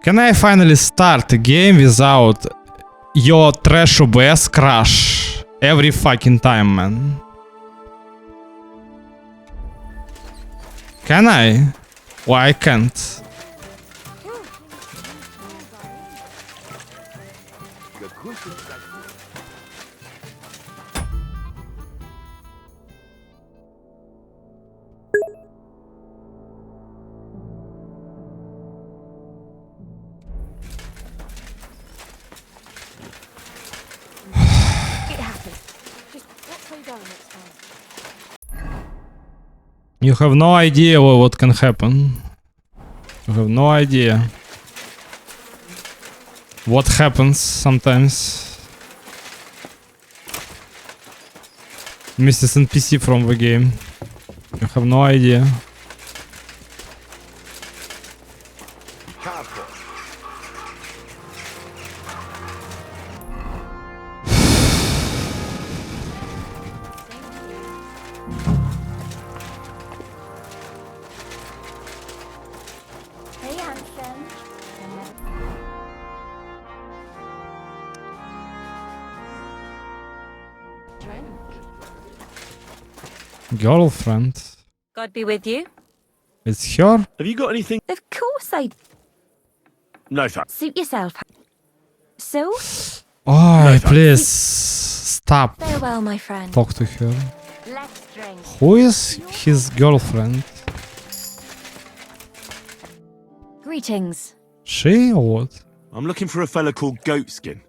Can I finally start a game without your trash OBS crash every fucking time, man? Can I? Why I can't? You have no idea what can happen. You have no idea what happens sometimes. Mrs. NPC from the game. You have no idea. Girlfriend. God be with you. It's her? Have you got anything? Of course I No, thanks. suit yourself. So, Oh, please stop. farewell, my friend. Talk to her. Let's drink. Who is his girlfriend? Greetings. She or what? I'm looking for a fella called Goatskin.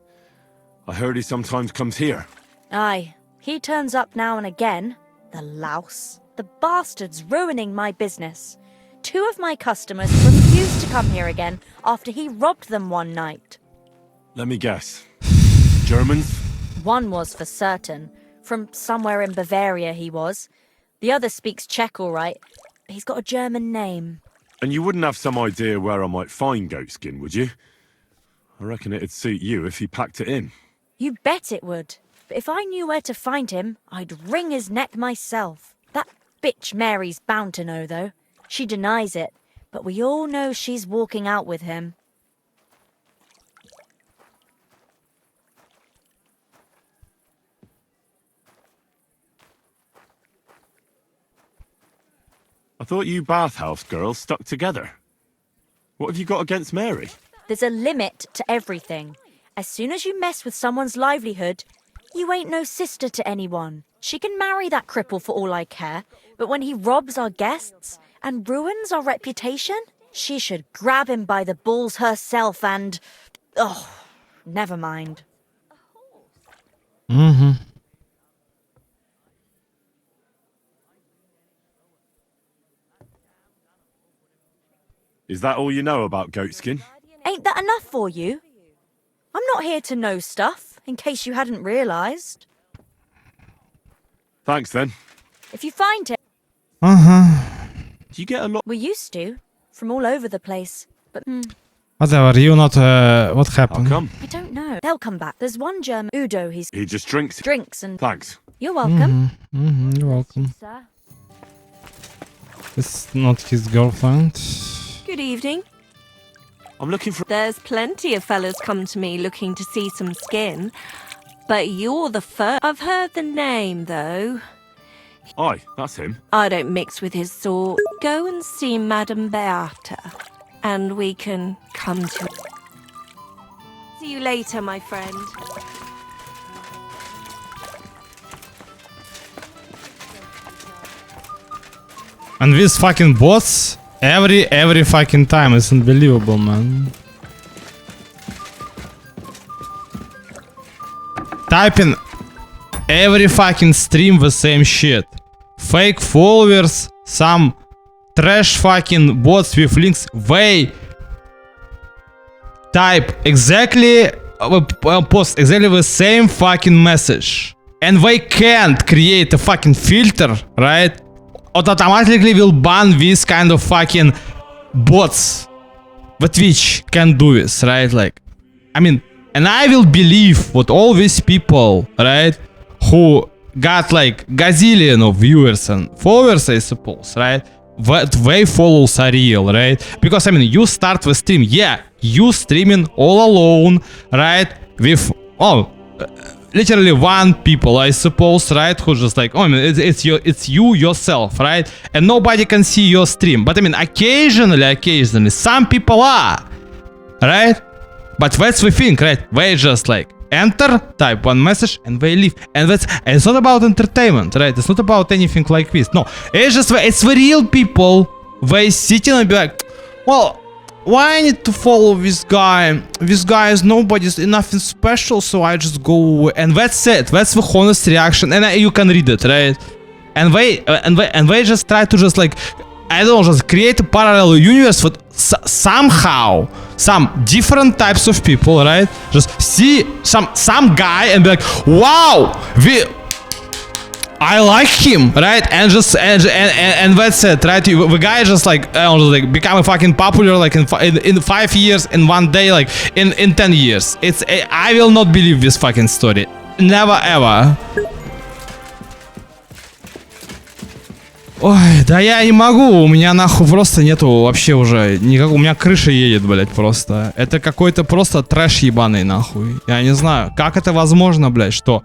I heard he sometimes comes here. Aye, he turns up now and again. The louse. The bastard's ruining my business. 2 of my customers refused to come here again after he robbed them one night. Let me guess. Germans? One was for certain. From somewhere in Bavaria he was. The other speaks Czech all right. He's got a German name. And you wouldn't have some idea where I might find Goatskin, would you? I reckon it'd suit you if he packed it in. You bet it would. But if I knew where to find him, I'd wring his neck myself. That bitch Mary's bound to know, though. She denies it, but we all know she's walking out with him. I thought you bathhouse girls stuck together. What have you got against Mary? There's a limit to everything. As soon as you mess with someone's livelihood, you ain't no sister to anyone. She can marry that cripple for all I care, but when he robs our guests and ruins our reputation, she should grab him by the balls herself and... Oh, never mind. Mm-hmm. Is that all you know about Goatskin? Ain't that enough for you? I'm not here to know stuff, in case you hadn't realised. Thanks then. If you find him... Uh-huh. Do you get a lot? We used to, from all over the place. But Whatever, you not, what How happened? come? I don't know. They'll come back. There's one German, Udo, he's He just drinks. drinks and... Thanks. You're welcome. Mm-hmm, you're welcome. Sir. It's not his girlfriend. Good evening. I'm looking for... There's plenty of fellas come to me looking to see some skin. But you're the first. I've heard the name, though. Aye, that's him. I don't mix with his sort. Go and see Madame Beata, and we can come to... See you later, my friend. And these fucking bots, every fucking time, it's unbelievable, man. Typing every fucking stream the same shit. Fake followers, some trash fucking bots with links. They type exactly, post exactly the same fucking message. And they can't create a fucking filter, right? It automatically will ban these kind of fucking bots. But Twitch can do this, right? Like, I mean, and I will believe what all these people, right, who got like gazillion of viewers and followers, I suppose, right, what way follows are real, right? Because I mean, you start the stream, yeah, you streaming all alone, right? With literally one people, I suppose, right? Who just like, I mean, it's you yourself, right? And nobody can see your stream. But I mean, occasionally, some people are, right? But that's the thing, right? They just like enter, type one message, and they leave. And it's not about entertainment, right? It's not about anything like this. No, it's the real people. They sitting and be like, well, why I need to follow this guy? This guy is nobody's nothing special, so I just go away. And that's it. That's the honest reaction, and you can read it, right? And they just try to just like, I don't know, just create a parallel universe with somehow some different types of people, right? Just see some guy and be like, wow, I like him, right? And that's it, right? The guy just like, become a fucking popular like in 5 years, in 1 day, like in 10 years. I will not believe this fucking story. Never ever. Ой, да я не могу, у меня нахуй просто нету вообще уже никакого, у меня крыша едет, блять, просто. Это какой-то просто трэш ебаный, нахуй. Я не знаю, как это возможно, блять, что...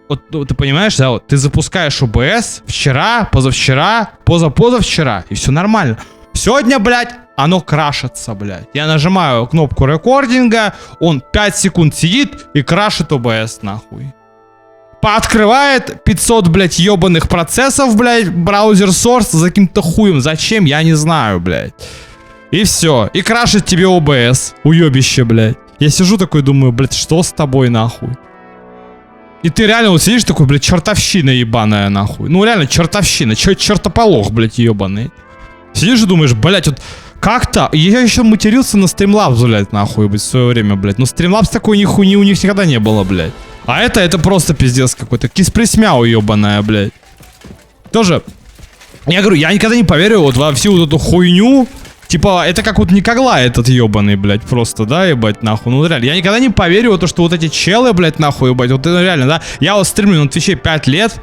Вот ты понимаешь, да, вот ты запускаешь ОБС вчера, позавчера, позавчера, и все нормально. Сегодня, блять, оно крашится, блять. Я нажимаю кнопку рекординга, он 5 секунд сидит и крашит ОБС, нахуй. Пооткрывает 500, блядь, ебаных процессов, блядь, браузер Source за каким-то хуем. Зачем? Я не знаю, блядь. И все. И крашит тебе ОБС. Уебище, блядь. Я сижу такой, думаю, блядь, что с тобой, нахуй? И ты реально вот сидишь такой, блядь, чертовщина ебаная, нахуй. Ну реально, чертовщина. Чертополох, блядь, ебаный. Сидишь и думаешь, блядь, вот как-то... Я еще матерился на Streamlabs, блядь, нахуй, блядь, в свое время, блядь. Но Streamlabs такой нихуя у них никогда не было, блядь. А это просто пиздец какой-то. Киспресмяу ебаная, блядь. Тоже, я говорю, я никогда не поверю вот во всю вот эту хуйню. Типа, это как вот Никогла этот ебаный, блядь, просто, да, ебать, нахуй. Ну, реально, я никогда не поверю в то, что вот эти челы, блядь, нахуй, ебать, вот это реально, да. Я вот стримлю на Твиче 5 лет.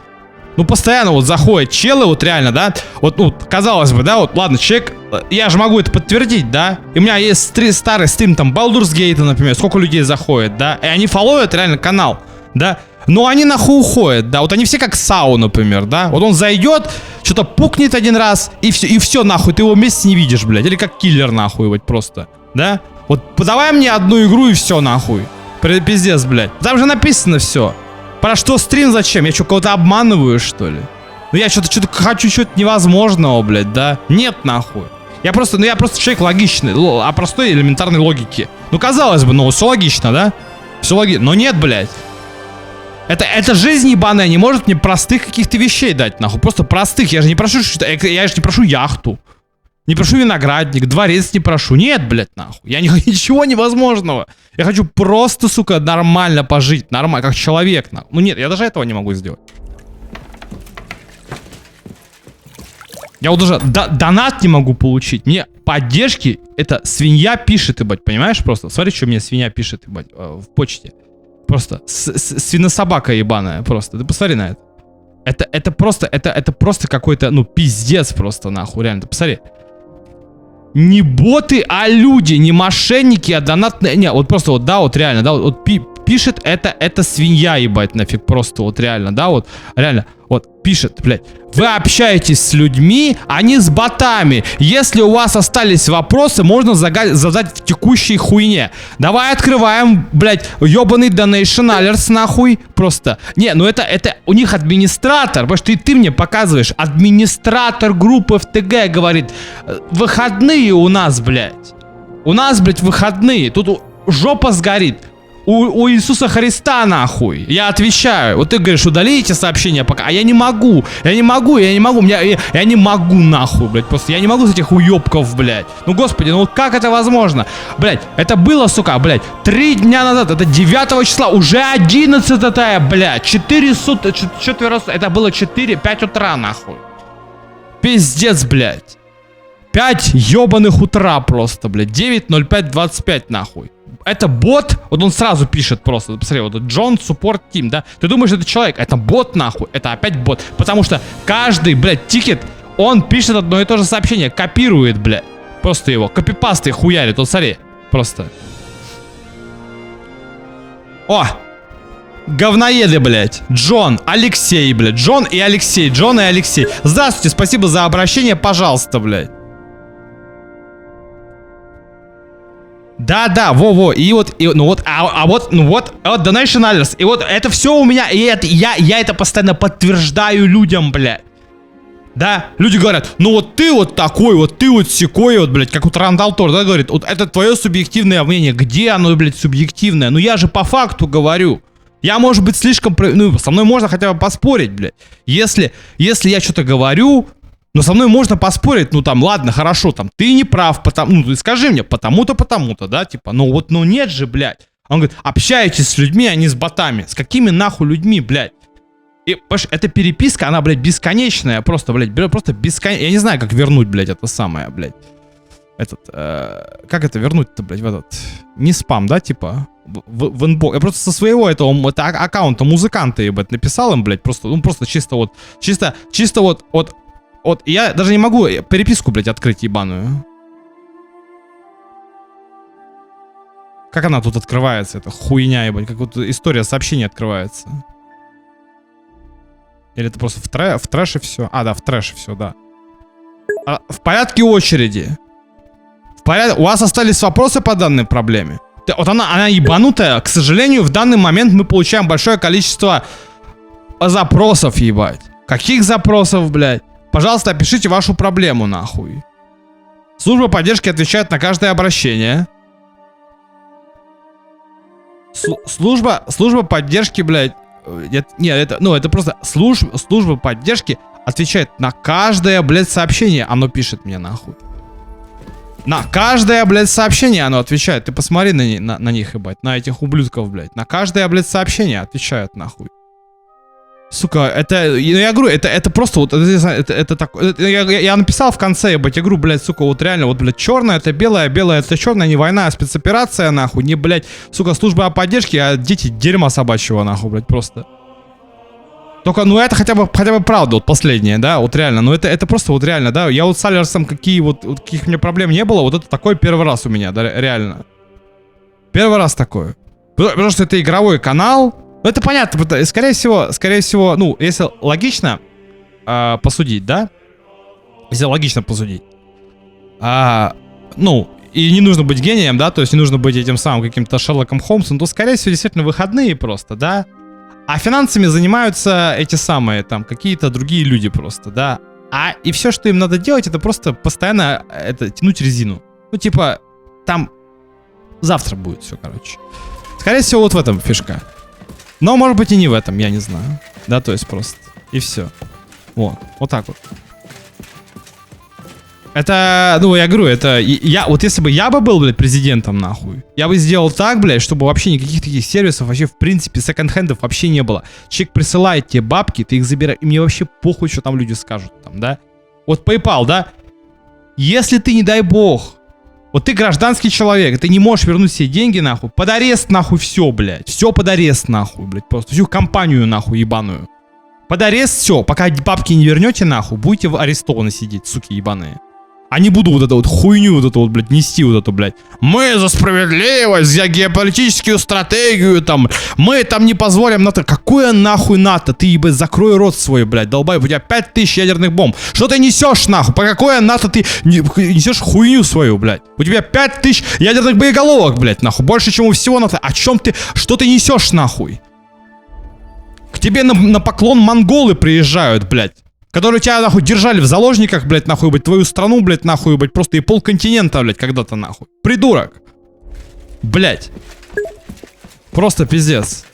Ну, постоянно вот заходят челы, вот реально, да. Вот, ну, казалось бы, да, вот, ладно, человек, я же могу это подтвердить, да. И у меня есть старый стрим, там, Baldur's Gate, например, сколько людей заходит, да. И они фолловят реально канал, да. Но они нахуй уходят, да. Вот они все как Сау, например, да. Вот он зайдет, что-то пукнет один раз, и все, нахуй, ты его вместе не видишь, блядь. Или как киллер, нахуй, вот просто, да. Вот подавай мне одну игру и все, нахуй. Пиздец, блядь. Там же написано все. Про что стрим, зачем? Я что, кого-то обманываю, что ли? Ну я что-то хочу что-то невозможного, блядь, да? Нет, нахуй. Я просто человек логичный, о простой элементарной логике. Ну, казалось бы, ну, все логично, да? Все логично. Но нет, блядь. Это жизнь ебаная не может мне простых каких-то вещей дать, нахуй. Просто простых. Я же не прошу яхту. Не прошу виноградник, дворец не прошу. Нет, блядь, нахуй. Я ничего невозможного. Я хочу просто, сука, нормально пожить. Нормально, как человек, нахуй. Ну нет, я даже этого не могу сделать. Я вот даже донат не могу получить. Мне поддержки, это свинья пишет, ебать, понимаешь? Просто смотри, что мне свинья пишет, ебать, в почте. Просто свинособака ебаная, просто. Ты посмотри на это. Это просто какой-то, ну, пиздец просто, нахуй, реально. Ты посмотри. Не боты, а люди, не мошенники, а донатные. Не, вот просто вот, да, вот реально, да, вот пишет это свинья, ебать, нафиг, просто вот реально, да, вот, реально, вот, пишет, блядь. Вы общаетесь с людьми, а не с ботами. Если у вас остались вопросы, можно задать в текущей хуйне. Давай открываем, блядь, ебаный Donation Alerts, нахуй, просто. Не, ну это у них администратор, потому что ты мне показываешь, администратор группы в ТГ говорит, выходные у нас, блядь. У нас, блядь, выходные. Тут жопа сгорит. У Иисуса Христа, нахуй. Я отвечаю. Вот ты говоришь, удали эти сообщения пока. А я не могу. Я не могу. Я не могу, нахуй, блядь. Просто я не могу с этих уебков, блядь. Ну, господи, ну вот как это возможно? Блядь, это было, сука, блядь, 3 дня назад. Это 9 числа. Уже 11-е, блядь. 4 суток. Это было 5 утра, нахуй. Пиздец, блядь. 5 ебаных утра просто, блядь. 9:05:25, нахуй. Это бот, вот он сразу пишет просто, посмотри, вот Джон, Support Team, да? Ты думаешь, это человек, это бот, нахуй, это опять бот. Потому что каждый, блядь, тикет, Он пишет одно и то же сообщение, копирует, блядь. Просто его, копипастой хуярит, вот смотри. Просто. О! Говноеды, блядь. Джон, Алексей, блядь. Джон и Алексей, Джон и Алексей. Здравствуйте, спасибо за обращение, пожалуйста, блядь. Да, во, и вот, Donation Alerts, и вот это все у меня, и это, я это постоянно подтверждаю людям, блядь. Да, люди говорят, ну вот ты вот такой, вот ты вот сякой, вот, блядь, как вот Рандал Тор, да, говорит, вот это твое субъективное мнение, где оно, блядь, субъективное? Ну я же по факту говорю. Я, может быть, слишком, ну, со мной можно хотя бы поспорить, блядь. Если я что-то говорю, но со мной можно поспорить, ну там, ладно, хорошо, там, ты не прав, ну, ты скажи мне, потому-то, да, типа, ну вот, ну нет же, блядь. Он говорит, общаетесь с людьми, а не с ботами. С какими нахуй людьми, блядь? И, понимаешь, эта переписка, она, блядь, бесконечная, просто, блядь, просто бесконечная. Я не знаю, как вернуть, блядь, это самое, блядь. Как это вернуть-то, блядь, в этот, не спам, да, типа, в инбокс. Я просто со своего этого аккаунта музыканта, ебать, написал им, блядь, просто, ну, просто чисто вот, я даже не могу переписку, блядь, открыть ебаную. Как она тут открывается, эта хуйня, ебать, как вот история сообщений открывается. Или это просто в трэше все? А, да, в трэше все, да. В порядке очереди. У вас остались вопросы по данной проблеме? Вот она ебанутая. К сожалению, в данный момент мы получаем большое количество запросов, ебать. Каких запросов, блядь? Пожалуйста, опишите вашу проблему, нахуй. Служба поддержки отвечает на каждое обращение. Служба поддержки, блядь. Нет, это просто служба поддержки отвечает на каждое, блядь, сообщение. Оно пишет мне, нахуй. На каждое, блядь, сообщение оно отвечает. Ты посмотри на них, ебать, на этих ублюдков, блядь. На каждое, блядь, сообщение отвечают, нахуй. Сука, я говорю, это просто вот, это так, я написал в конце, ебать, я говорю, блядь, сука, вот реально, вот, блядь, черное это белое, белое это черное, не война, а спецоперация, нахуй, не, блядь, сука, служба поддержки, а дети дерьма собачьего, нахуй, блядь, просто. Только, ну, это хотя бы правда, вот последнее, да, вот реально, ну, это просто вот реально, да, я вот с Алерсом каких у меня проблем не было, вот это такой первый раз у меня, да, реально. Первый раз такое. Потому что это игровой канал. Ну, это понятно, скорее всего, ну, если логично посудить, да? Если логично посудить. Ну, и не нужно быть гением, да, то есть не нужно быть этим самым каким-то Шерлоком Холмсом, то, скорее всего, действительно выходные просто, да? А финансами занимаются эти самые, там, какие-то другие люди просто, да? И все, что им надо делать, это просто постоянно тянуть резину. Ну, типа, там завтра будет все, короче. Скорее всего, вот в этом фишка. Но, может быть, и не в этом, я не знаю. Да, то есть просто. И все. Вот так вот. Это, ну, я говорю, вот если бы я был, блядь, президентом, нахуй, я бы сделал так, блядь, чтобы вообще никаких таких сервисов, вообще, в принципе, секонд-хендов вообще не было. Человек присылает тебе бабки, ты их забираешь, и мне вообще похуй, что там люди скажут, там, да? Вот PayPal, да? Если ты, не дай бог, вот ты гражданский человек, ты не можешь вернуть себе деньги, нахуй, под арест, нахуй, все, блядь. Все под арест, нахуй, блядь, просто. Всю компанию, нахуй, ебаную. Под арест все, пока бабки не вернете, нахуй, будете арестованы сидеть, суки ебаные. А не буду вот эту вот хуйню, вот эту вот, блядь, нести вот эту, блядь. Мы за справедливость, за геополитическую стратегию, там. Мы там не позволим НАТО. Какое нахуй НАТО? Ты, ебать, закрой рот свой, блядь, долбай. У тебя 5000 ядерных бомб. Что ты несешь, нахуй? По какое НАТО ты несешь хуйню свою, блядь? У тебя 5000 ядерных боеголовок, блядь, нахуй. Больше, чем у всего НАТО. О чем ты? Что ты несешь, нахуй? К тебе на поклон монголы приезжают, блядь. Которые тебя, нахуй, держали в заложниках, блядь, нахуй, блядь, твою страну, блядь, нахуй, блядь, просто и полконтинента, блядь, когда-то, нахуй. Придурок. Блядь. Просто пиздец.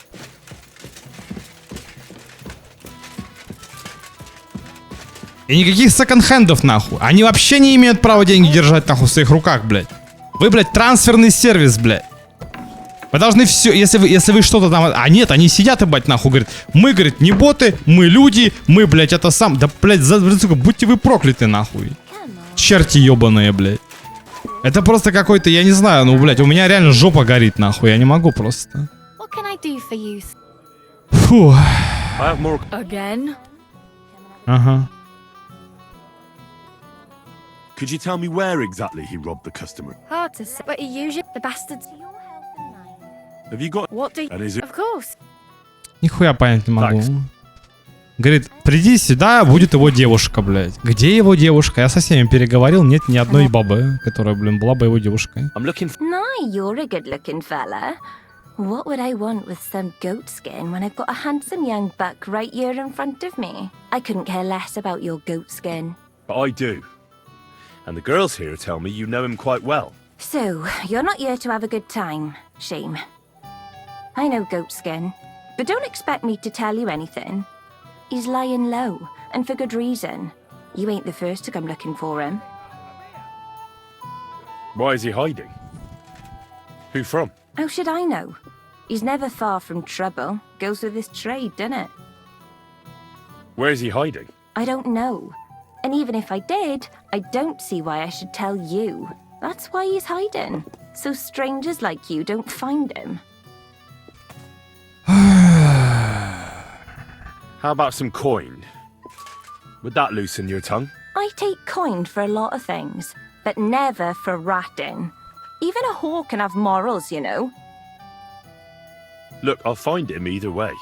И никаких секонд-хендов, нахуй. Они вообще не имеют права деньги держать, нахуй, в своих руках, блядь. Вы, блядь, трансферный сервис, блядь. Вы должны все, если вы что-то там... А нет, они сидят, ебать, нахуй, говорят, мы, говорит, не боты, мы люди, мы, блядь, это сам... Да, блядь, будьте вы прокляты, нахуй. Черти ебаные, блядь. Это просто какой-то, я не знаю, ну, блядь, у меня реально жопа горит, нахуй, я не могу просто. Фу. Again? Ага. Could you tell me where exactly he robbed the customer? Hard to say, but he usually the bastards. Have you got... What do you? And is it... Of course. Нихуя понять не могу. Так. Говорит, приди сюда, будет его девушка, блядь. Где его девушка? Я со всеми переговорил, нет ни одной бабы, которая, блин, была бы его девушкой. I'm looking for... Nah, you're a good-looking fella. What would I want with some goat skin when I've got a handsome young buck right here in front of me? I couldn't care less about your goat skin. But I do. And the girls here tell me you know him quite well. So, you're not here to have a good time. Shame. I know goat skin, but don't expect me to tell you anything. He's lying low, and for good reason. You ain't the first to come looking for him. Why is he hiding? Who from? How should I know? He's never far from trouble. Goes with his trade, doesn't it? Where is he hiding? I don't know. And even if I did, I don't see why I should tell you. That's why he's hiding. So strangers like you don't find him. How about some coin? Would that loosen your tongue? I take coin for a lot of things, but never for ratting. Even a whore can have morals, you know. Look, I'll find him either way.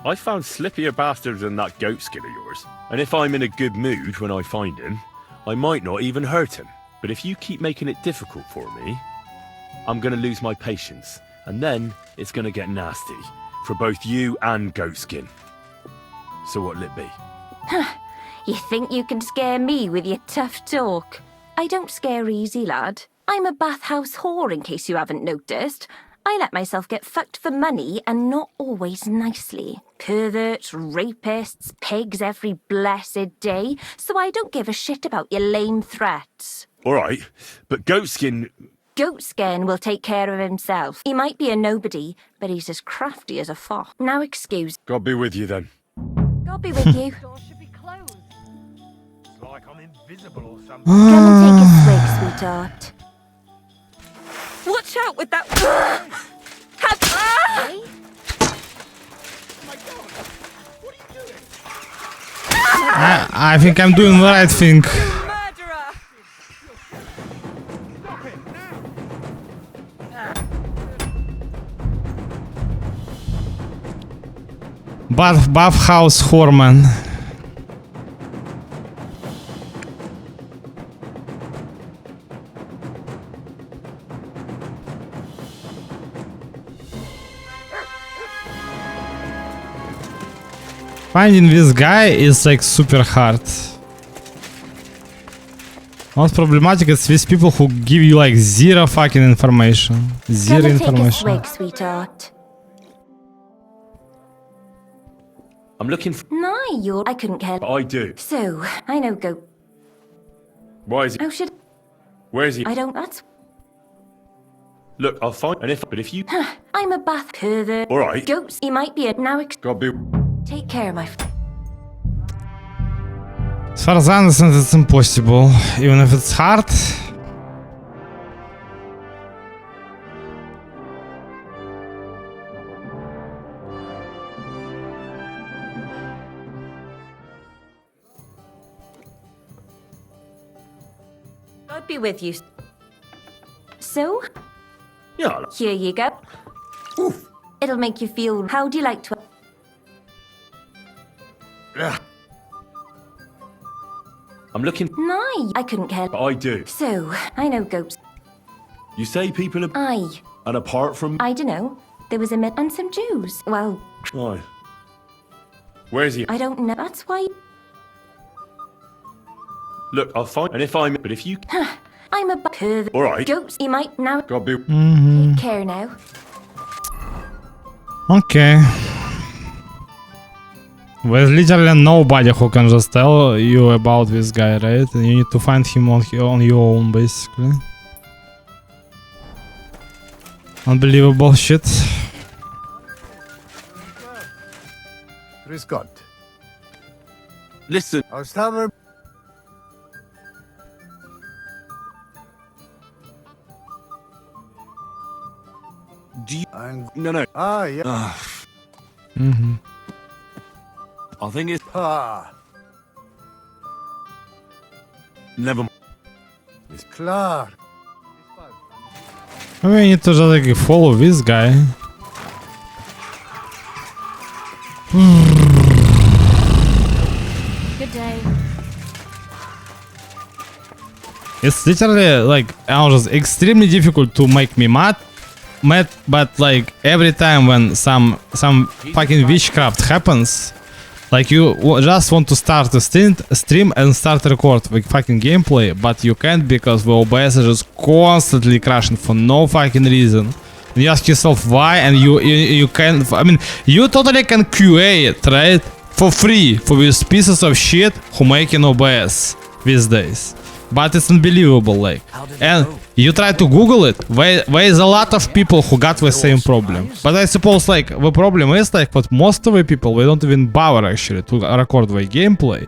I found slippier bastards than that goat skin of yours. And if I'm in a good mood when I find him, I might not even hurt him. But if you keep making it difficult for me, I'm gonna lose my patience. And then it's gonna get nasty. For both you and goat skin. So what'll it be? You think you can scare me with your tough talk? I don't scare easy, lad. I'm a bathhouse whore, in case you haven't noticed. I let myself get fucked for money, and not always nicely. Perverts, rapists, pigs every blessed day, so I don't give a shit about your lame threats. Alright, but goatskin... Goatskin will take care of himself. He might be a nobody, but he's as crafty as a fox. Now excuse. God be with you then. God be with you. Door should be closed. It's like I'm invisible or something. Come and take a swig, sweetheart. Watch out with that. Have. I think I'm doing the right thing. Bathhouse Horman. Finding this guy is like super hard. Most problematic is these people who give you like zero fucking information. Zero Come and take a information. swig, sweetheart. I'm looking for... Nah, you're. I couldn't care. But I do. So, I know go. Why is he... How should. Where is he? I don't. That's. Look, I'll find... And if... But if you... I'm a bath pervert. Alright. Goats. He might be a. Now God be... take care, my friend. As far as I understand, it's impossible. Even if it's hard. God be with you. So, Yeah, here you go. It'll make you feel. How do you like to? I'm looking... Nah, I couldn't care. But I do. So, I know goats. You say people are... I. And apart from... I don't know. There was a myth and some Jews. Well, Why? Where is he? I don't know. That's why. Look, I'll find... And if I'm... But if you... I'm a pervert. Alright. Goats. He might now. God be... Take care now. Okay. There's literally nobody who can just tell you about this guy, right? And you need to find him on your own, basically. Unbelievable shit. Chris Scott. Listen. I'll start. Do you... I'm. No. Ah, yeah. Mm-hmm. I think it's... Ah. Never mind. Clar. I mean, need to just like follow this guy. Good day. It's literally like just extremely difficult to make me mad, but like every time when some fucking witchcraft happens, like you just want to start a stream and start to record like fucking gameplay, but you can't because the OBS is just constantly crashing for no fucking reason. And you ask yourself why, and you can, I mean, you totally can QA it, right? For free for these pieces of shit who make an OBS these days. But it's unbelievable, like, and you try to Google it, there is a lot of people who got the same problem. But I suppose, like, the problem is, like, what most of the people, they don't even bother, actually, to record the gameplay.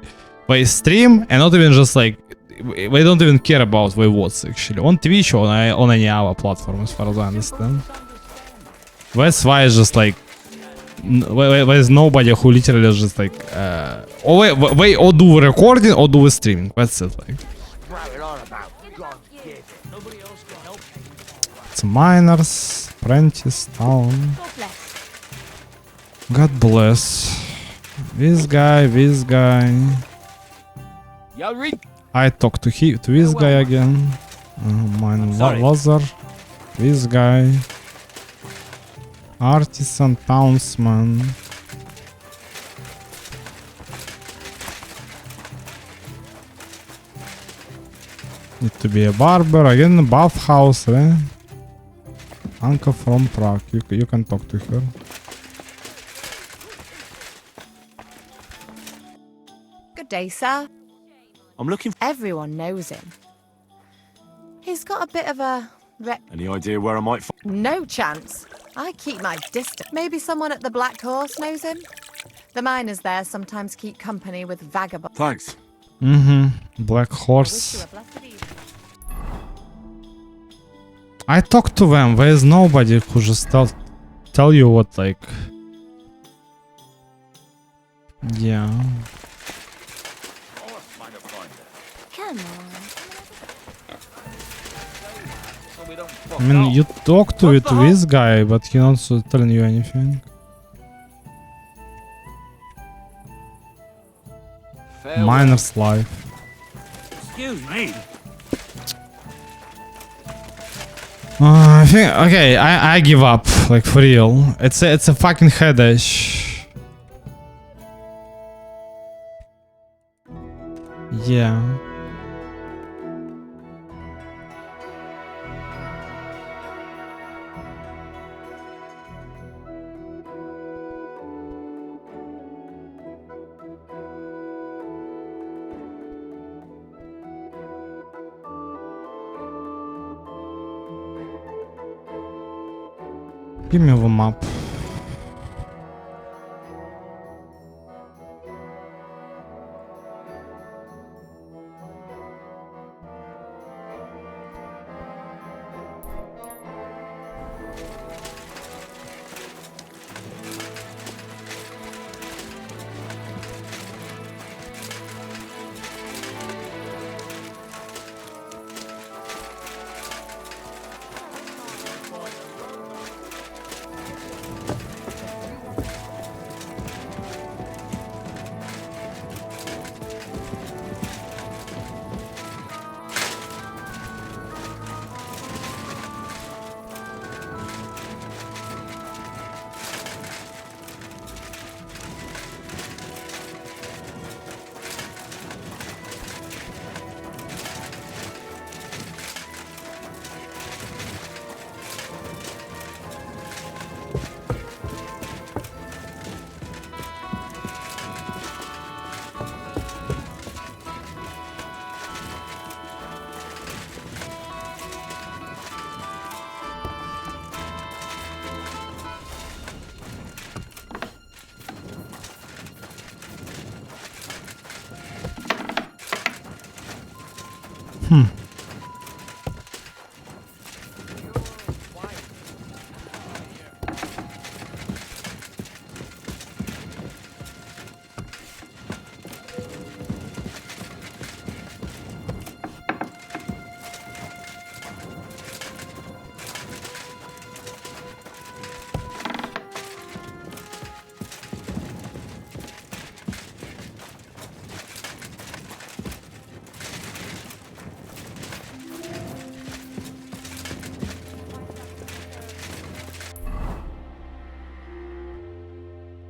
They stream, and not even just, like, they don't even care about the words, actually. On Twitch or on any other platform, as far as I understand. That's why it's just, like, there's nobody who literally is just, like, they or do recording or do streaming, that's it, like. It's miners, apprentice, town. God bless. This guy. I talk to this guy again. Mine Lazar. This guy. Artisan, townsman. Need to be a barber again. Bathhouse, right? Anka from Prague. You can talk to her. Good day, sir. I'm looking for... Everyone knows him. He's got a bit of a Any idea where I might find... No chance. I keep my distance. Maybe someone at the Black Horse knows him? The miners there sometimes keep company with vagabonds. Thanks. Black Horse. I talked to them. There is nobody who just tell you what, like. Yeah. Come on. I mean, you talk to this guy, but he not telling you anything. Miner's life. Excuse me. I think okay. I give up. Like for real. It's a fucking headache. Yeah. Give me the map.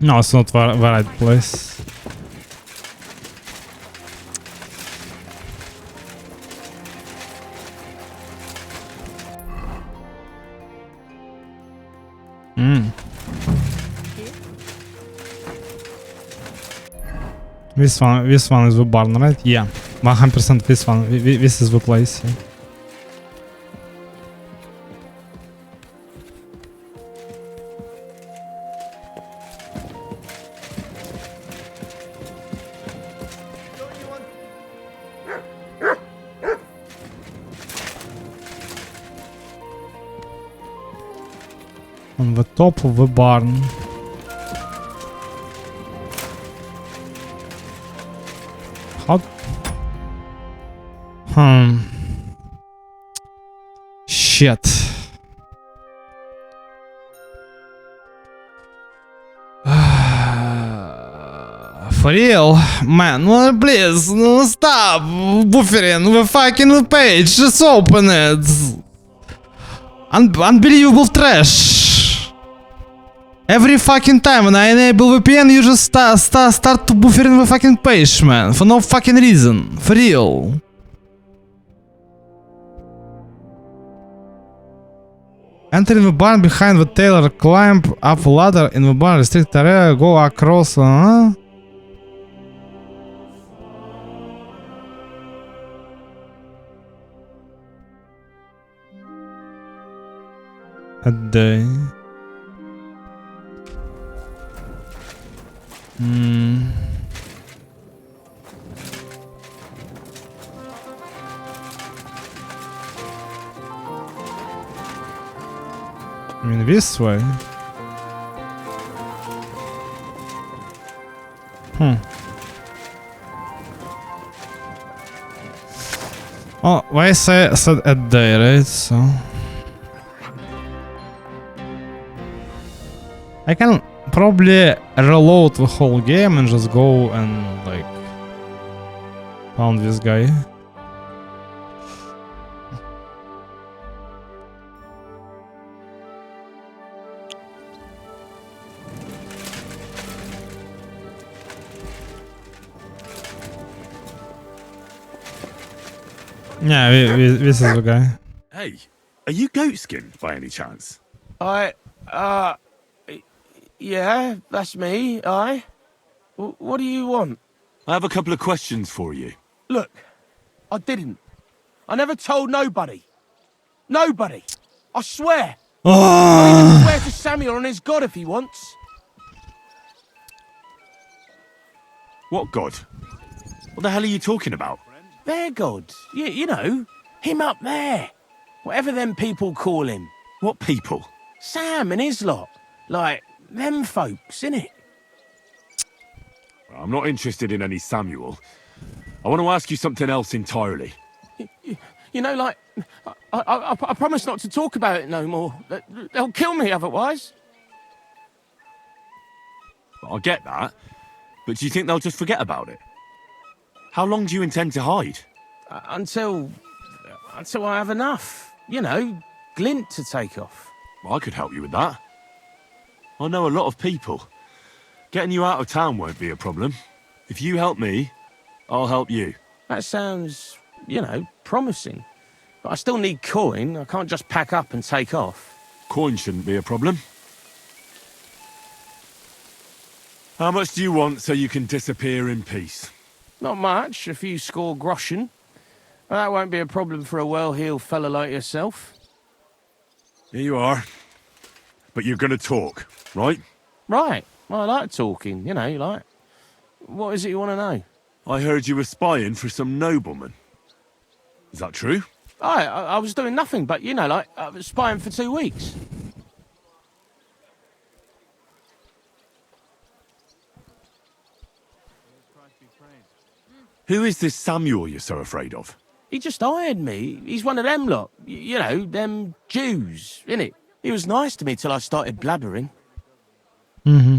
No, it's not the right place. This one is the barn, right? Yeah, 100% this one. This is the place. Yeah. On the top of the barn. How? Shit. For real? Man, no, please, no, stop buffering the fucking page, just open it. Unbelievable trash. Every fucking time when I enable VPN, you just start to buffering the fucking page, man, for no fucking reason. For real. Enter in the barn behind the tailor, climb up a ladder in the barn, restrict area, go across, A day. I mean, this way. Oh, why I said a day, right? So I can probably reload the whole game and just go and like found this guy. Yeah, this is the guy. Hey, are you goat skinned by any chance? Yeah, that's me, What do you want? I have a couple of questions for you. Look, I didn't. I never told nobody. Nobody. I swear. I'll even swear to Samuel on his God if he wants. What god? What the hell are you talking about? Their God. You know, him up there. Whatever them people call him. What people? Sam and his lot. Like, them folks, innit? I'm not interested in any Samuel. I want to ask you something else entirely. You know, like, I promise not to talk about it no more. They'll kill me otherwise. I get that, but do you think they'll just forget about it? How long do you intend to hide? Until I have enough. You know, glint to take off. Well, I could help you with that. I know a lot of people. Getting you out of town won't be a problem. If you help me, I'll help you. That sounds, you know, promising. But I still need coin. I can't just pack up and take off. Coin shouldn't be a problem. How much do you want so you can disappear in peace? Not much, a few score groschen. But that won't be a problem for a well-heeled fella like yourself. Here you are. But you're gonna talk, right? Right. Well, I like talking, you know, like... What is it you want to know? I heard you were spying for some nobleman. Is that true? I was doing nothing, but, you know, like, I was spying for 2 weeks. Who is this Samuel you're so afraid of? He just hired me. He's one of them lot. You know, them Jews, innit? He was nice to me till I started blabbering. Mm-hmm.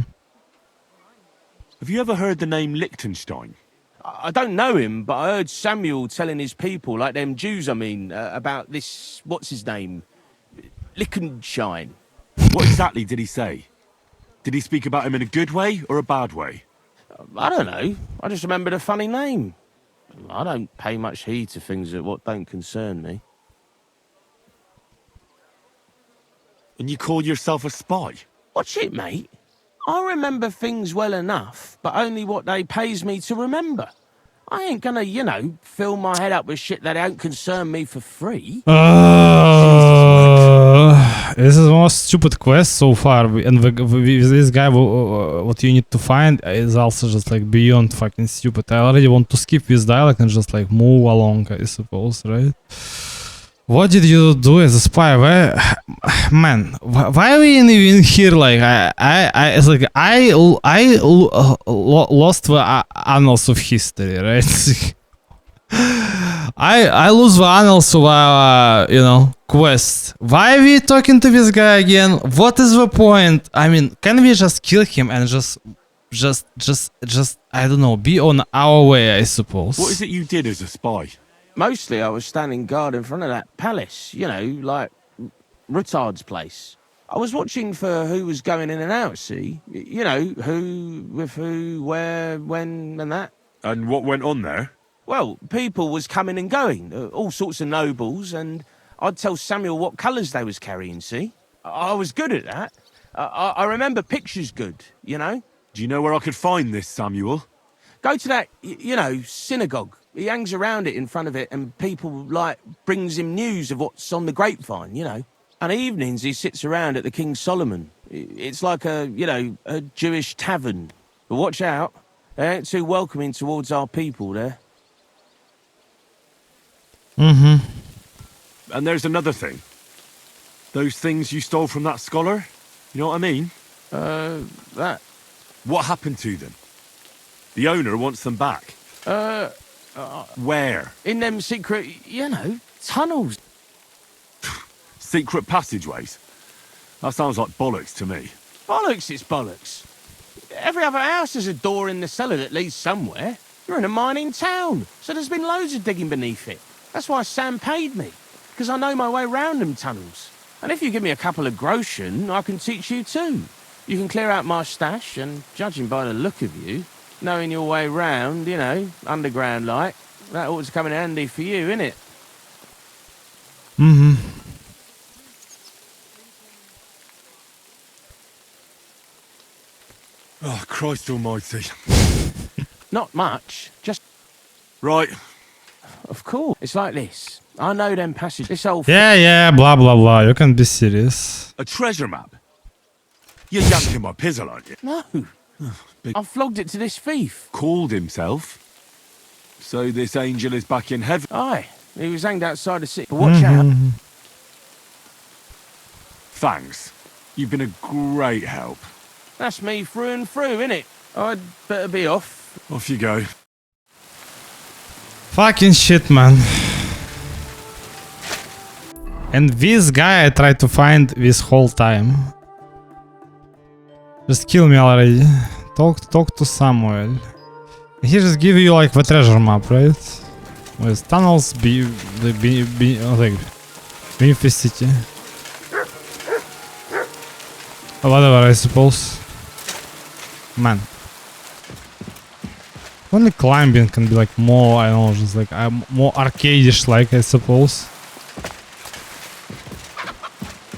Have you ever heard the name Liechtenstein? I don't know him, but I heard Samuel telling his people, like them Jews, I mean, about this, what's his name? Liechtenstein. What exactly did he say? Did he speak about him in a good way or a bad way? I don't know. I just remembered a funny name. I don't pay much heed to things that what don't concern me. And you call yourself a spy? Watch it, mate. I remember things well enough, but only what they pays me to remember. I ain't gonna, you know, fill my head up with shit that don't concern me for free. This is the most stupid quest so far, and with this guy, what you need to find is also just like beyond fucking stupid. I already want to skip this dialogue and just like move along, I suppose, right? What did you do as a spy? Man, why are we even here? Like, it's like I lost the annals of history, right? I lose the annals of you know, quest. Why are we talking to this guy again? What is the point? I mean, can we just kill him and just I don't know, be on our way, I suppose. What is it you did as a spy? Mostly I was standing guard in front of that palace, you know, like Rutard's place. I was watching for who was going in and out, see? You know, who, with who, where, when, and that. And what went on there? Well, people was coming and going, all sorts of nobles, and I'd tell Samuel what colours they was carrying, see? I was good at that. I remember pictures good, you know? Do you know where I could find this Samuel? Go to that, you know, synagogue. He hangs around it in front of it, and people, like, brings him news of what's on the grapevine, you know? And evenings he sits around at the King Solomon. It's like a, you know, a Jewish tavern. But watch out, they ain't too welcoming towards our people there. Mm-hmm. And there's another thing. Those things you stole from that scholar? You know what I mean? That. What happened to them? The owner wants them back. Where? In them secret, you know, tunnels. Secret passageways? That sounds like bollocks to me. Bollocks, it's bollocks. Every other house has a door in the cellar that leads somewhere. You're in a mining town, so there's been loads of digging beneath it. That's why Sam paid me, because I know my way round them tunnels. And if you give me a couple of groschen, I can teach you too. You can clear out my stash, and judging by the look of you, knowing your way round, you know, underground like, that ought to come in handy for you, innit? Mm-hmm. Oh, Christ almighty. Not much, just... Right. Of course. It's like this. I know them passages. This old... Yeah, blah, blah, blah. You can be serious. A treasure map? You're yanking my pizzle, aren't you? No. I flogged it to this thief. Called himself? So this angel is back in heaven? Aye. He was hanged outside the city. But watch out. Thanks. You've been a great help. That's me through and through, innit? I'd better be off. Off you go. Fucking shit, man. And this guy I tried to find this whole time. Just kill me already. Talk to Samuel. He just give you like the treasure map, right? With tunnels like beneath the city. Or whatever, I suppose. Man. Only climbing can be like more, I don't know, just like more arcade-ish like, I suppose.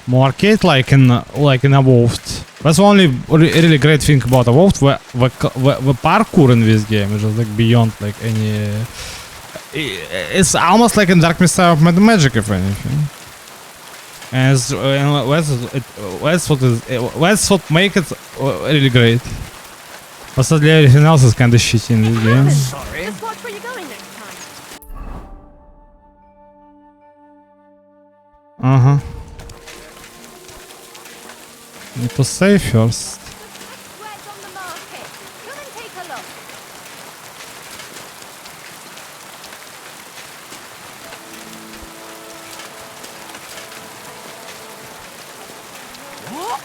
More arcade-like in Evolved. That's the only really great thing about Evolved. The parkour in this game is just like beyond like any. It's almost like in Dark Messiah of Magic, if anything. And that's what makes it really great. But sadly, everything else is kind of shitty in this game. Sorry. Just watch where you're going next time. Need to save first. Bread's on the market. Come and take a look. What?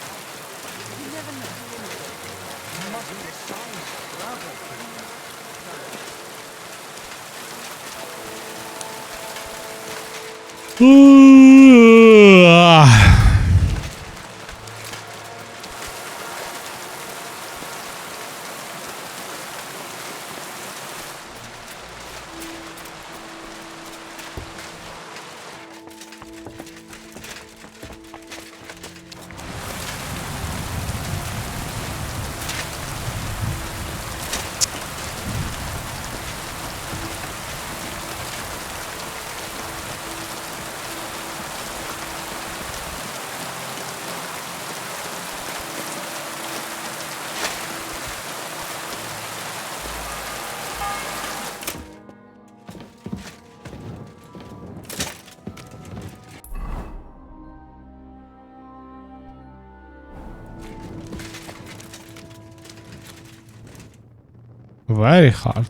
Very hard.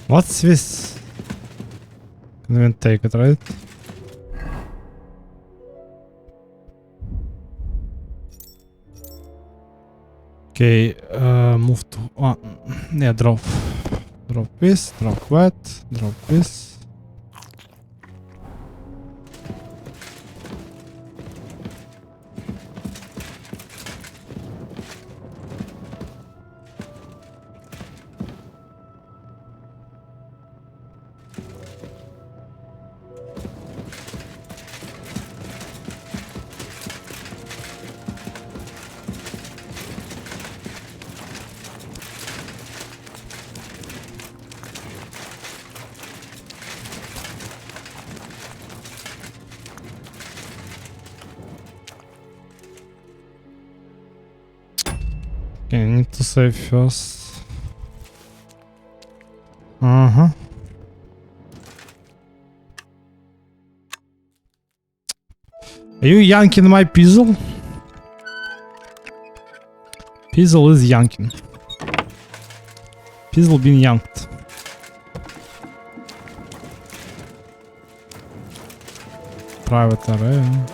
What's this? Can even take it, right? Okay, move to yeah, drop this, drop that, drop this. Okay, I need to save first. Uh-huh. Are you yanking my pizzle? Pizzle is yanking. Pizzle being yanked. Private area.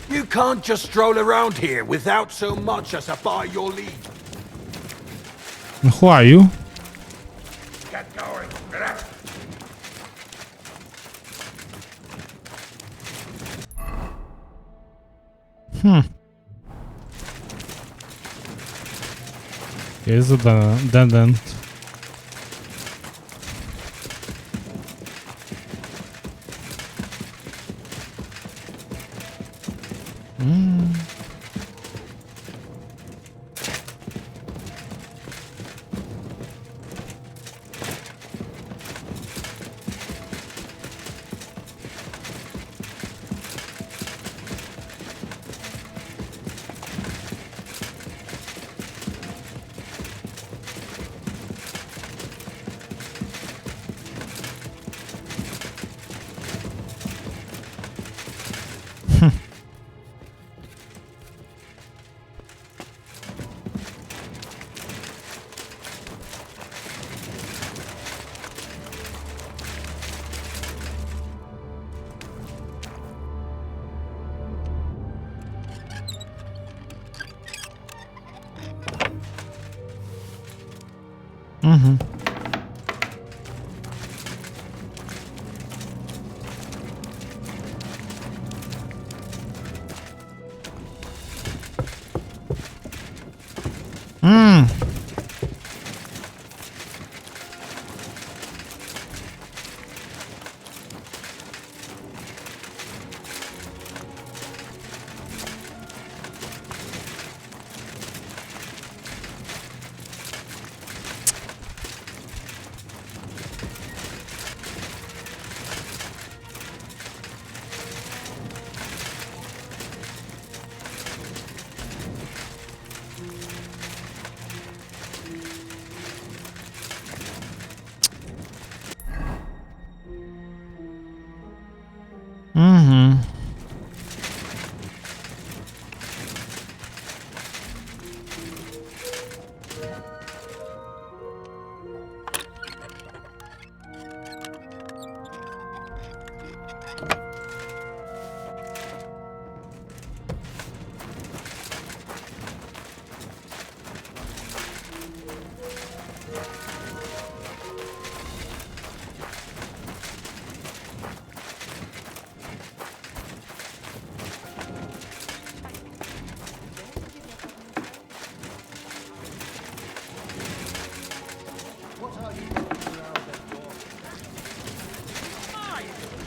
You can't just stroll around here without so much as a by your leave. Who are you? Get going. Here's a dead end.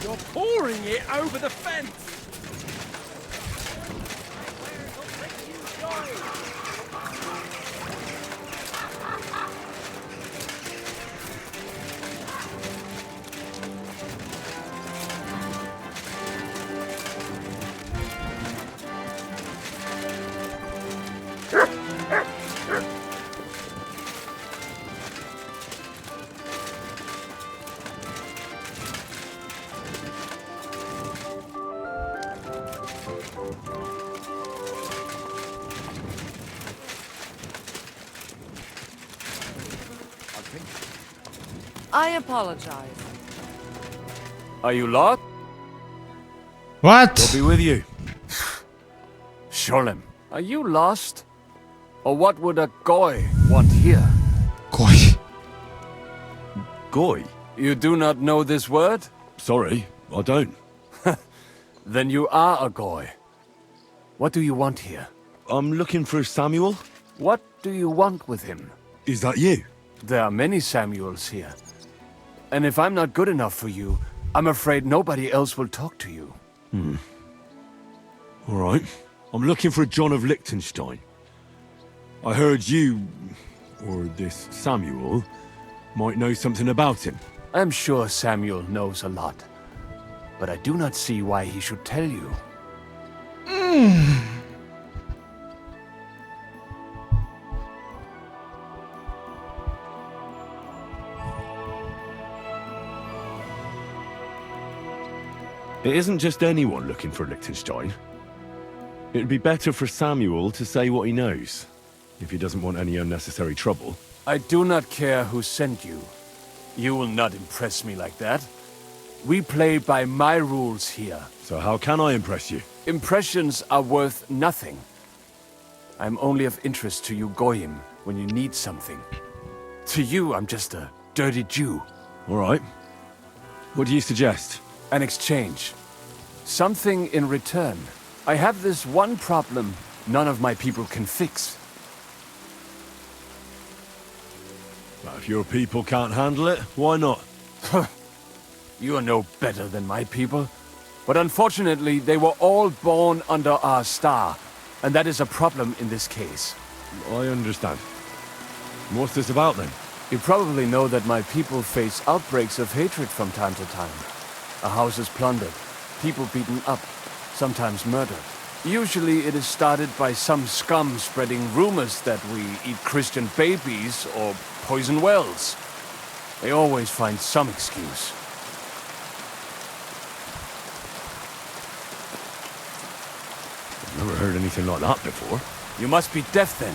You're pouring it over the fence. I apologize. Are you lost? What? I'll be with you. Sholem, are you lost? Or what would a goy want here? Goy. Goy? You do not know this word? Sorry, I don't. Then you are a goy. What do you want here? I'm looking for Samuel. What do you want with him? Is that you? There are many Samuels here. And if I'm not good enough for you, I'm afraid nobody else will talk to you. All right. I'm looking for John of Liechtenstein. I heard you, or this Samuel, might know something about him. I'm sure Samuel knows a lot. But I do not see why he should tell you. It isn't just anyone looking for Liechtenstein. It'd be better for Samuel to say what he knows, if he doesn't want any unnecessary trouble. I do not care who sent you. You will not impress me like that. We play by my rules here. So how can I impress you? Impressions are worth nothing. I'm only of interest to you Goyim when you need something. To you, I'm just a dirty Jew. All right. What do you suggest? An exchange. Something in return. I have this one problem none of my people can fix. Well, if your people can't handle it, why not? You are no better than my people. But unfortunately, they were all born under our star. And that is a problem in this case. I understand. What's this about then? You probably know that my people face outbreaks of hatred from time to time. A house is plundered, people beaten up, sometimes murdered. Usually it is started by some scum spreading rumors that we eat Christian babies or poison wells. They always find some excuse. I've never heard anything like that before. You must be deaf then.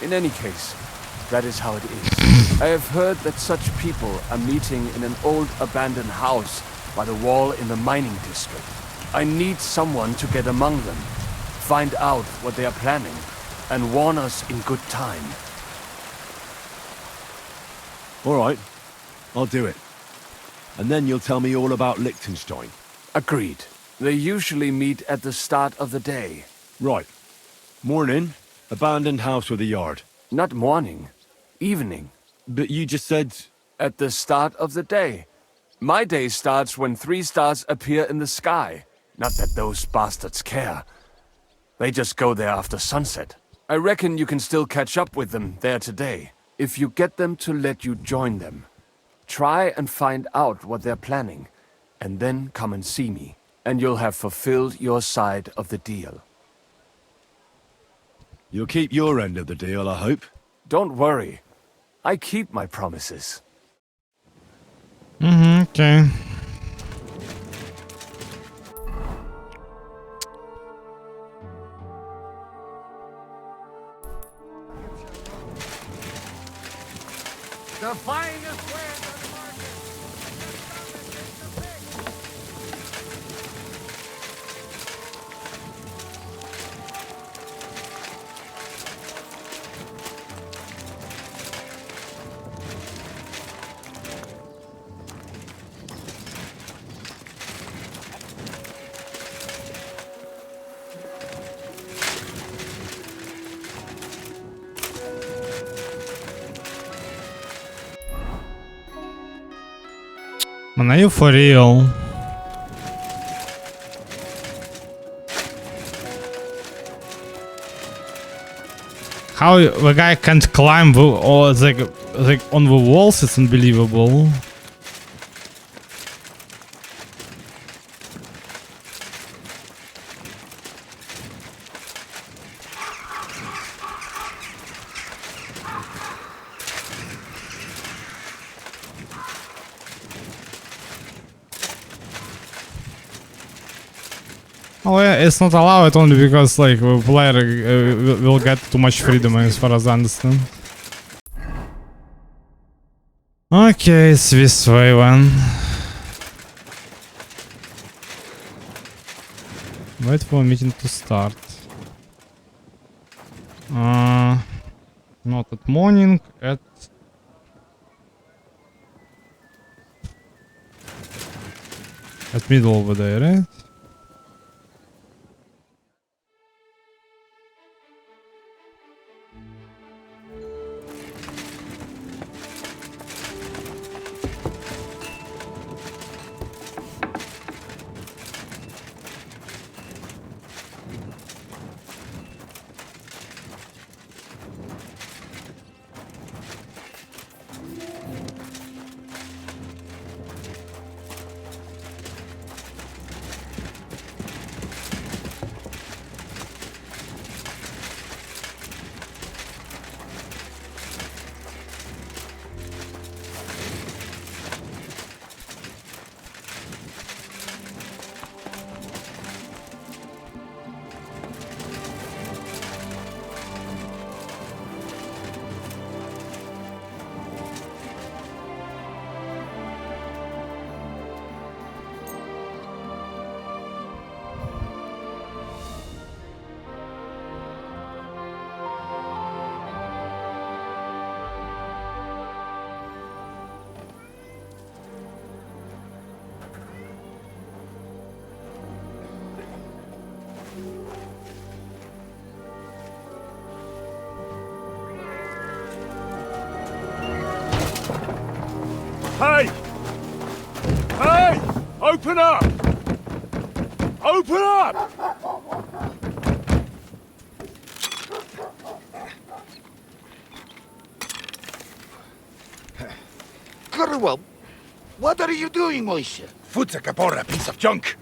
In any case, that is how it is. I have heard that such people are meeting in an old abandoned house by the wall in the mining district. I need someone to get among them, find out what they are planning, and warn us in good time. All right, I'll do it. And then you'll tell me all about Liechtenstein. Agreed. They usually meet at the start of the day. Right. Morning, abandoned house with a yard. Not morning, evening. But you just said... At the start of the day. My day starts when 3 stars appear in the sky. Not that those bastards care. They just go there after sunset. I reckon you can still catch up with them there today, if you get them to let you join them. Try and find out what they're planning, and then come and see me, and you'll have fulfilled your side of the deal. You'll keep your end of the deal, I hope? Don't worry. I keep my promises. Okay. The finest wares on the market. Man, are you for real? How the guy can't climb or like on the walls? It's unbelievable. Oh yeah, it's not allowed only because like the player will get too much freedom as far as I understand. Okay, it's this way one. Wait for meeting to start. Not at morning, at middle over there, right? Hey! Hey! Open up! Open up! Curwell, what are you doing, Moishe? Foot's a caporra piece of junk.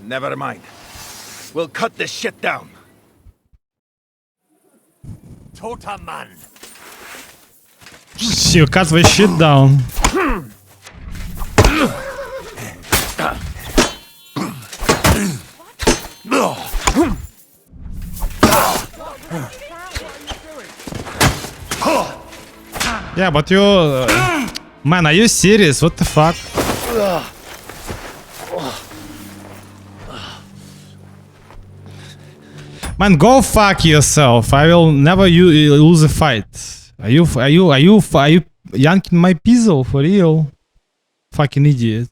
Never mind. We'll cut this shit down. Total man. You cut the shit down. Yeah, but you... man, are you serious? What the fuck? Man, go fuck yourself. I will never lose a fight. Are you yanking my pizza for real? Fucking idiot.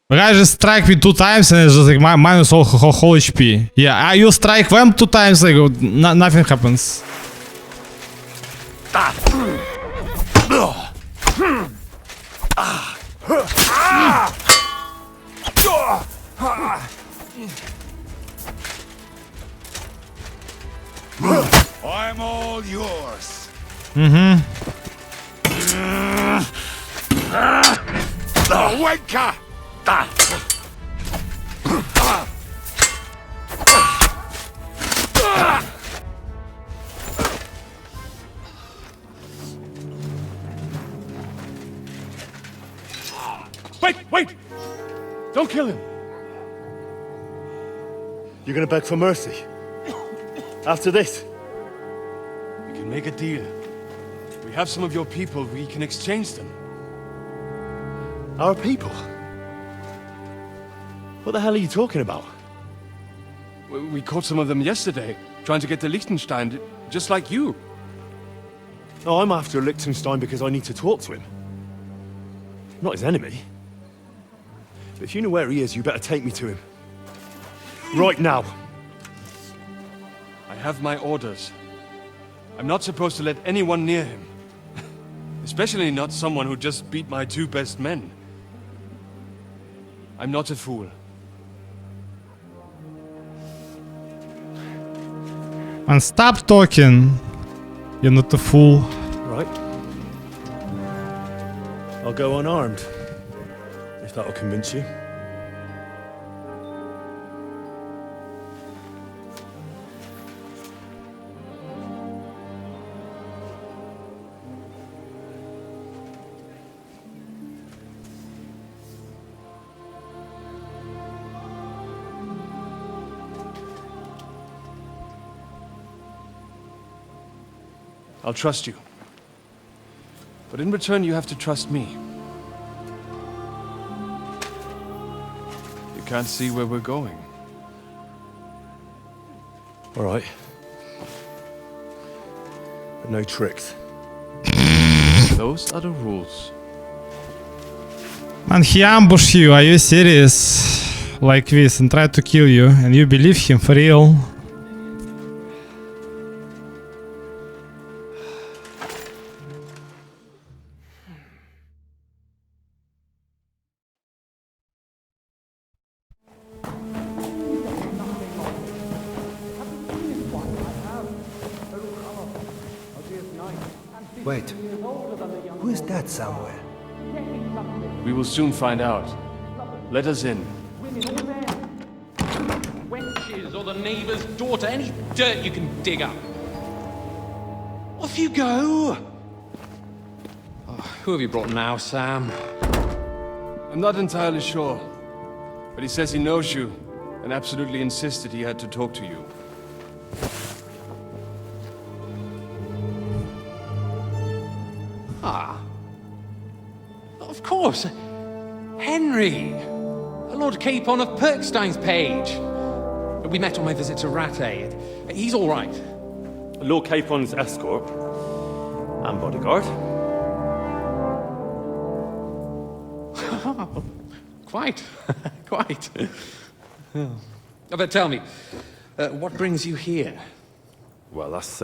The guy just strike me 2 times and it's just like minus whole HP. Yeah, you strike them 2 times, like nothing happens. I'm all yours. Wanker! Wait! Don't kill him! You're gonna beg for mercy? After this? We can make a deal. We have some of your people, we can exchange them. Our people? What the hell are you talking about? We caught some of them yesterday, trying to get to Liechtenstein, just like you. No, I'm after Liechtenstein because I need to talk to him. I'm not his enemy. But if you know where he is, you better take me to him. Right now. I have my orders. I'm not supposed to let anyone near him. Especially not someone who just beat my 2 best men. I'm not a fool. And stop talking. You're not a fool. Right. I'll go unarmed. If that'll convince you. I'll trust you. But in return, you have to trust me. You can't see where we're going. All right. But no tricks. Those are the rules. Man, he ambushed you, are you serious? Like this, and tried to kill you, and you believe him for real? Wait, who is that somewhere? We will soon find out. Let us in. Wenches or the neighbour's daughter, any dirt you can dig up. Off you go! Oh, who have you brought now, Sam? I'm not entirely sure, but he says he knows you and absolutely insisted he had to talk to you. Ah. Of course. Henry. Lord Capon of Perkstein's page. We met on my visit to Rattay. He's all right. Lord Capon's escort and bodyguard. Quite. Quite. But tell me, what brings you here? Well, that's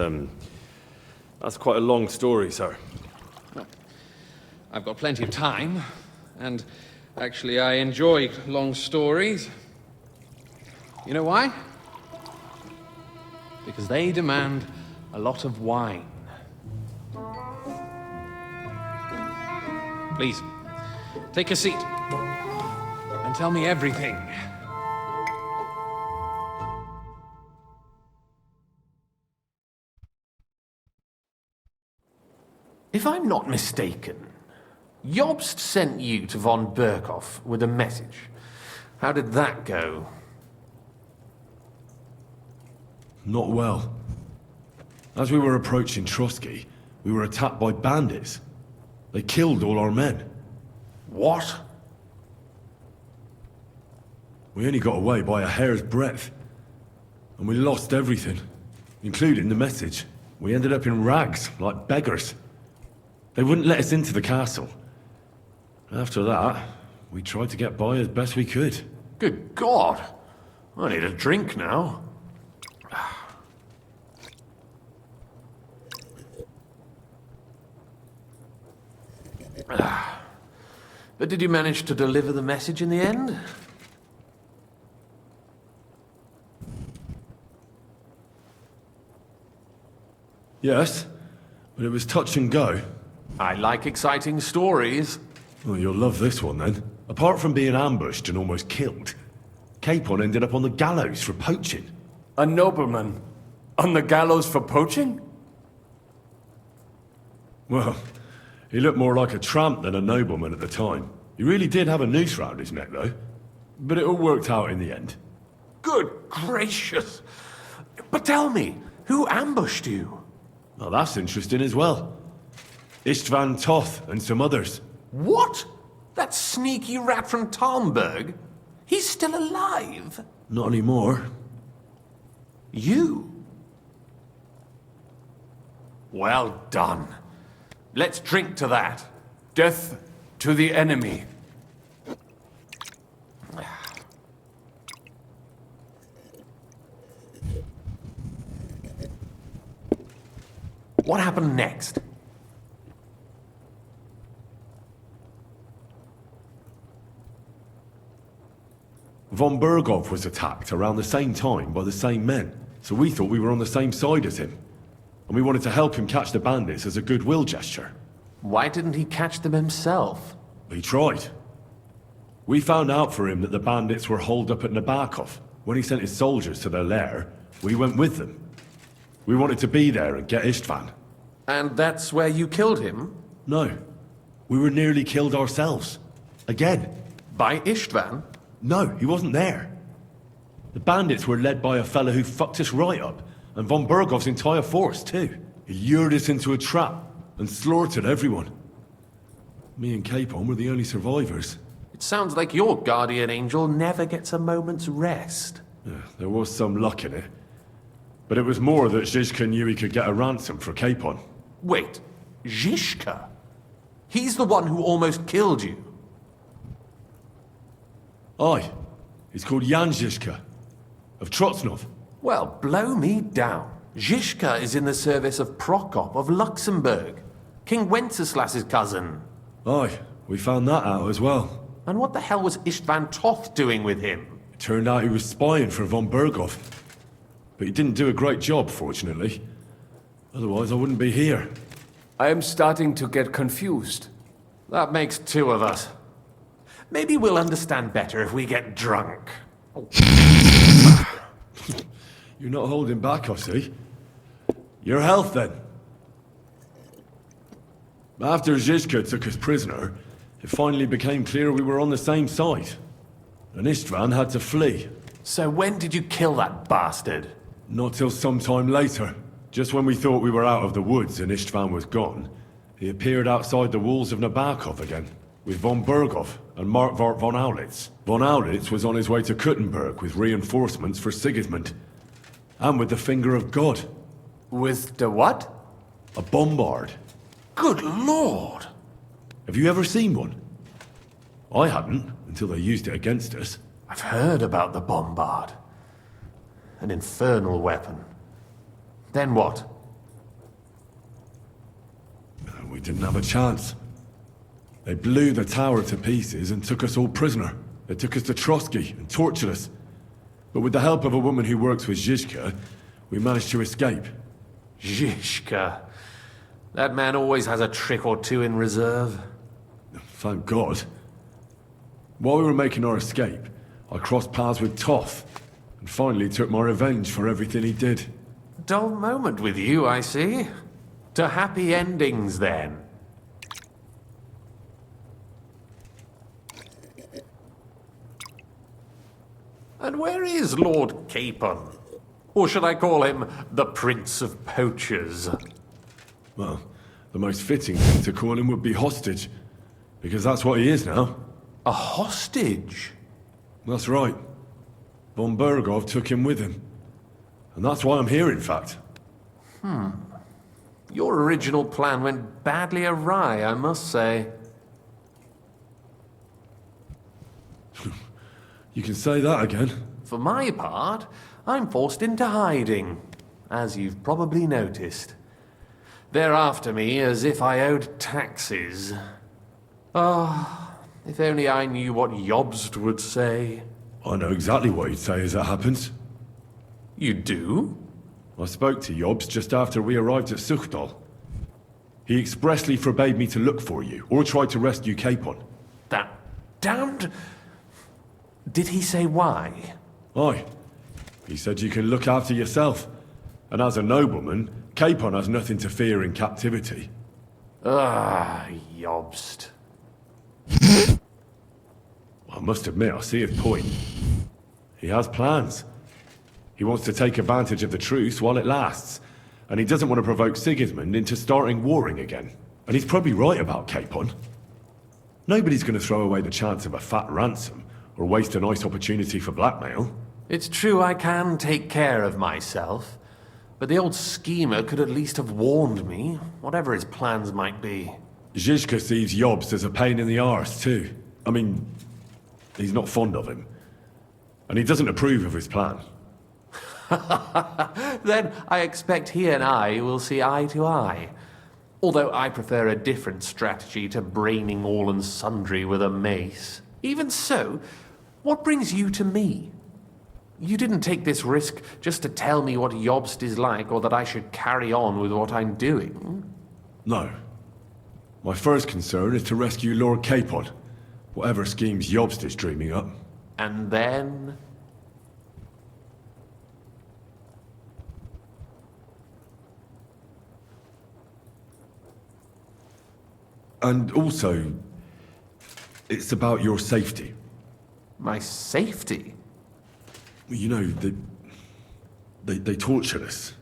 quite a long story, sir. I've got plenty of time, and actually I enjoy long stories. You know why? Because they demand a lot of wine. Please, take a seat and tell me everything. If I'm not mistaken, Jobst sent you to von Berkhoff with a message. How did that go? Not well. As we were approaching Trotsky, we were attacked by bandits. They killed all our men. What? We only got away by a hair's breadth. And we lost everything, including the message. We ended up in rags, like beggars. They wouldn't let us into the castle. After that, we tried to get by as best we could. Good God! I need a drink now. But did you manage to deliver the message in the end? Yes, but it was touch and go. I like exciting stories. Well, you'll love this one then. Apart from being ambushed and almost killed, Capon ended up on the gallows for poaching. A nobleman? On the gallows for poaching? Well, he looked more like a tramp than a nobleman at the time. He really did have a noose round his neck, though. But it all worked out in the end. Good gracious! But tell me, who ambushed you? Well, that's interesting as well. Istvan Toth and some others. What? That sneaky rat from Talmberg? He's still alive? Not anymore. You? Well done. Let's drink to that. Death to the enemy. What happened next? Von Berghoff was attacked around the same time by the same men, so we thought we were on the same side as him. And we wanted to help him catch the bandits as a goodwill gesture. Why didn't he catch them himself? He tried. We found out for him that the bandits were holed up at Nabokov. When he sent his soldiers to their lair, we went with them. We wanted to be there and get Istvan. And that's where you killed him? No. We were nearly killed ourselves. Again. By Istvan? No, he wasn't there. The bandits were led by a fellow who fucked us right up, and von Bergov's entire force, too. He lured us into a trap and slaughtered everyone. Me and Capon were the only survivors. It sounds like your guardian angel never gets a moment's rest. Yeah, there was some luck in it. But it was more that Zizka knew he could get a ransom for Capon. Wait, Zizka? He's the one who almost killed you. Aye. He's called Jan Zizka. Of Trotsnov. Well, blow me down. Zizka is in the service of Prokop of Luxembourg, King Wenceslas's cousin. Aye, we found that out as well. And what the hell was Istvan Toth doing with him? It turned out he was spying for von Berghoff. But he didn't do a great job, fortunately. Otherwise, I wouldn't be here. I am starting to get confused. That makes two of us. Maybe we'll understand better if we get drunk. You're not holding back, I see. Your health, then. After Zizka took us prisoner, it finally became clear we were on the same side. And Istvan had to flee. So when did you kill that bastard? Not till some time later. Just when we thought we were out of the woods and Istvan was gone, he appeared outside the walls of Nabokov again, with von Berghoff and Markvart von Aulitz. Von Aulitz was on his way to Kuttenberg with reinforcements for Sigismund. And with the finger of God. With the what? A bombard. Good lord! Have you ever seen one? I hadn't, until they used it against us. I've heard about the bombard. An infernal weapon. Then what? We didn't have a chance. They blew the tower to pieces and took us all prisoner. They took us to Trotsky and tortured us. But with the help of a woman who works with Zizka, we managed to escape. Zizka. That man always has a trick or two in reserve. Thank God. While we were making our escape, I crossed paths with Toth, and finally took my revenge for everything he did. Dull moment with you, I see. To happy endings, then. And where is Lord Capon? Or should I call him the Prince of Poachers? Well, the most fitting thing to call him would be hostage, because that's what he is now. A hostage? That's right. Von Berghoff took him with him. And that's why I'm here, in fact. Your original plan went badly awry, I must say. You can say that again. For my part, I'm forced into hiding, as you've probably noticed. They're after me as if I owed taxes. If only I knew what Jobst would say. I know exactly what he'd say as it happens. You do? I spoke to Jobst just after we arrived at Suchdal. He expressly forbade me to look for you, or try to rescue Capon. That damned... Did he say why? Aye. He said you can look after yourself. And as a nobleman, Capon has nothing to fear in captivity. Jobst. I must admit, I see his point. He has plans. He wants to take advantage of the truce while it lasts. And he doesn't want to provoke Sigismund into starting warring again. And he's probably right about Capon. Nobody's going to throw away the chance of a fat ransom, or waste a nice opportunity for blackmail. It's true I can take care of myself, but the old schemer could at least have warned me, whatever his plans might be. Zizka sees Jobst as a pain in the arse, too. I mean, he's not fond of him. And he doesn't approve of his plan. Then I expect he and I will see eye to eye. Although I prefer a different strategy to braining all and sundry with a mace. Even so, what brings you to me? You didn't take this risk just to tell me what Jobst is like, or that I should carry on with what I'm doing. No. My first concern is to rescue Lord Capon, whatever schemes Jobst is dreaming up. And then... And also, it's about your safety. My safety? You know, they tortured us.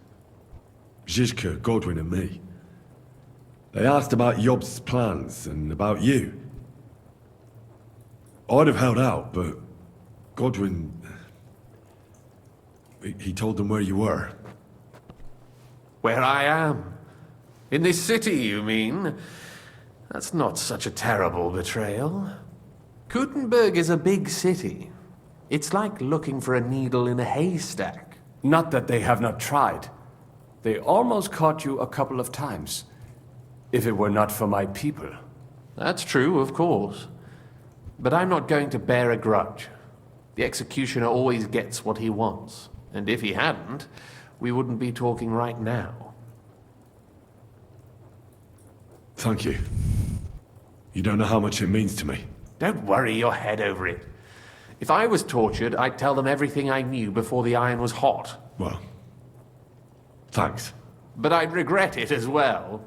Zizka, Godwin and me. They asked about Job's plans and about you. I'd have held out, but Godwin... He told them where you were. Where I am? In this city, you mean? That's not such a terrible betrayal. Gutenberg is a big city. It's like looking for a needle in a haystack. Not that they have not tried. They almost caught you a couple of times. If it were not for my people. That's true, of course. But I'm not going to bear a grudge. The executioner always gets what he wants. And if he hadn't, we wouldn't be talking right now. Thank you. You don't know how much it means to me. Don't worry your head over it. If I was tortured, I'd tell them everything I knew before the iron was hot. Well, thanks. But I'd regret it as well.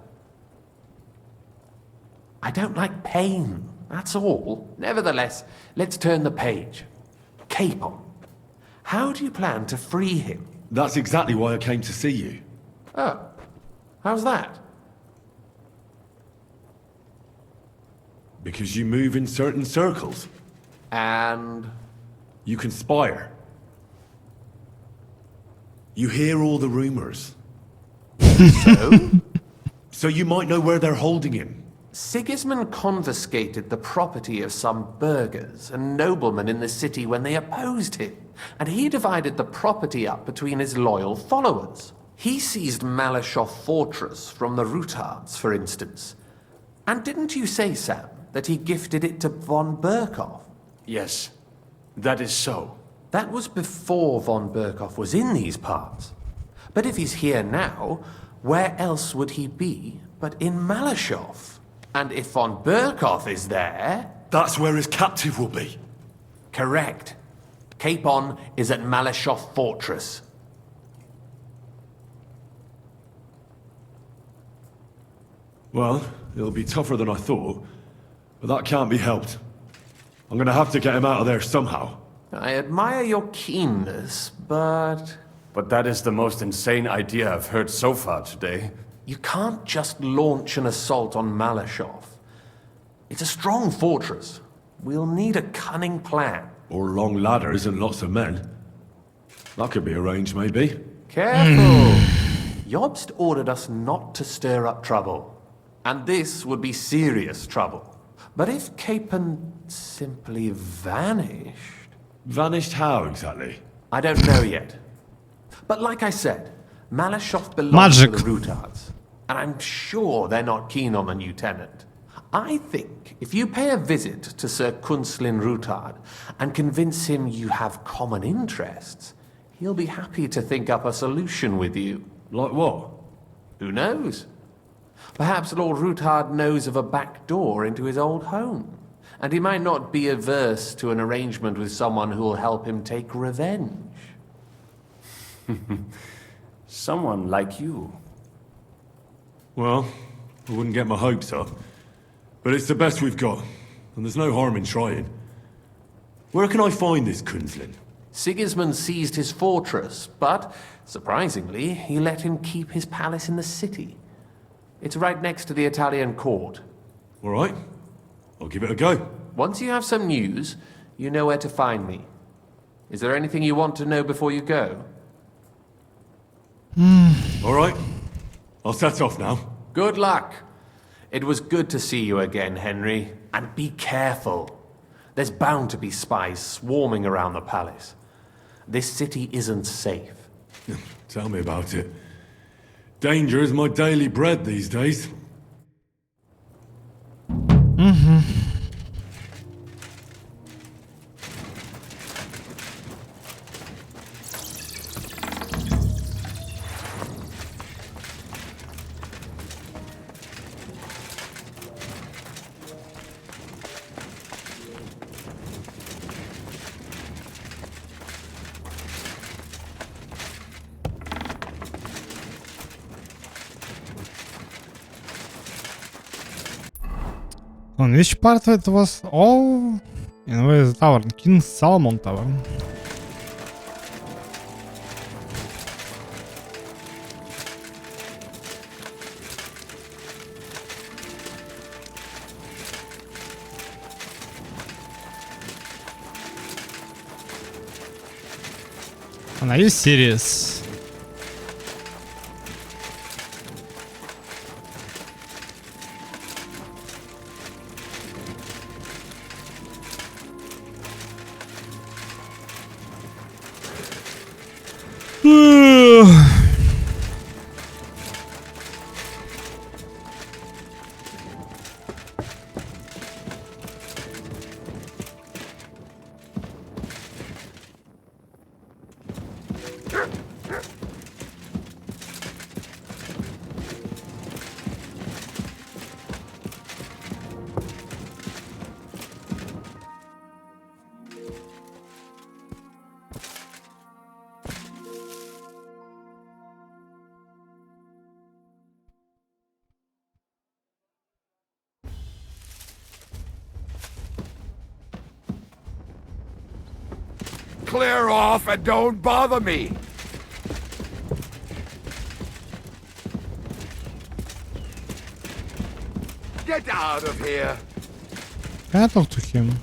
I don't like pain, that's all. Nevertheless, let's turn the page. Capon. How do you plan to free him? That's exactly why I came to see you. Oh, how's that? Because you move in certain circles. And? You conspire. You hear all the rumors. So? So you might know where they're holding him. Sigismund confiscated the property of some burghers and noblemen in the city when they opposed him, and he divided the property up between his loyal followers. He seized Malashov Fortress from the Rutards, for instance. And didn't you say, Sam, that he gifted it to von Berkhoff? Yes, that is so. That was before von Berkhoff was in these parts. But if he's here now, where else would he be but in Malashov? And if von Berkhoff is there... That's where his captive will be. Correct. Capon is at Malashov Fortress. Well, it'll be tougher than I thought, but that can't be helped. I'm gonna have to get him out of there somehow. I admire your keenness, but... But that is the most insane idea I've heard so far today. You can't just launch an assault on Malashov. It's a strong fortress. We'll need a cunning plan. Or long ladders and lots of men. That could be arranged, maybe. Careful! Jobst ordered us not to stir up trouble. And this would be serious trouble. But if Capon simply vanished... Vanished how, exactly? I don't know yet. But like I said, Malashov belongs to the Rutards. And I'm sure they're not keen on the new tenant. I think if you pay a visit to Sir Kunslin Rutard and convince him you have common interests, he'll be happy to think up a solution with you. Like what? Who knows? Perhaps Lord Rutard knows of a back door into his old home, and he might not be averse to an arrangement with someone who will help him take revenge. Someone like you. Well, I wouldn't get my hopes up. But it's the best we've got, and there's no harm in trying. Where can I find this Kunslin? Sigismund seized his fortress, but, surprisingly, he let him keep his palace in the city. It's right next to the Italian court. All right. I'll give it a go. Once you have some news, you know where to find me. Is there anything you want to know before you go? All right. I'll set off now. Good luck. It was good to see you again, Henry. And be careful. There's bound to be spies swarming around the palace. This city isn't safe. Tell me about it. Danger is my daily bread these days. On which part it was? Oh, and where is the tower? King Salmon Tower. Are you serious? Clear off and don't bother me. Get out of here. Can I talk to him?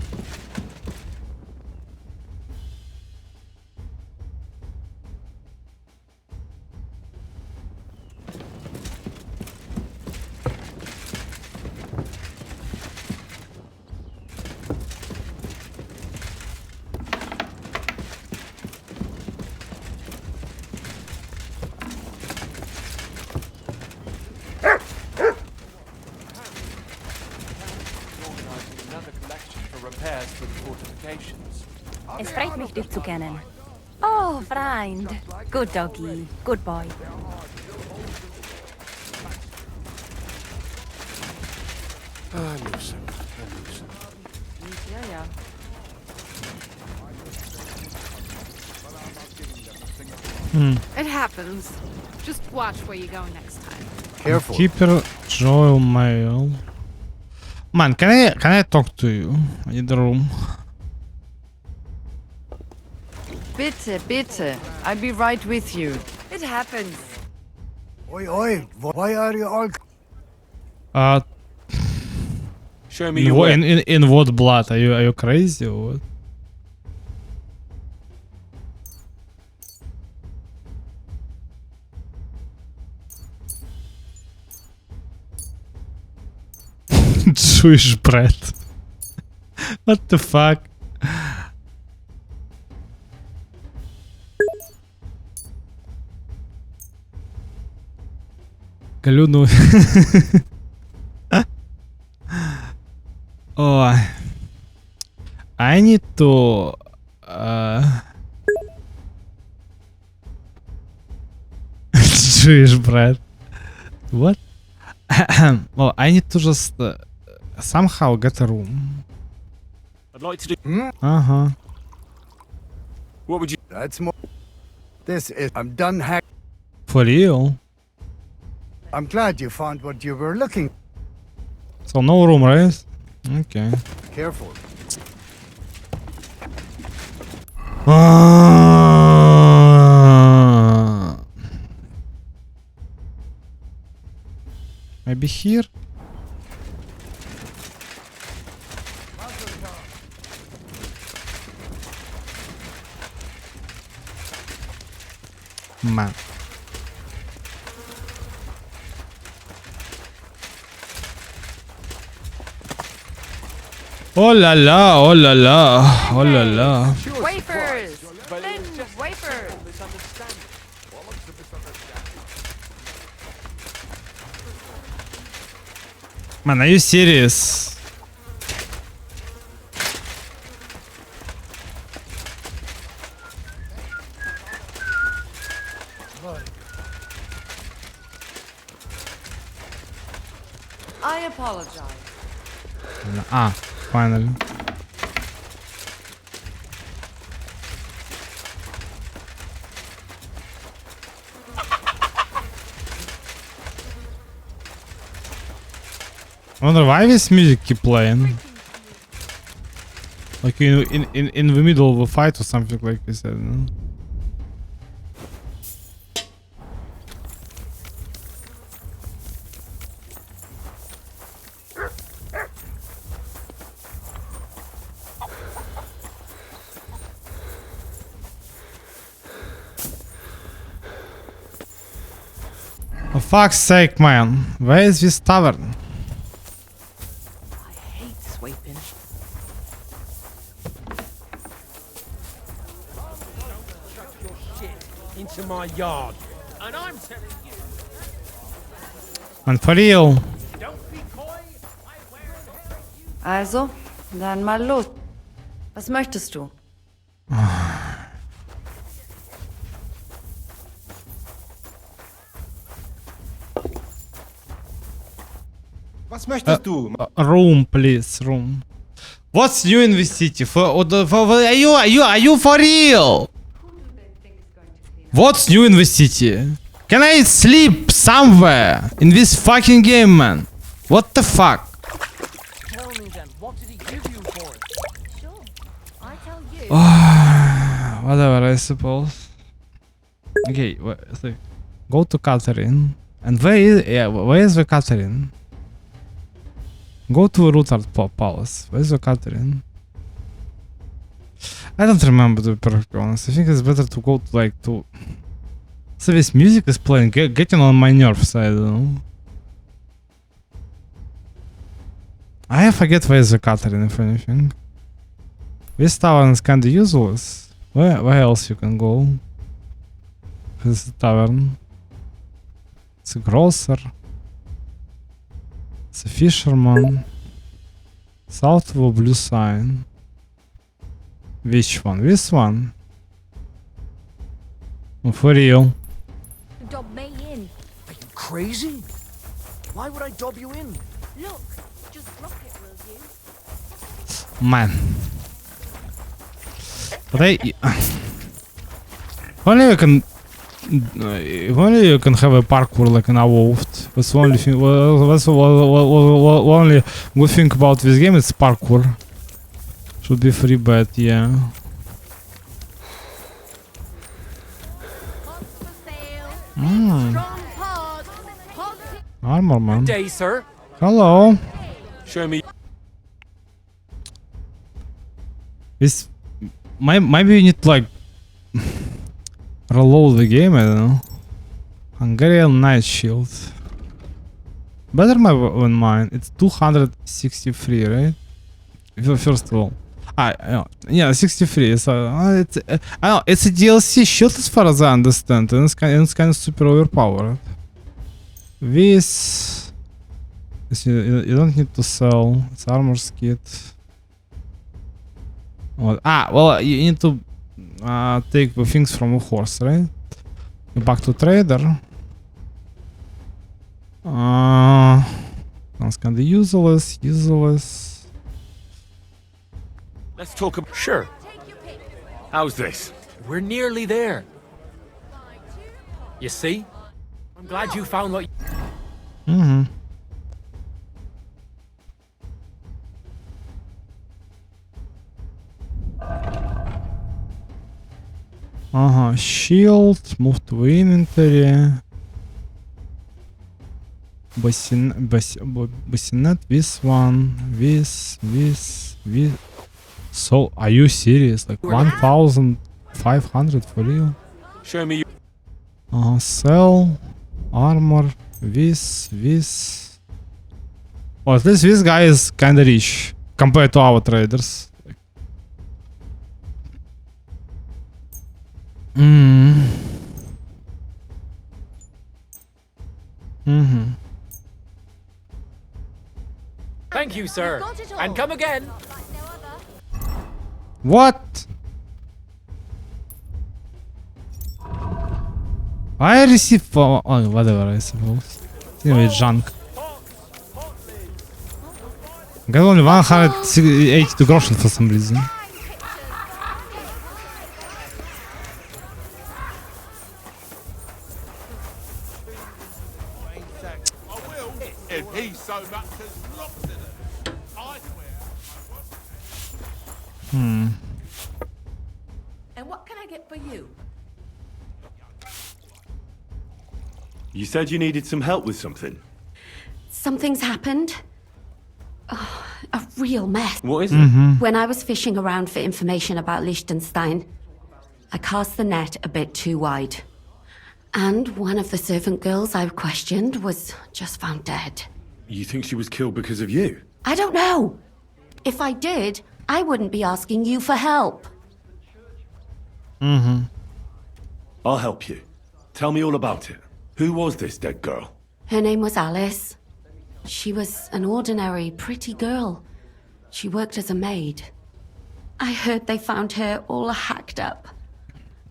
Es freut mich, dich zu kennen. Oh, Freund. Good doggy. Good boy. I lose him. Yeah. It happens. Just watch where you go next time. Careful. Keeper Joel Mail. Man, can I talk to you in the room? Bitte, bitte. I'll be right with you. It happens. Oi, oi. Why are you all... Show me your in what blood? Are you crazy or what? Jewish bread. What the fuck? Галюну. Oh, I need to Jewish bread. What? Well, I need to just somehow get a room. I'd like to do. Uh-huh. What would you? That's more... This is... I'm done hack... For real? I'm glad you found what you were looking... So no room, right? Okay. Careful. Maybe here? Man. Oh la la, oh la la, oh la la. Wafers! Thin wafers! Man, are you serious? I apologize. Ah, finally. I wonder why this music keep playing. Like in the middle of a fight or something like this, I don't know. For fuck's sake, man. Where is this tavern? I hate sweeping. Into my yard. And I'm telling you. And for real. Also, dann mal los. Was möchtest du? Was möchtest du? Room, please, room. What's new in this city? Are you for real? What's new in the city? Can I sleep somewhere in this fucking game, man? What the fuck? Tell me then, what did he give you for it? Sure, I tell you. Whatever, I suppose. Okay, go to Catherine. And where is the Catherine? Go to Rutard Palace. Where's the Catherine? I don't remember, to be perfectly honest. I think it's better to go to So this music is playing, getting on my nerves, I don't know. I forget where is the Catherine, if anything. This tavern is kinda useless. Where else you can go? This is the tavern. It's a grocer. It's a fisherman. South of a blue sign. Which one? This one? Oh, for real. Dob me in. Are you crazy? Why would I dob you in? Look, just drop it, will you? Man. But if only you can have a parkour like an Wolfed. That's the only thing. That's only good thing about this game. It's parkour. Should be free, but yeah. Armor man. Good day, sir. Hello. Show me. This maybe you need to like reload the game. I don't know. Hungarian Night Shield. Better than mine. It's 263, right? First of all, yeah, 63. So I know it's a DLC shield as far as I understand, and it's kind of super overpowered. This you don't need to sell. It's armor kit. Well, you need to take the things from a horse, right? Back to trader. That's kinda useless. Let's talk about... Sure. How's this? We're nearly there. You see? I'm glad you found what you... Shield, move to inventory. Bassinet, this one, this. So, are you serious? Like 1,500 for real? Show me your... Sell, armor, this. Well, at least this guy is kinda rich compared to our traders. Thank you, sir. And come again. What? I received for whatever, I suppose. Anyway, junk. Got only 182 groschen for some reason. If he so much as looks at it, I swear. And what can I get for you? You said you needed some help with something. Something's happened. Oh, a real mess. What is it? When I was fishing around for information about Liechtenstein, I cast the net a bit too wide. And one of the servant girls I've questioned was just found dead. You think she was killed because of you? I don't know. If I did, I wouldn't be asking you for help. Mm-hmm. I'll help you. Tell me all about it. Who was this dead girl? Her name was Alice. She was an ordinary, pretty girl. She worked as a maid. I heard they found her all hacked up,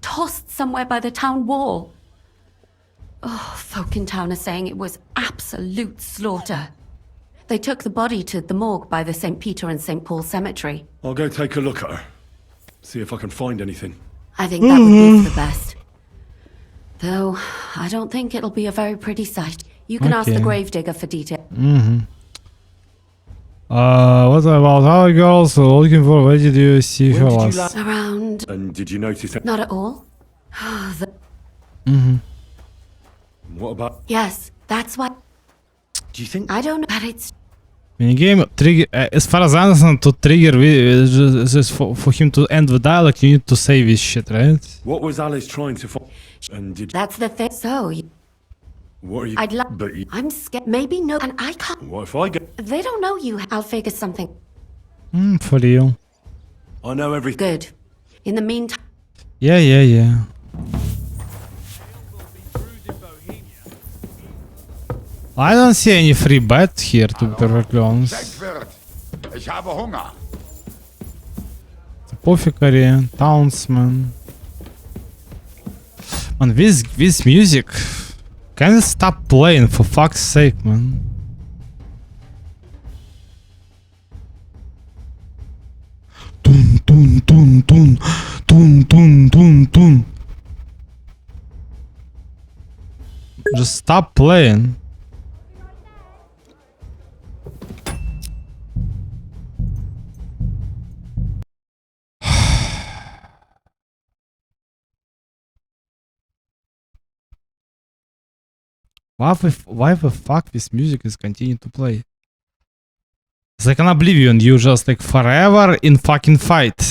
tossed somewhere by the town wall. Oh, folk in town are saying it was absolute slaughter. They took the body to the morgue by the St. Peter and St. Paul cemetery. I'll go take a look at her. See if I can find anything. I think that would be for the best. Though, I don't think it'll be a very pretty sight. You can ask the gravedigger for detail. Mm-hmm. What about our girls looking for? Where did you see her last? Around. And did you notice it? Not at all. Mm-hmm. What about? Yes, that's what. Do you think? I don't know, but it's. Minigame trigger. As far as I understand, to trigger just for him to end the dialogue, you need to say this shit, right? What was Alice trying to find? And did? That's the thing. So. What are you? I'd love. But you... I'm scared. Maybe no, and I can't. What if I get? They don't know you. I'll figure something. For real. I know everything. Good. In the meantime. Yeah. I don't see any free bets here, to be perfectly honest. Ich habe Hunger. Apothecary, townsman. Man, this music. Can it stop playing for fuck's sake, man? Dun dun dun dun dun dun dun dun. Just stop playing. Why the fuck this music is continuing to play? It's like an Oblivion, you just like forever in fucking fight.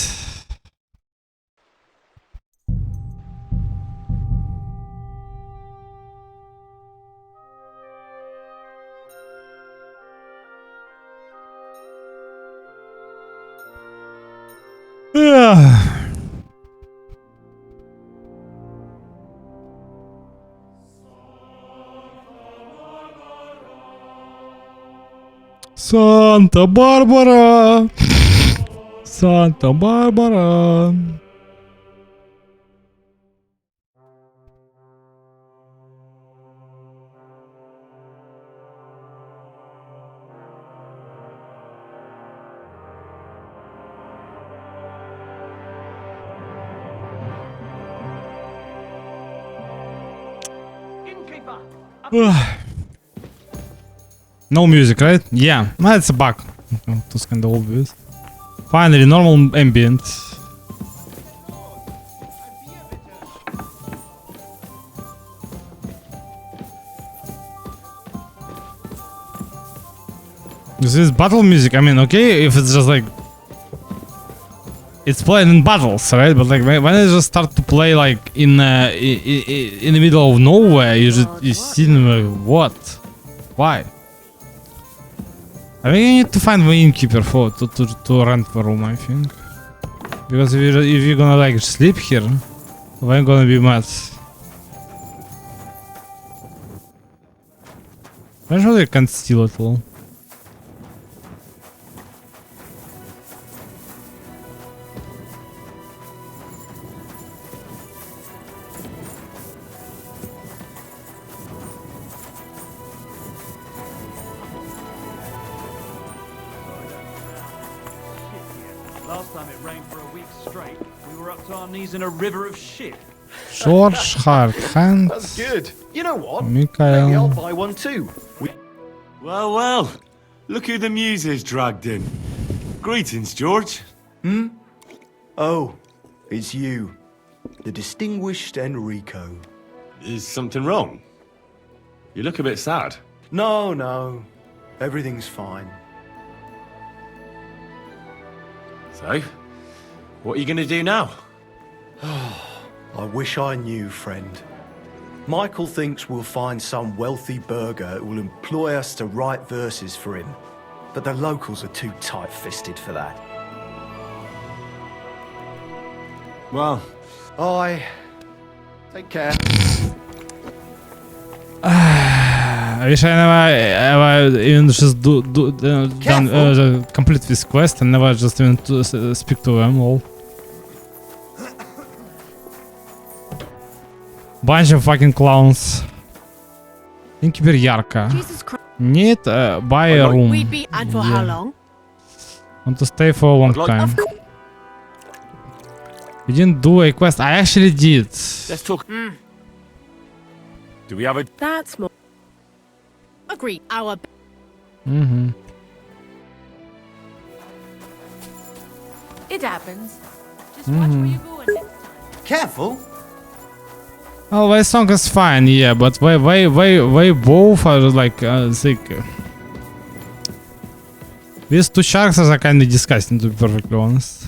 Santa Barbara. Santa Barbara. No music, right? Yeah, that's a bug. That's kind of obvious. Finally, normal ambient. This is battle music. I mean, okay, if it's just like it's playing in battles, right? But like when it just start to play like in the middle of nowhere, you see them like, what? Why? I think you need to find the innkeeper to rent the room, I think. Because if you're gonna like sleep here, I'm gonna be mad. I'm sure you can't steal it all. In a river of shit. George Hardhand. That's good. You know what? Mikael. Maybe I'll buy one too. Well. Look who the muse has dragged in. Greetings, George. Oh, it's you. The distinguished Enrico. Is something wrong? You look a bit sad. No. Everything's fine. So, what are you gonna do now? I wish I knew, friend. Michael thinks we'll find some wealthy burgher who will employ us to write verses for him. But the locals are too tight-fisted for that. Well, take care. I wish I never even just done complete this quest and never just even to speak to them all. Bunch of fucking clowns. Инкибер ярко. Need buy a room. We'd be and for how long? Want to stay for a long time. You didn't do a quest. I actually did. Let's talk. Do we have a... That's more. Agree. Our. Mm-hmm. It happens. Just watch where you're going. Careful. Well, my song is fine, yeah, but they both are like these two sharks are kind of disgusting, to be perfectly honest.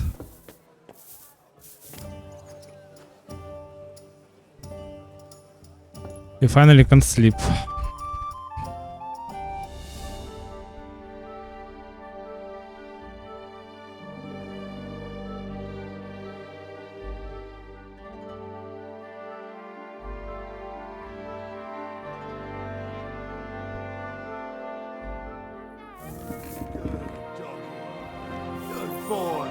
You finally can sleep. Good boy.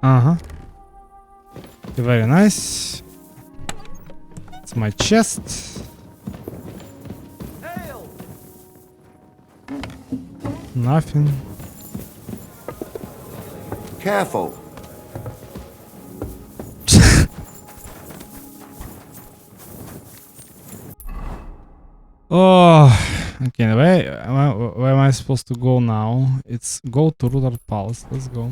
Uh-huh. Very nice. It's my chest. Nothing. Careful. Oh, okay. Where am I supposed to go now? It's go to Ruler Palace. Let's go.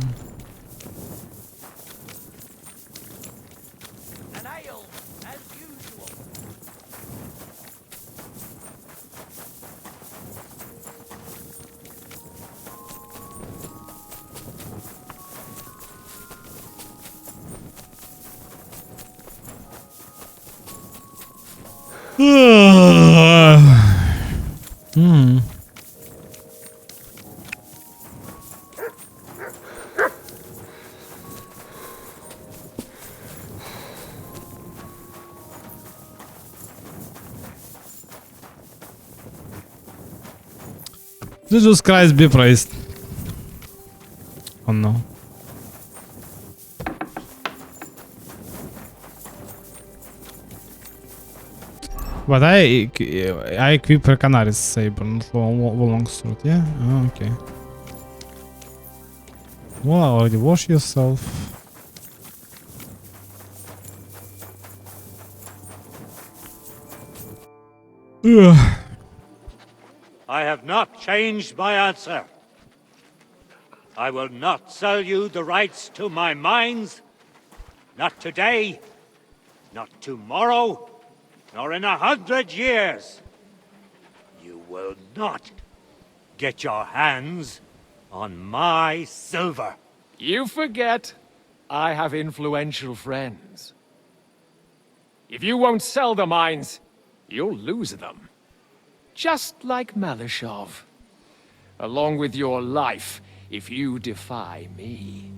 Hmm. Jesus Christ be praised. Oh no. But I equip a Canaris saber, not long sword, yeah? Oh, okay. Well, already wash yourself. Ugh. I have not changed my answer. I will not sell you the rights to my mines. Not today, not tomorrow, nor in 100 years. You will not get your hands on my silver. You forget I have influential friends. If you won't sell the mines, you'll lose them. Just like Malashov. Along with your life, if you defy me.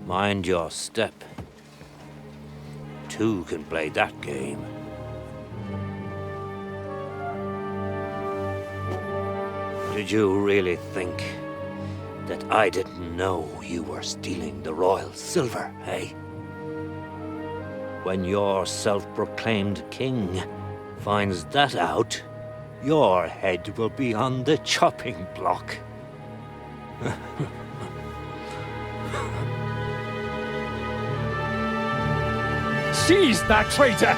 Mind your step. Two can play that game. Did you really think that I didn't know you were stealing the royal silver, eh? When your self-proclaimed king finds that out, your head will be on the chopping block. Seize that traitor!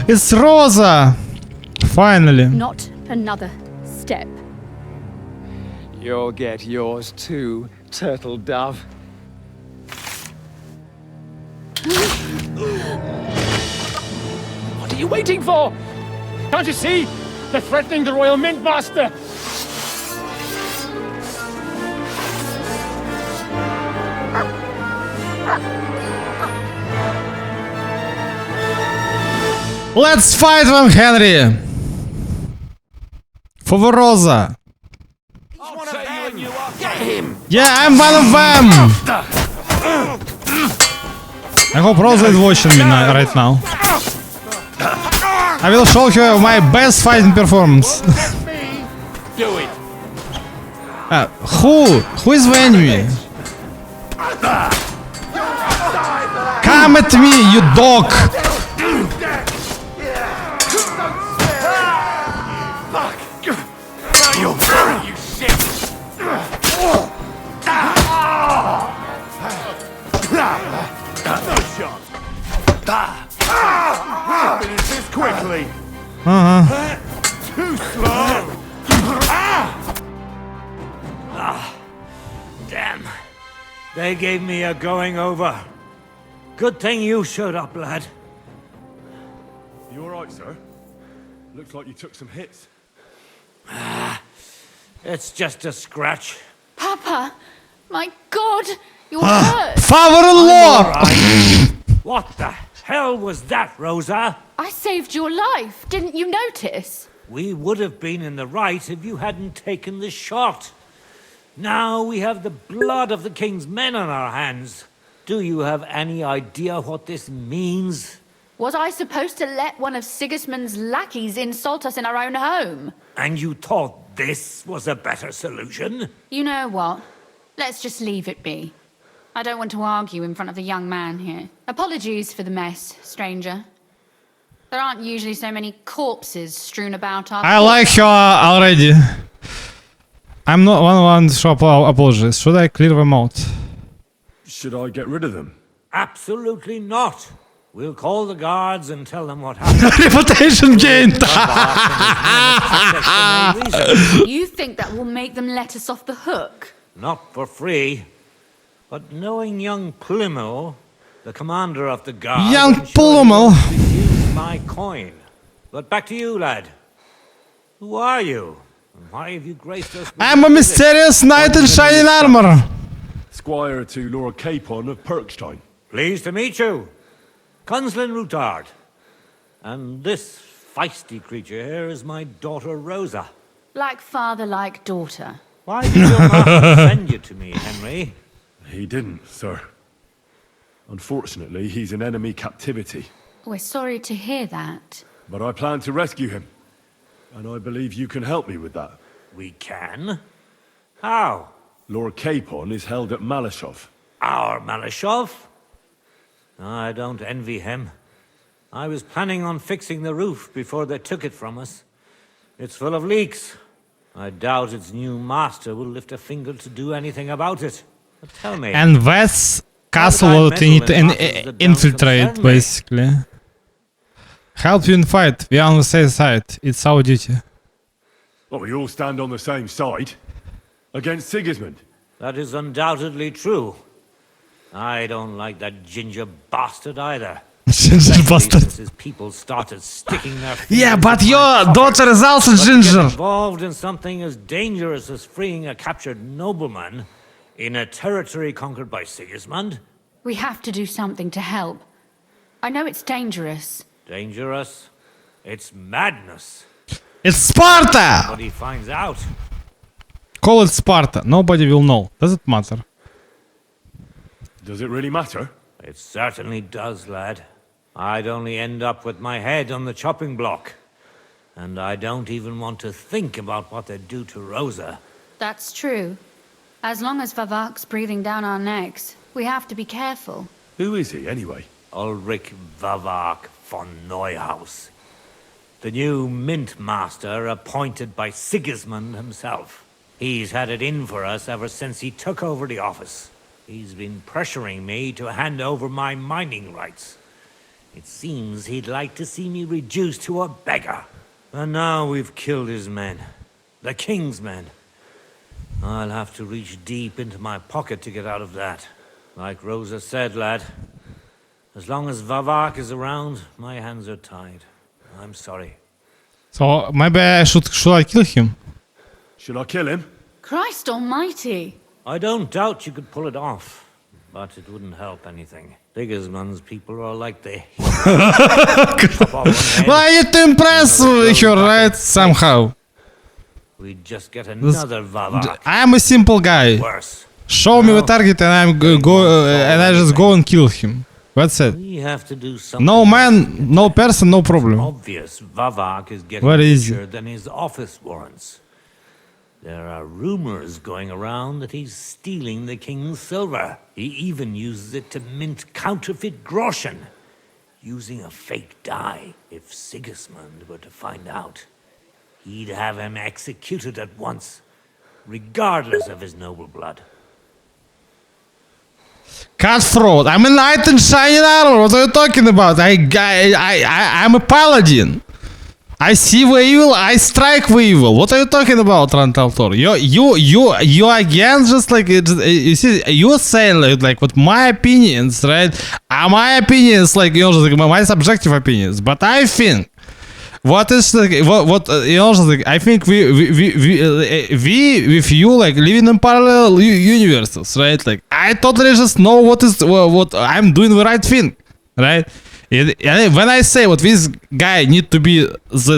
It's Rosa! Finally. Not another step. You'll get yours too, turtle dove. What are you waiting for? Can't you see? They're threatening the Royal Mint Master! Let's fight them, Henry! For the Rosa! Yeah, I'm one of them! I hope Rosa is watching me right now. I will show her my best fighting performance. Do it! Who is the enemy? Come at me, you dog! You shit! No shot. Finish this quickly. Too slow. Damn. They gave me a going over. Good thing you showed up, lad. You alright, sir? Looks like you took some hits. It's just a scratch. Papa! My God! You're hurt! Father-in-law! What the hell was that, Rosa? I saved your life. Didn't you notice? We would have been in the right if you hadn't taken the shot. Now we have the blood of the king's men on our hands. Do you have any idea what this means? Was I supposed to let one of Sigismund's lackeys insult us in our own home? And you thought this was a better solution? You know what? Let's just leave it be. I don't want to argue in front of the young man here. Apologies for the mess, stranger. There aren't usually so many corpses strewn about our... I like her already. I'm not one to show apologies. Should I clear them out? Should I get rid of them? Absolutely not. We'll call the guards and tell them what happened. Reputation gained! You think that will make them let us off the hook? Not for free. But knowing young Plimmel, the commander of the guard... Young Plimmel! ...refused my coin. But back to you, lad. Who are you? And why have you graced us with I'm a mysterious knight in shining armor! Squire to Lord Capon of Perkstein. Pleased to meet you. Conslin Routard. And this feisty creature here is my daughter Rosa. Like father, like daughter. Why did your master send you to me, Henry? He didn't, sir. Unfortunately, he's in enemy captivity. We're sorry to hear that. But I plan to rescue him. And I believe you can help me with that. We can? How? Lord Capon is held at Malashov. Our Malashov? I don't envy him. I was planning on fixing the roof before they took it from us. It's full of leaks. I doubt its new master will lift a finger to do anything about it. But tell me... And that's castle that you need to infiltrate, basically. Help you in fight. We are on the same side. It's our duty. Well, we all stand on the same side. Against Sigismund. That is undoubtedly true. I don't like that ginger bastard either. Ginger bastard. Since his people started sticking their yeah, but your daughter is also ginger. Involved in something as dangerous as freeing a captured nobleman in a territory conquered by Sigismund? We have to do something to help. I know it's dangerous. Dangerous? It's madness. It's Sparta! Nobody finds out. Call it Sparta. Nobody will know. Does it matter? Does it really matter? It certainly does, lad. I'd only end up with my head on the chopping block. And I don't even want to think about what they'd do to Rosa. That's true. As long as Vavak's breathing down our necks, we have to be careful. Who is he, anyway? Ulrich Vavak von Neuhaus. The new mint master appointed by Sigismund himself. He's had it in for us ever since he took over the office. He's been pressuring me to hand over my mining rights. It seems he'd like to see me reduced to a beggar. And now we've killed his men. The king's men. I'll have to reach deep into my pocket to get out of that. Like Rosa said, lad, as long as Vavak is around, my hands are tied. I'm sorry. So maybe should I kill him? Should I kill him? Christ almighty. I don't doubt you could pull it off, but it wouldn't help anything. Sigismund's people are like the... Well, I need to impress her, right? Somehow. We'd just get another Vavak. I'm a simple guy. Worse. Show me the target and I just go and kill him. That's it. We have to do something. No man, no person, no problem. Obvious Vavak is getting What is richer than his office warrants. There are rumors going around that he's stealing the king's silver. He even uses it to mint counterfeit groschen, using a fake dye. If Sigismund were to find out, he'd have him executed at once, regardless of his noble blood. Cutthroat. I'm a knight in shining armor. What are you talking about? I'm a paladin. I see the evil. I strike the evil. What are you talking about, Rantaltor? You again just like you see. You're saying like what my opinions, right? My opinions, like just like my subjective opinions. But I think what is like what just like I think we with you like living in parallel universes, right? Like I totally just know what I'm doing the right thing, right? When I say what this guy need to be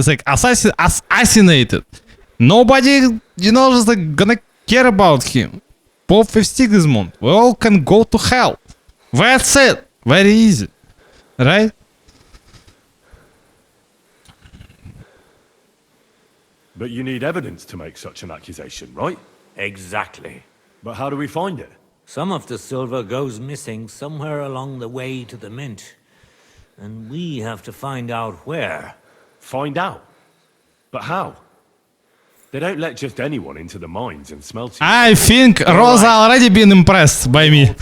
like assassinated, nobody just like gonna care about him. Both with Sigismund, we all can go to hell. That's it. Very easy, right? But you need evidence to make such an accusation, right? Exactly. But how do we find it? Some of the silver goes missing somewhere along the way to the mint. And we have to find out where. Find out? But how? They don't let just anyone into the mines and smelting. I think Rosa already been impressed by me.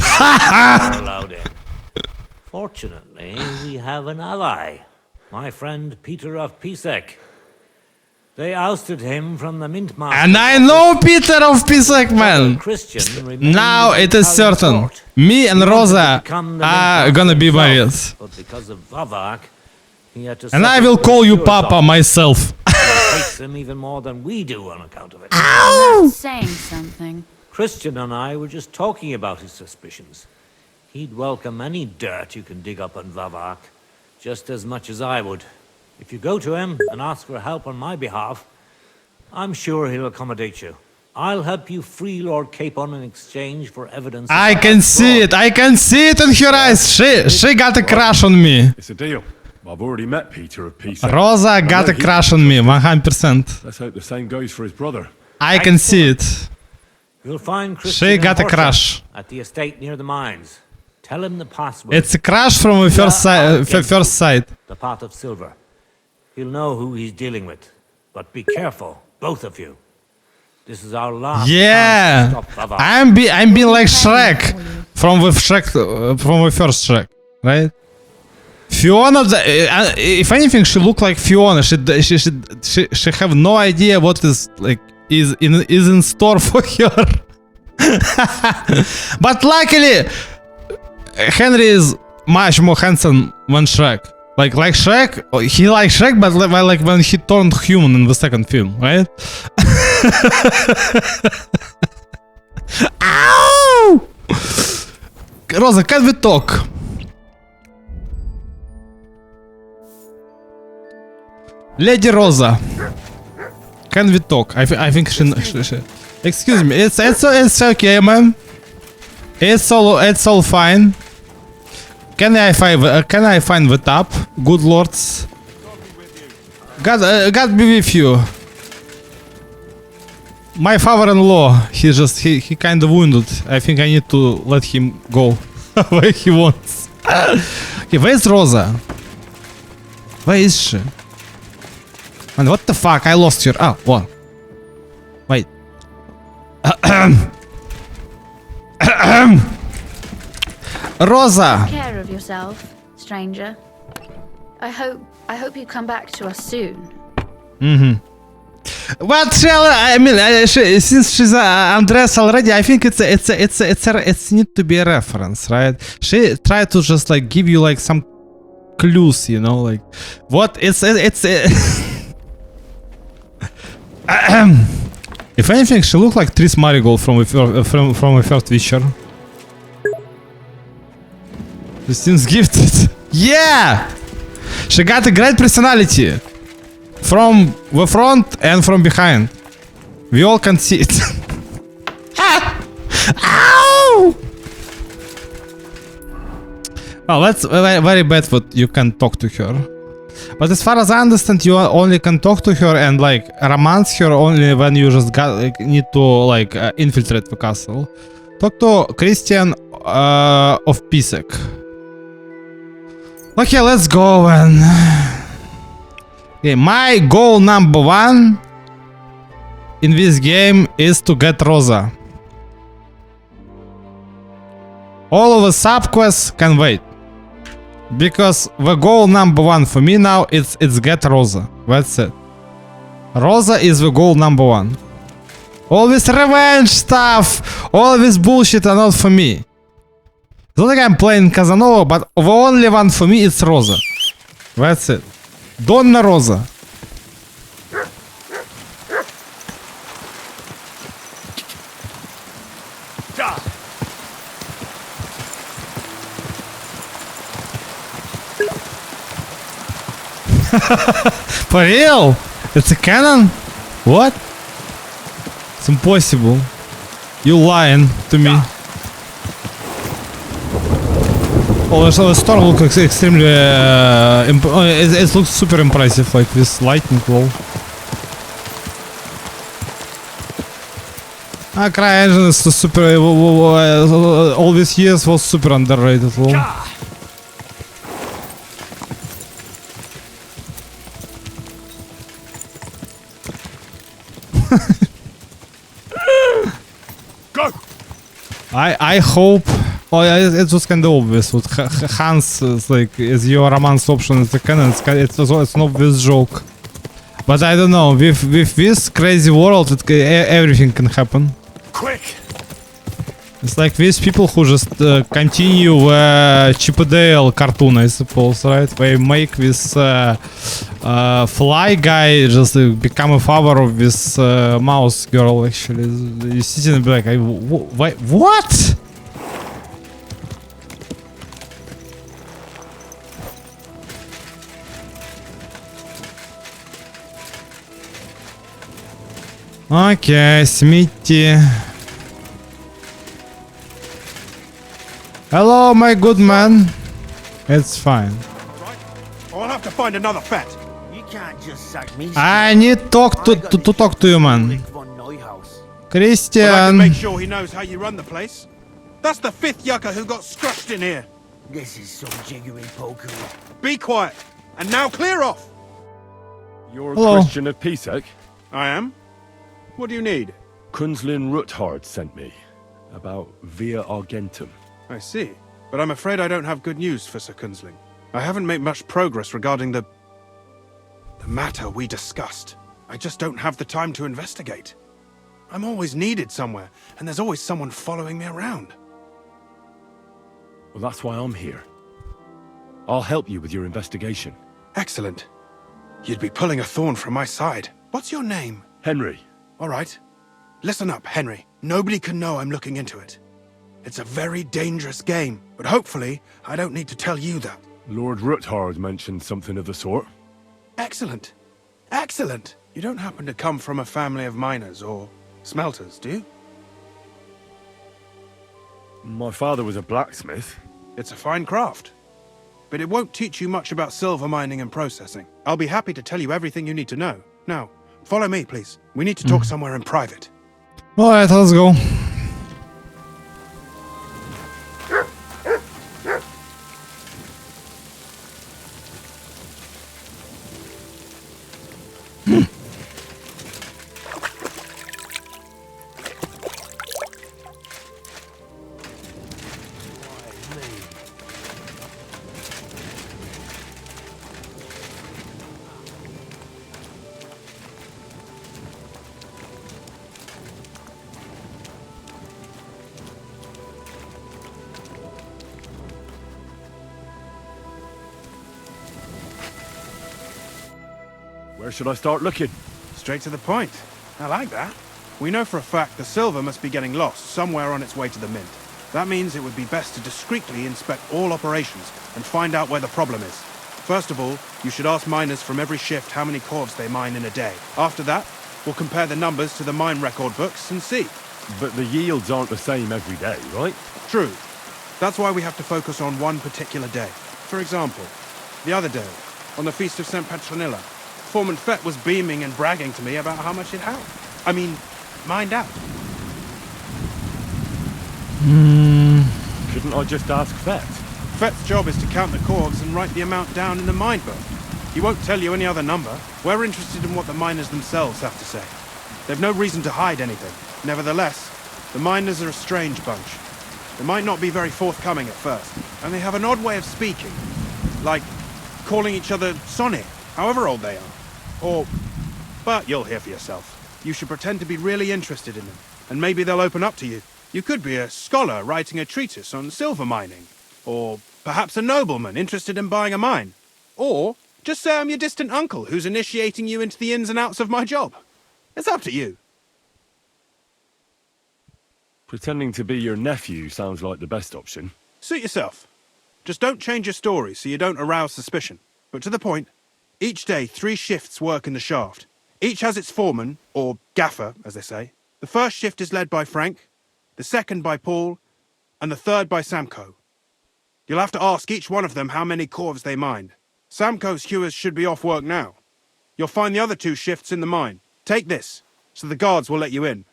Fortunately, we have an ally. My friend Peter of Pisek. They ousted him from the mint master. And I know Peter of Pisek, man. Now it is certain. Me and Rosa are gonna be married. But because of Vavak, he had to and I will call you Papa myself. He hates him even more than we do on account of it. That's saying something. Christian and I were just talking about his suspicions. He'd welcome any dirt you can dig up on Vavak, just as much as I would. If you go to him and ask for help on my behalf, I'm sure he'll accommodate you. I'll help you free Lord Capon in exchange for evidence. I can see it. I can see it in her eyes. She got a crush on me. It's a deal. I've already met Peter of Pisek. Rosa got a crush on me, 100%. Let's hope the same goes for his brother. I can see it. You'll find Christian She got a crush. at the estate near the mines. Tell him the password. It's a crush from the first sight. The path of silver. He'll know who he's dealing with. But be careful, both of you. This is our last Yeah, chance to stop Vavak. I'm being like Shrek from the first Shrek, right? Fiona, if anything, she looked like Fiona. She have no idea what is like is in store for her. But luckily, Henry is much more handsome than Shrek. Like Shrek, he likes Shrek, but like when he turned human in the second film, right? Ow! Rosa, can we talk? Lady Rosa, can we talk? I think she. Excuse me, it's okay, man. It's all fine. Can I find the top, good lords? God be with you. My father-in-law, he kind of wounded. I think I need to let him go where he wants. Okay, where's Rosa? Where is she? Man, what the fuck? I lost her. Oh, what? Wait. Rosa. Take care of yourself, stranger. I hope you come back to us soon. But since she's undressed already, I think it's need to be a reference, right? She tried to just like give you like some clues, you know, like what it's. If anything, she looked like Tris Marigold from a first Witcher. This seems gifted. Yeah, she got a great personality. From the front and from behind. We all can see it. Ow! Well, that's very bad what you can talk to her. But as far as I understand, you only can talk to her and like romance her only when you just need to like infiltrate the castle. Talk to Christian of Pisek. Okay, let's go and... Okay, my goal number 1 in this game is to get Rosa. All of the subquests can wait. Because the goal number 1 for me now it's get Rosa. That's it. Rosa is the goal number 1. All this revenge stuff, all this bullshit are not for me. It's not like I'm playing Casanova, but the only one for me is Rosa. That's it. Donna Rosa. For real? It's a cannon? What? It's impossible. You lying to me. Oh, the storm looks extremely... it looks super impressive, like this lightning wall. CryEngine is super... all these years was super underrated wall. Go! I hope... Oh yeah, it's just kind of obvious. With Hans is like is your romance option as the canon. It's an obvious joke. But I don't know. With this crazy world, everything can happen. Quick! It's like these people who just continue Chip and Dale cartoon, I suppose, right? They make this fly guy just become a father of this mouse girl. Actually, you sit in the back. What? Okay, Smitty. Hello, my good man. It's fine. I'll have to find another fat. You can't just sack me. I need talk to talk to you, man. Christian. But I can make sure he knows how you run the place. That's the 5th yucca who got scrushed in here. This is some jiggery pokery. Be quiet. And now clear off. You're a Hello. Christian of Pisek? I am. What do you need? Kunzlin Ruthard sent me about Via Argentum. I see. But I'm afraid I don't have good news for Sir Kunzling. I haven't made much progress regarding the matter we discussed. I just don't have the time to investigate. I'm always needed somewhere, and there's always someone following me around. Well, that's why I'm here. I'll help you with your investigation. Excellent. You'd be pulling a thorn from my side. What's your name? Henry. All right. Listen up, Henry. Nobody can know I'm looking into it. It's a very dangerous game, but hopefully I don't need to tell you that. Lord Ruthard mentioned something of the sort. Excellent. Excellent. You don't happen to come from a family of miners or smelters, do you? My father was a blacksmith. It's a fine craft. But it won't teach you much about silver mining and processing. I'll be happy to tell you everything you need to know. Now, follow me, please. We need to talk somewhere in private. Alright, let's go. Where should I start looking? Straight to the point. I like that. We know for a fact the silver must be getting lost somewhere on its way to the mint. That means it would be best to discreetly inspect all operations and find out where the problem is. First of all, you should ask miners from every shift how many corves they mine in a day. After that, we'll compare the numbers to the mine record books and see. But the yields aren't the same every day, right? True. That's why we have to focus on one particular day. For example, the other day, on the Feast of St. Petronilla, Foreman Fett was beaming and bragging to me about how much it had. I mean, mined out. Shouldn't I just ask Fett? Fett's job is to count the corves and write the amount down in the mine book. He won't tell you any other number. We're interested in what the miners themselves have to say. They've no reason to hide anything. Nevertheless, the miners are a strange bunch. They might not be very forthcoming at first, and they have an odd way of speaking. Like calling each other Sonny, however old they are. But you'll hear for yourself. You should pretend to be really interested in them, and maybe they'll open up to you. You could be a scholar writing a treatise on silver mining, or perhaps a nobleman interested in buying a mine. Or just say I'm your distant uncle who's initiating you into the ins and outs of my job. It's up to you. Pretending to be your nephew sounds like the best option. Suit yourself. Just don't change your story so you don't arouse suspicion. But to the point, each day 3 shifts work in the shaft. Each has its foreman, or gaffer, as they say. The first shift is led by Frank, the second by Paul, and the third by Samko. You'll have to ask each one of them how many corves they mined. Samko's hewers should be off work now. You'll find the other 2 shifts in the mine. Take this, so the guards will let you in.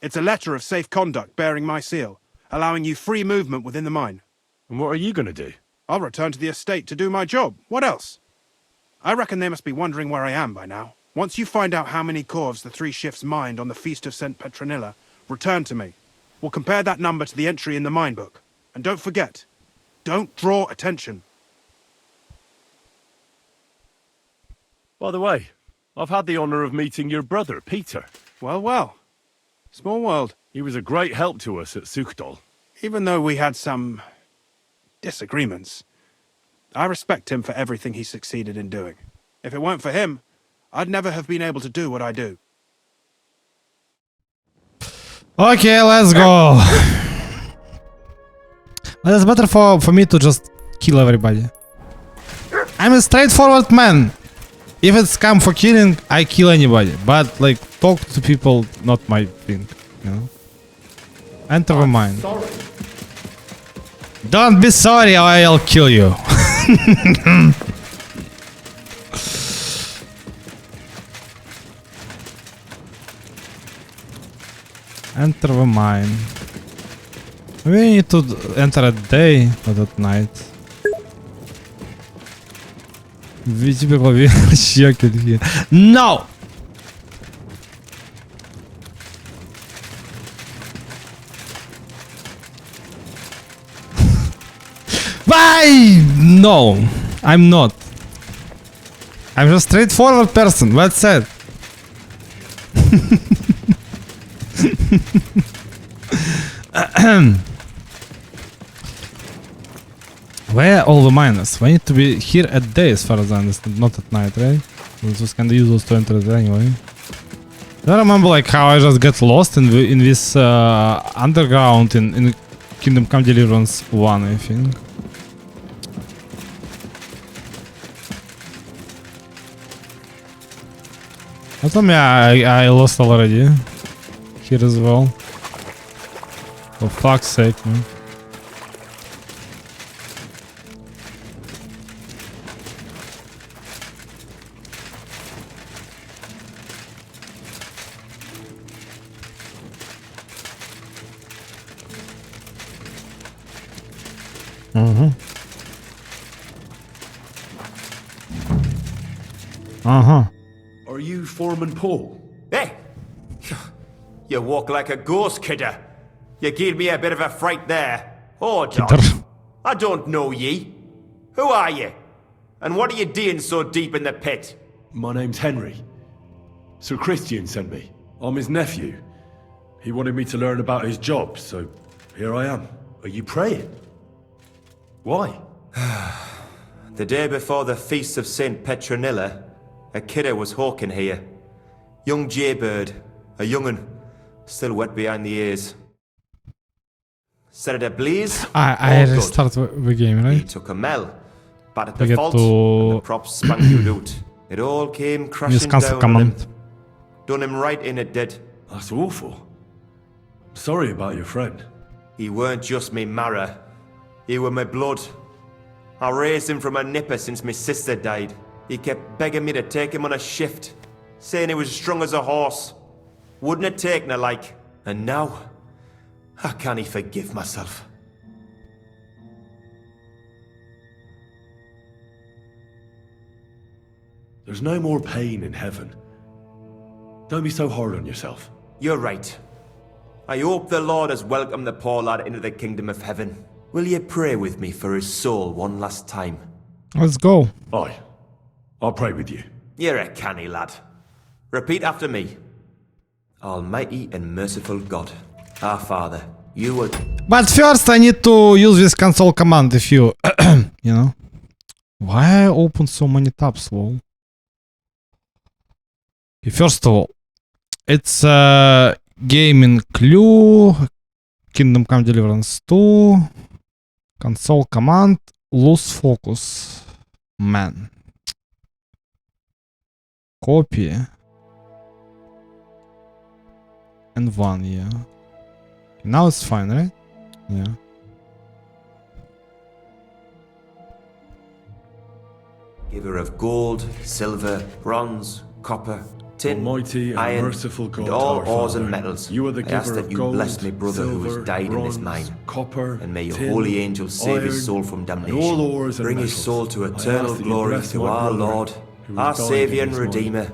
It's a letter of safe conduct bearing my seal, allowing you free movement within the mine. And what are you going to do? I'll return to the estate to do my job. What else? I reckon they must be wondering where I am by now. Once you find out how many corves the 3 shifts mined on the Feast of St. Petronilla, return to me. We'll compare that number to the entry in the mine book. And don't forget, don't draw attention. By the way, I've had the honour of meeting your brother, Peter. Well, well. Small world. He was a great help to us at Sukdal. Even though we had some disagreements, I respect him for everything he succeeded in doing. If it weren't for him, I'd never have been able to do what I do. Okay, let's go. But it's better for me to just kill everybody. I'm a straightforward man. If it's come for killing, I kill anybody. But like talk to people, not my thing, you know. Enter the mine. Sorry. Don't be sorry, or I'll kill you. Enter the mine. We need to enter at day, not at night. No! Why? No, I'm not. I'm just a straightforward person, that's it. Where are all the miners? We need to be here at day as far as I understand, not at night, right? This was kinda useless to enter it anyway. I remember like how I just get lost in this underground in Kingdom Come Deliverance 1, I think. I told me I lost already here as well. For fuck's sake, man. Are you Foreman Paul? Hey! You walk like a ghost, kidder. You gave me a bit of a fright there. Hold on. I don't know ye. Who are you? And what are you doing so deep in the pit? My name's Henry. Sir Christian sent me. I'm his nephew. He wanted me to learn about his job, so here I am. Are you praying? Why? The day before the Feast of St. Petronilla, a kidder was hawking here. Young jaybird, a young'un, still wet behind the ears. Set it ablaze. I restart the game, right? He took a mell, but at We the get fault, to and the props spanged out. It all came crashing cancel down on him. command. Done him right in, it did. That's awful. Sorry about your friend. He weren't just me marrow. He were my blood. I raised him from a nipper since my sister died. He kept begging me to take him on a shift, saying he was strong as a horse. Wouldn't have taken her like. And now, I can't forgive myself. There's no more pain in heaven. Don't be so hard on yourself. You're right. I hope the Lord has welcomed the poor lad into the kingdom of heaven. Will you pray with me for his soul one last time? Let's go. Aye. I'll pray with you. You're a canny lad. Repeat after me. Almighty and merciful God, our Father, you would... But first I need to use this console command if you... you know? Why I open so many tabs, lol? Okay, first of all, it's Gaming Clue, Kingdom Come Deliverance 2, console command, lose focus, man. Copy. And one, yeah. Now it's fine, right? Yeah. Giver of gold, silver, bronze, copper, tin, Almighty and iron, merciful God, and all our ores Father, and metals. you are the I ask giver that of you gold, bless my brother who has silver, died in this bronze, mine. copper, And may your tin, holy angels save his iron, soul from and damnation. all ores and Bring his metals. soul to I ask eternal that you glory bless to my our brother Lord, who our has died Saviour in and this mine. Redeemer,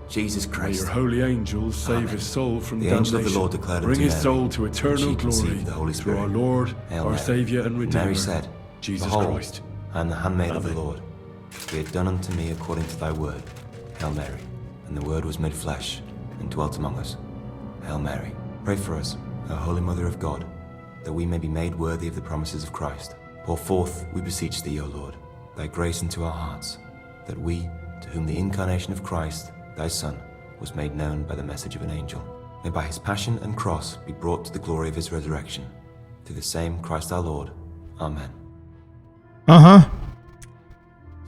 Jesus May Christ. your holy angels save his soul from The damnation. angel of the Lord declared Bring unto his Mary, soul to and eternal she conceived glory the Holy through Spirit. our Lord, Hail our Mary. Saviour and Redeemer, Mary said, Jesus Behold, Christ. I am the handmaid of the Amen. Lord. Be it done unto me according to thy word. Hail Mary. And the word was made flesh, and dwelt among us. Hail Mary. Pray for us, O Holy Mother of God, that we may be made worthy of the promises of Christ. Pour forth, we beseech thee, O Lord, thy grace into our hearts, that we, to whom the incarnation of Christ, thy Son, was made known by the message of an angel, may by his passion and cross be brought to the glory of his resurrection. Through the same Christ our Lord. Amen. Uh-huh.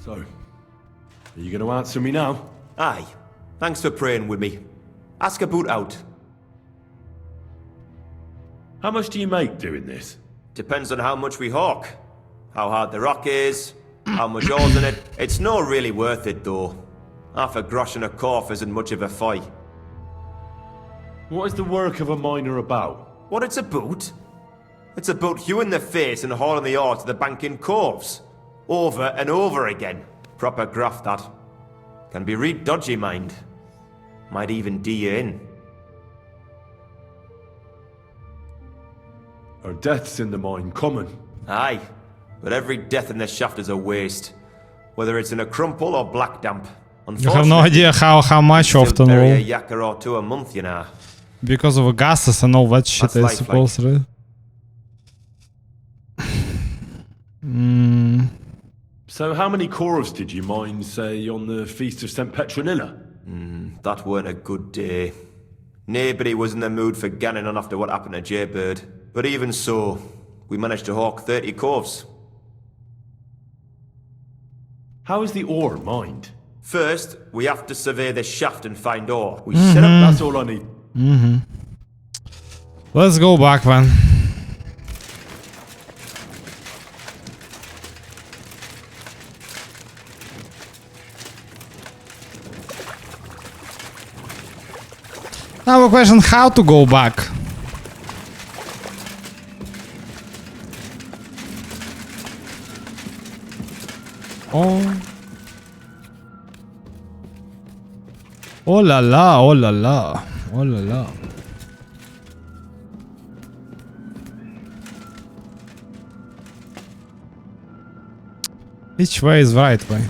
So, are you going to answer me now? Aye. Thanks for praying with me. Ask a boot out. How much do you make doing this? Depends on how much we hawk. How hard the rock is, how much ore's in it. It's not really worth it though. Half a grosh and a corf isn't much of a fight. What is the work of a miner about? What it's about? It's about hewing the face and hauling the ore to the bank in corves. Over and over again. Proper graft that. Can be real dodgy, mind. Might even do you in. Are deaths in the mine common? Aye, but every death in the shaft is a waste. Whether it's in a crumple or black damp. You have no idea how much often, bury a lol. yakka or two a month, you know. Because of gases and all that shit, I That's life, suppose, right? So how many corves did you mine, say, on the Feast of St. Petronilla? That weren't a good day. Nobody was in the mood for ganning on after what happened to Jaybird. But even so, we managed to hawk 30 corves. How is the ore mined? First, we have to survey the shaft and find ore. We set up... That's all I need. Let's go back, man. Now a question, how to go back? Oh. Oh la la, oh la la, oh la la. Which way is the right way?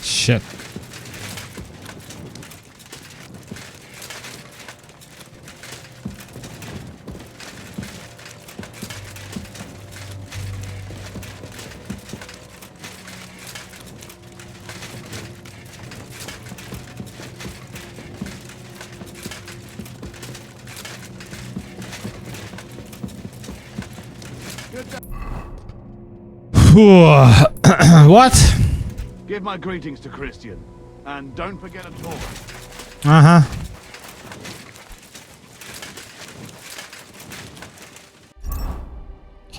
Shit. What? Give my greetings to Christian, and don't forget to talk. Uh-huh.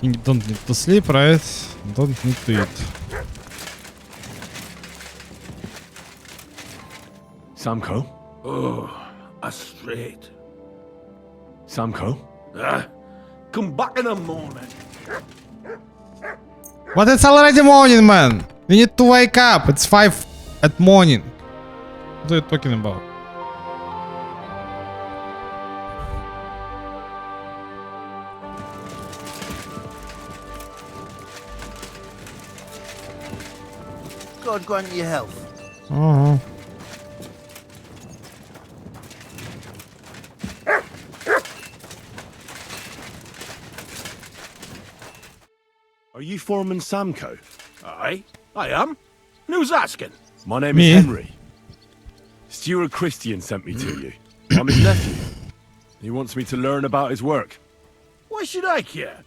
You don't need to sleep, right? Don't need to eat. Samko? Oh, a straight. Samko? Come back in the morning. But it's already morning, man. You need to wake up. It's 5 at morning. What are you talking about? God grant you health. Uh-huh. Are you Foreman Samko? Aye, I am. And who's asking? My name Me? is Henry. Steward Christian sent me to you. I'm his nephew. He wants me to learn about his work. Why should I care?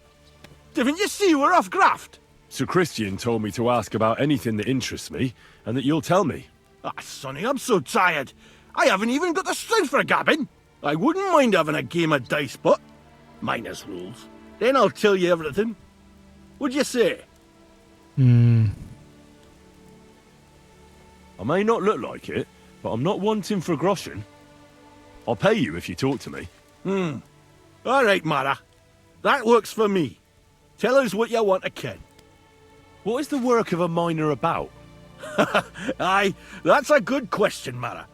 Didn't you see we're off graft? Sir Christian told me to ask about anything that interests me, and that you'll tell me. Ah, Sonny, I'm so tired. I haven't even got the strength for gabbing. I wouldn't mind having a game of dice, but minus rules. Then I'll tell you everything. What'd you say? Hmm. I may not look like it, but I'm not wanting for groschen. I'll pay you if you talk to me. All right, Mara. That works for me. Tell us what you want to ken. What is the work of a miner about? Aye, that's a good question, Mara.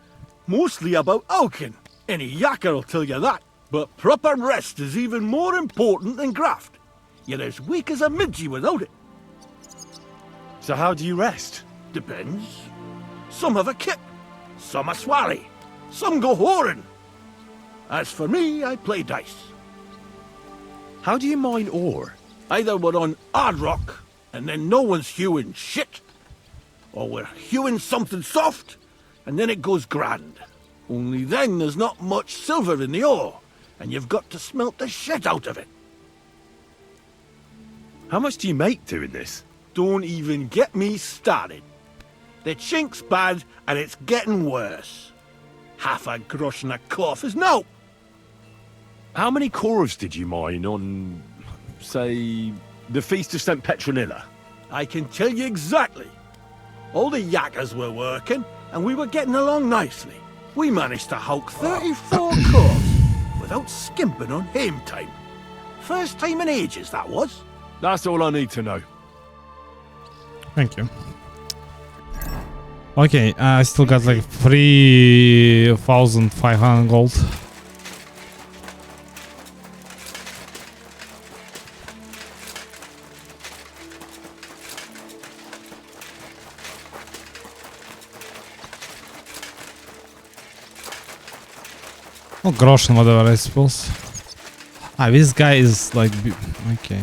Mostly about oaken. Any yakker will tell you that. But proper rest is even more important than graft. You're as weak as a midgie without it. So how do you rest? Depends. Some have a kit, some a swally, some go whoring. As for me, I play dice. How do you mine ore? Either we're on hard rock, and then no one's hewing shit, or we're hewing something soft, and then it goes grand. Only then there's not much silver in the ore, and you've got to smelt the shit out of it. How much do you make doing this? Don't even get me started. The chink's bad, and it's getting worse. Half a grosh and a cough is no. How many cores did you mine on, say, the Feast of St. Petronilla? I can tell you exactly. All the yakkers were working, and we were getting along nicely. We managed to hulk 34 cores without skimping on hame time. First time in ages, that was. That's all I need to know. Thank you. Okay, I still got like 3,500 gold. Oh, groschen, whatever, I suppose. Ah, this guy is like... okay.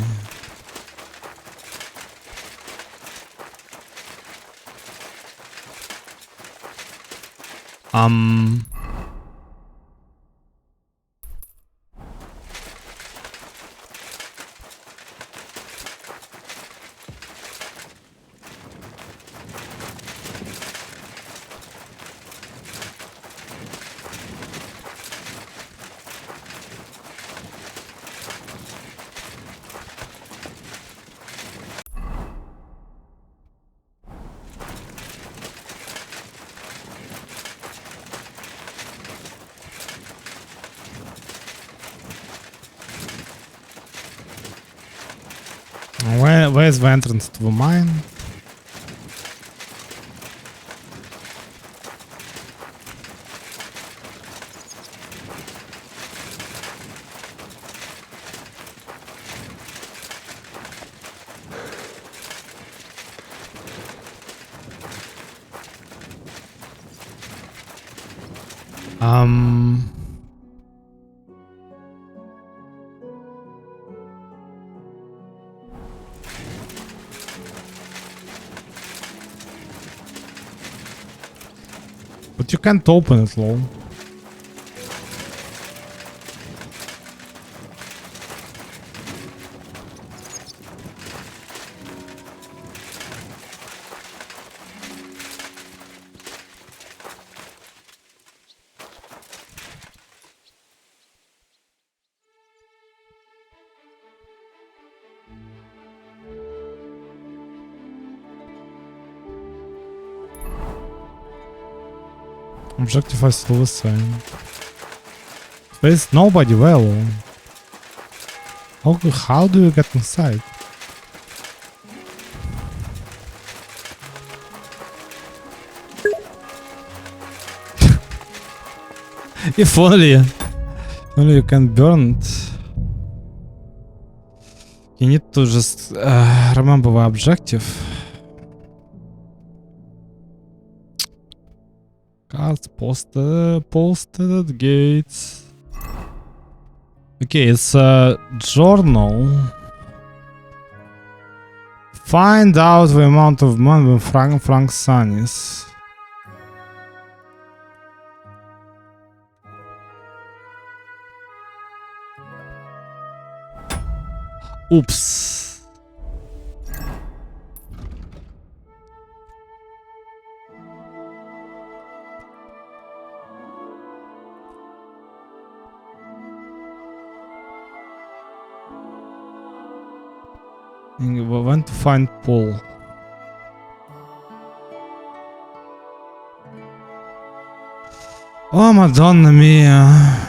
Where's the entrance to the mine? But you can't open it, lol. Objective is still the same. There's nobody well. How do you get inside? If only you can burn it. You need to just remember the objective. Cards posted at gates. Okay, it's a journal. Find out the amount of money Frank's son is. Oops. We want to find Paul. Oh, Madonna mia.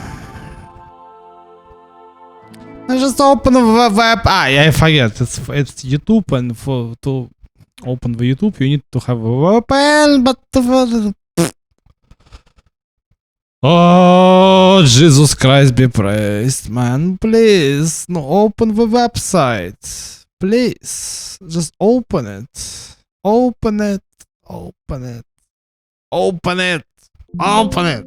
I just open the web. I forget. It's YouTube, and to open the YouTube, you need to have a VPN. But oh, Jesus Christ, be praised, man! Please, no, open the website, please. Just open it. Open it. Open it. Open it. Open it.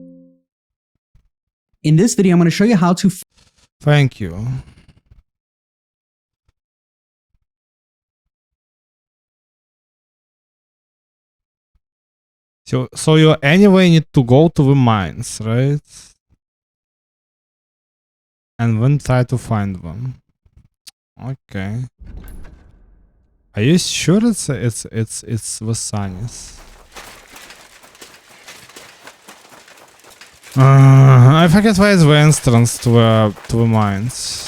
In this video, I'm going to show you how to. Thank you. So you anyway need to go to the mines, right? And then try to find them. Okay. Are you sure it's the Sunnis? I forget where is the entrance to the mines.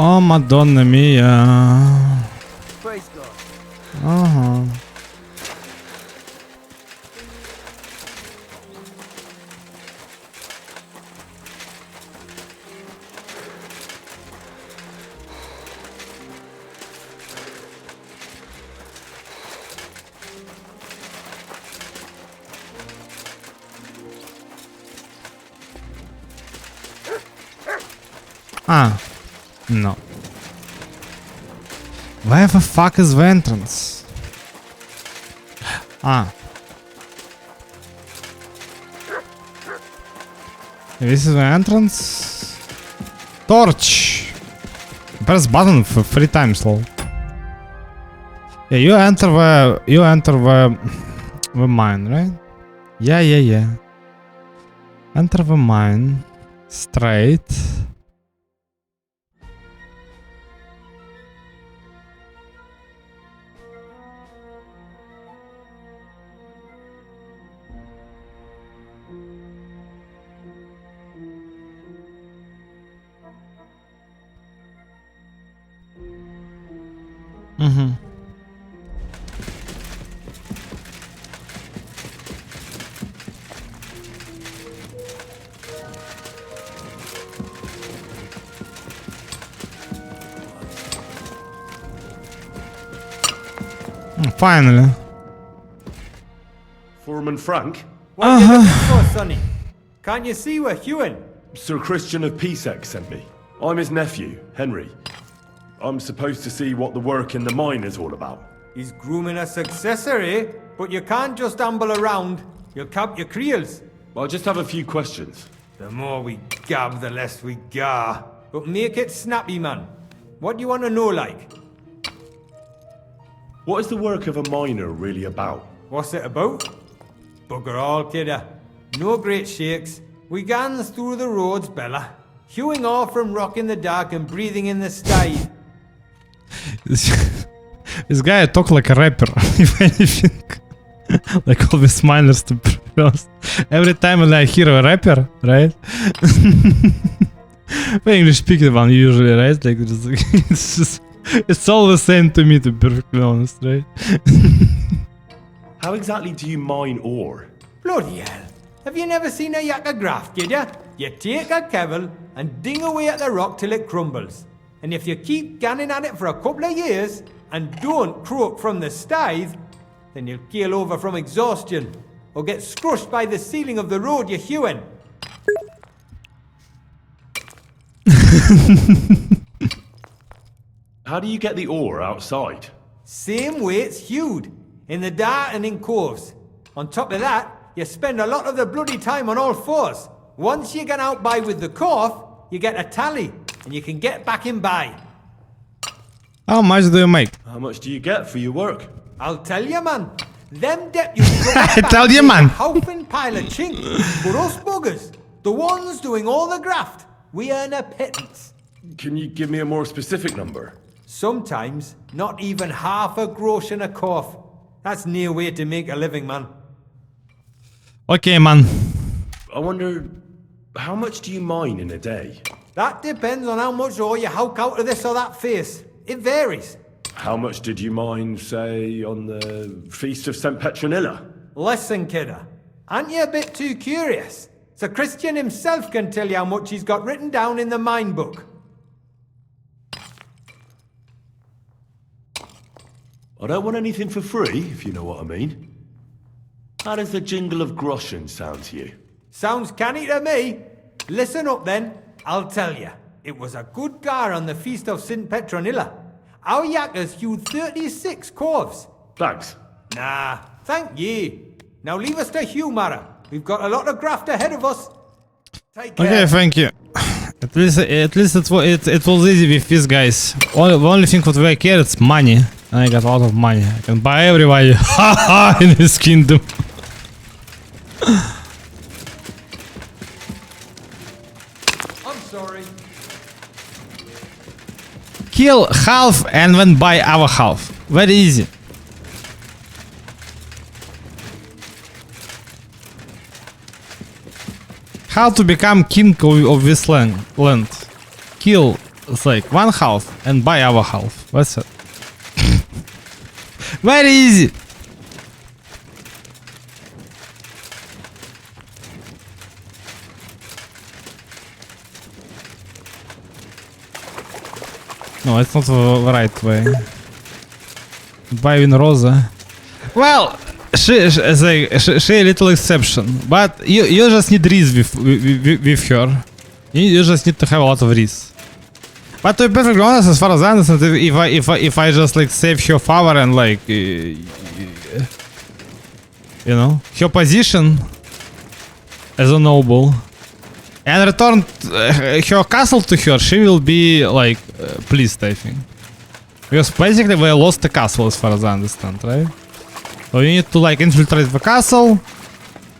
Oh, Madonna mia. Praise God. Uh-huh. No. Where the fuck is the entrance? This is the entrance. Torch. Press button for 3 times, lol. Yeah, you enter the mine, right? Yeah. Enter the mine. Straight. Mm-hmm. Finally. Foreman Frank? What are you looking for, Sonny? Can't you see we're Hewin? Sir Christian of Peacex sent me. I'm his nephew, Henry. I'm supposed to see what the work in the mine is all about. He's grooming a successor, eh? But you can't just amble around. You'll cap your creels. I'll just have a few questions. The more we gab, the less we gar. But make it snappy, man. What do you want to know, like? What is the work of a miner really about? What's it about? Bugger all, kidder. No great shakes. We gans through the roads, Bella. Hewing off from rock in the dark and breathing in the sky. This guy talk like a rapper, if anything. Like all these miners to be honest. Every time I hear a rapper, right? The English speaking one usually, right? Like it's just it's all the same to me, to be perfectly honest, right? How exactly do you mine ore? Bloody hell. Have you never seen a yakka graft, kid ya? You take a kevel and ding away at the rock till it crumbles. And if you keep gunning at it for a couple of years and don't croak from the scythe, then you'll keel over from exhaustion or get scrushed by the ceiling of the road you're hewing. How do you get the ore outside? Same way it's hewed, in the dark and in coves. On top of that, you spend a lot of the bloody time on all fours. Once you get out by with the cough, you get a tally, and you can get back in by. How much do you make? How much do you get for your work? I'll tell you, man. Them deputies I tell you, man. Howfin pile of chink. But us buggers, the ones doing all the graft, we earn a pittance. Can you give me a more specific number? Sometimes, not even half a grosh and a cough. That's near way to make a living, man. Okay, man. I wonder, how much do you mine in a day? That depends on how much ore you howk out of this or that face. It varies. How much did you mine, say, on the Feast of St. Petronilla? Listen, kidder. Aren't you a bit too curious? So Christian himself can tell you how much he's got written down in the mine book. I don't want anything for free, if you know what I mean. How does the jingle of groschen sound to you? Sounds canny to me. Listen up then, I'll tell you. It was a good gar on the Feast of St. Petronilla. Our yakkers hewed 36 corves. Thanks. Nah, thank ye. Now leave us to hew, Mara. We've got a lot of graft ahead of us. Take care. Okay, thank you. At least it was easy with these guys. The only thing what I care is money. And I got a lot of money. I can buy everybody in this kingdom. I'm sorry. Kill half and then buy our half. Very easy. How to become king of this land? Kill like one half and buy our half. That's it. Very easy. No, it's not the right way. Buy in Rosa. Well, she a little exception, but you just need Reese with her. You just need to have a lot of Reese. But to be perfectly honest, as far as I understand, if I just like save her favor and like you know, her position as a noble and return her castle to her, she will be like pleased, I think. Because basically we lost the castle as far as I understand, right? So you need to like infiltrate the castle,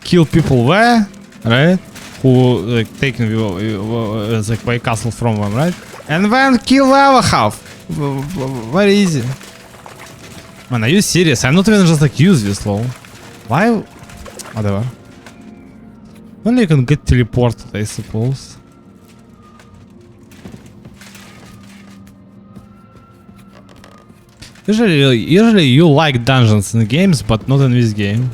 kill people there, right? Who like taking like my castle from them, right? And then kill the other half. Very easy. Man, are you serious? I'm not even just like use this lol. Why? Whatever. Only you can get teleported, I suppose. Usually you like dungeons in games, but not in this game.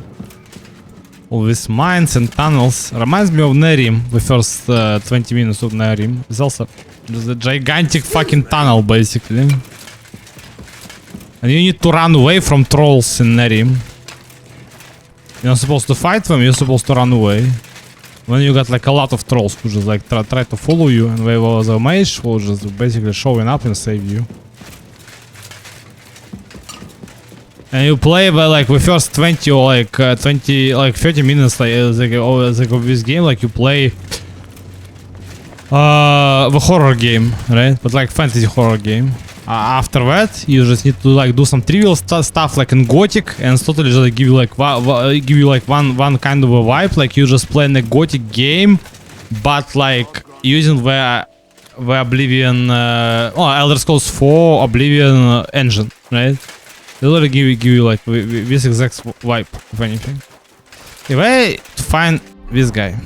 All these mines and tunnels reminds me of Nerim. The first 20 minutes of Nerim. It's also just a gigantic fucking tunnel, basically. And you need to run away from trolls in Nerim. You're not supposed to fight them, you're supposed to run away. When you got like a lot of trolls who just like try to follow you, and there was a mage who just basically showing up and save you. And you play by like the first 20 or like 30 minutes like of this game, like you play the horror game, right? But like fantasy horror game. After that, you just need to like do some trivial stuff like in Gothic, and totally just give you like one kind of a vibe, like you just playing a Gothic game, but like using the Oblivion, Elder Scrolls 4 Oblivion engine, right? They literally give you like this exact vibe, if anything. If I find this guy,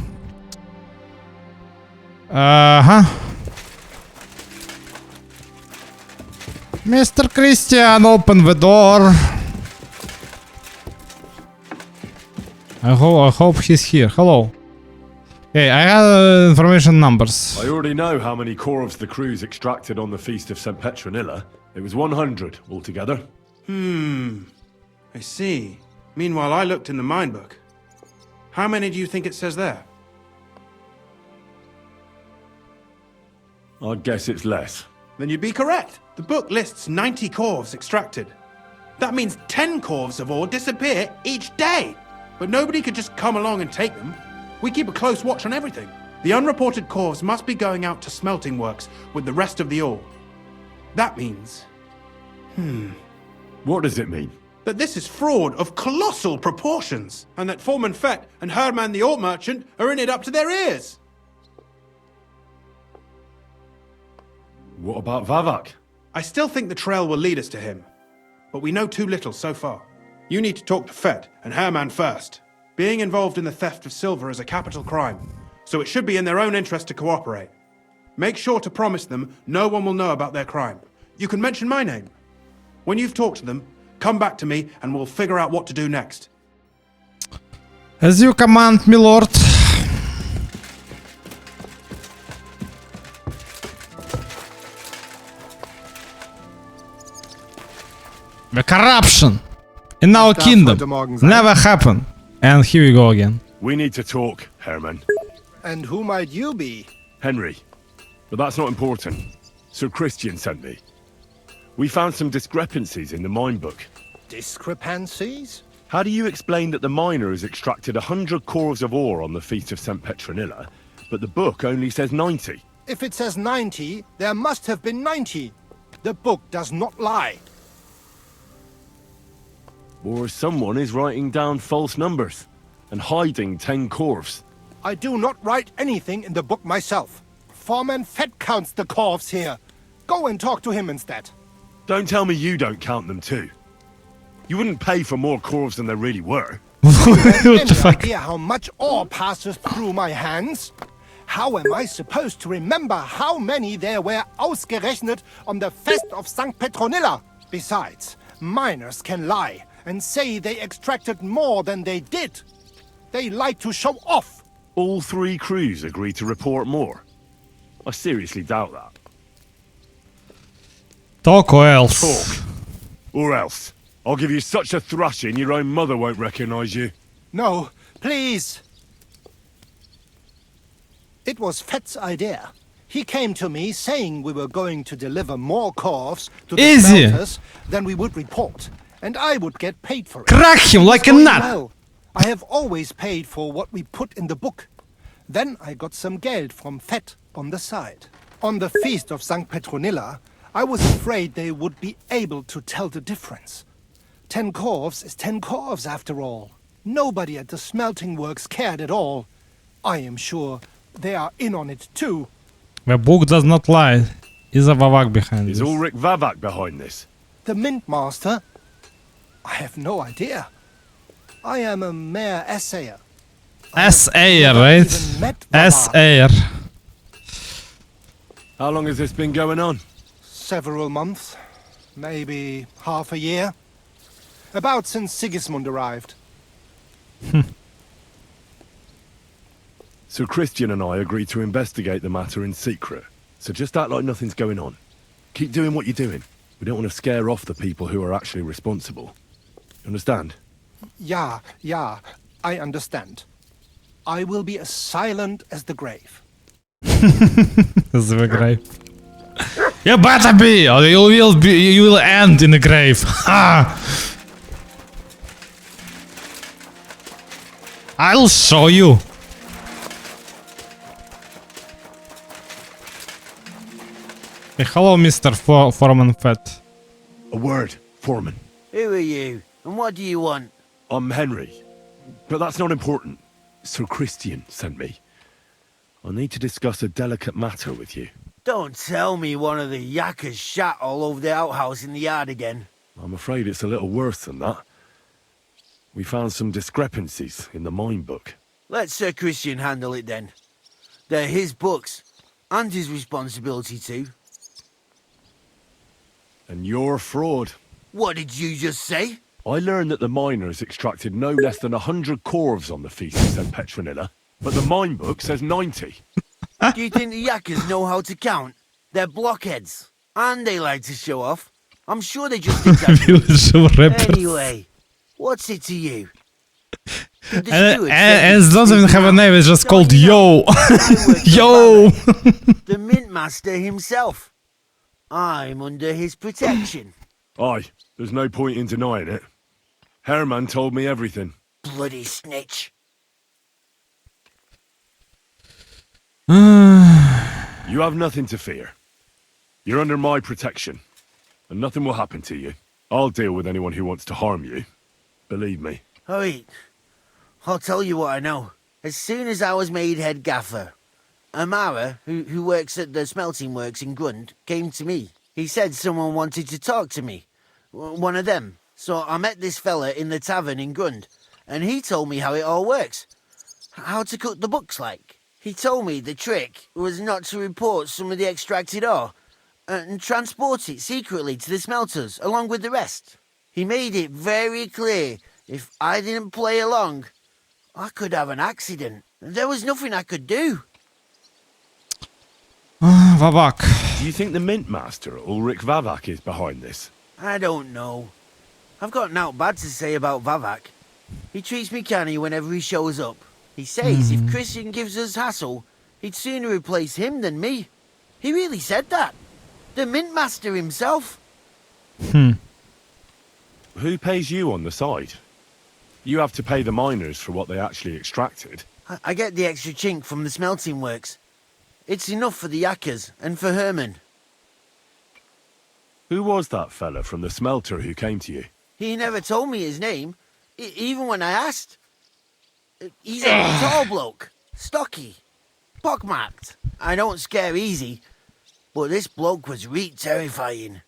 Mr. Christian, open the door. I hope he's here. Hello. Hey, I have information numbers. I already know how many Corvs the crews extracted on the Feast of St. Petronilla. It was 100 altogether. I see. Meanwhile, I looked in the mine book. How many do you think it says there? I'd guess it's less. Then you'd be correct. The book lists 90 Corvs extracted. That means 10 Corvs of ore disappear each day. But nobody could just come along and take them. We keep a close watch on everything. The unreported Corvs must be going out to smelting works with the rest of the ore. That means... What does it mean? that this is fraud of colossal proportions, and that Foreman Fett and Herman the ore merchant are in it up to their ears. What about Vavak? I still think the trail will lead us to him, but we know too little so far. You need to talk to Fett and Herman first. Being involved in the theft of silver is a capital crime, so it should be in their own interest to cooperate. Make sure to promise them no one will know about their crime. You can mention my name. When you've talked to them, come back to me and we'll figure out what to do next. As you command, my lord. The corruption in our kingdom never happened. And here we go again. We need to talk, Herman. And who might you be? Henry. But that's not important. Sir Christian sent me. We found some discrepancies in the mine book. Discrepancies? How do you explain that the miner has extracted 100 cores of ore on the Feast of St. Petronilla, but the book only says 90? If it says 90, there must have been 90. The book does not lie. Or someone is writing down false numbers and hiding 10 corves. I do not write anything in the book myself. Foreman Fett counts the corves here. Go and talk to him instead. Don't tell me you don't count them too. You wouldn't pay for more corves than there really were. What the fuck? Idea how much ore passes through my hands? How am I supposed to remember how many there were ausgerechnet on the Fest of St. Petronilla? Besides, miners can lie and say they extracted more than they did. They like to show off. All 3 crews agreed to report more. I seriously doubt that. Talk or else. Talk. Or else. I'll give you such a thrashing your own mother won't recognize you. No, please. It was Fett's idea. He came to me saying we were going to deliver more corves to the smelters than we would report, and I would get paid for it. Crack him like a nut! Well, I have always paid for what we put in the book. Then I got some geld from Fett on the side. On the Feast of St. Petronilla, I was afraid they would be able to tell the difference. 10 corves is 10 corves after all. Nobody at the smelting works cared at all. I am sure they are in on it too. The book does not lie. Is a Vavak behind this? Is Ulrich Vavak behind this? The Mint Master? I have no idea. I am a mere assayer. Assayer, right? Assayer. How long has this been going on? Several months. Maybe half a year. About since Sigismund arrived. So Christian and I agreed to investigate the matter in secret. So just act like nothing's going on. Keep doing what you're doing. We don't want to scare off the people who are actually responsible. Understand? Yeah, I understand. I will be as silent as the grave. As the grave. You better be, or you will end in the grave. I'll show you. Hey, hello, Mr. Foreman Fett. A word, Foreman. Who are you? And what do you want? I'm Henry. But that's not important. Sir Christian sent me. I need to discuss a delicate matter with you. Don't tell me one of the yakkers shat all over the outhouse in the yard again. I'm afraid it's a little worse than that. We found some discrepancies in the mine book. Let Sir Christian handle it then. They're his books, and his responsibility too. And you're a fraud. What did you just say? I learned that the miners extracted no less than 100 corves on the feast of St. Petronilla, but the mine book says 90. Do you think the yakkers know how to count? They're blockheads, and they like to show off. I'm sure they just think that. Anyway, what's it to you? And it doesn't even have a name, it's just called Yo. Yo! The Mint Master himself. I'm under his protection. Aye, there's no point in denying it. Herman told me everything. Bloody snitch. You have nothing to fear. You're under my protection, and nothing will happen to you. I'll deal with anyone who wants to harm you. Believe me. Alright, I'll tell you what I know. As soon as I was made head gaffer, Amara, who works at the smelting works in Grund, came to me. He said someone wanted to talk to me. One of them. So I met this fella in the tavern in Grund, and he told me how it all works. How to cook the books like. He told me the trick was not to report some of the extracted ore, and transport it secretly to the smelters, along with the rest. He made it very clear, if I didn't play along, I could have an accident. There was nothing I could do. Vavak. Do you think the Mint Master, Ulrich Vavak, is behind this? I don't know. I've got naught bad to say about Vavak. He treats me canny whenever he shows up. He says if Christian gives us hassle, he'd sooner replace him than me. He really said that. The Mint Master himself. Who pays you on the side? You have to pay the miners for what they actually extracted. I get the extra chink from the smelting works. It's enough for the yakkers and for Herman. Who was that fella from the smelter who came to you? He never told me his name, even when I asked. He's a tall bloke, stocky, pockmarked. I don't scare easy, but this bloke was terrifying.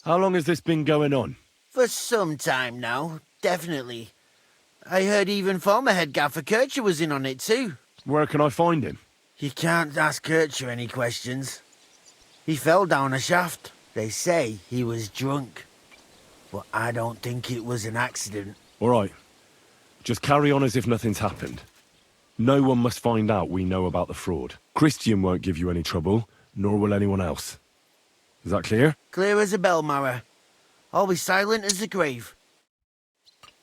How long has this been going on? For some time now, definitely. I heard even former head gaffer Kircher was in on it too. Where can I find him? You can't ask Kircher any questions. He fell down a shaft. They say he was drunk. But I don't think it was an accident. All right. Just carry on as if nothing's happened. No one must find out we know about the fraud. Christian won't give you any trouble, nor will anyone else. Is that clear? Clear as a bell, Mara. I'll be silent as the grave.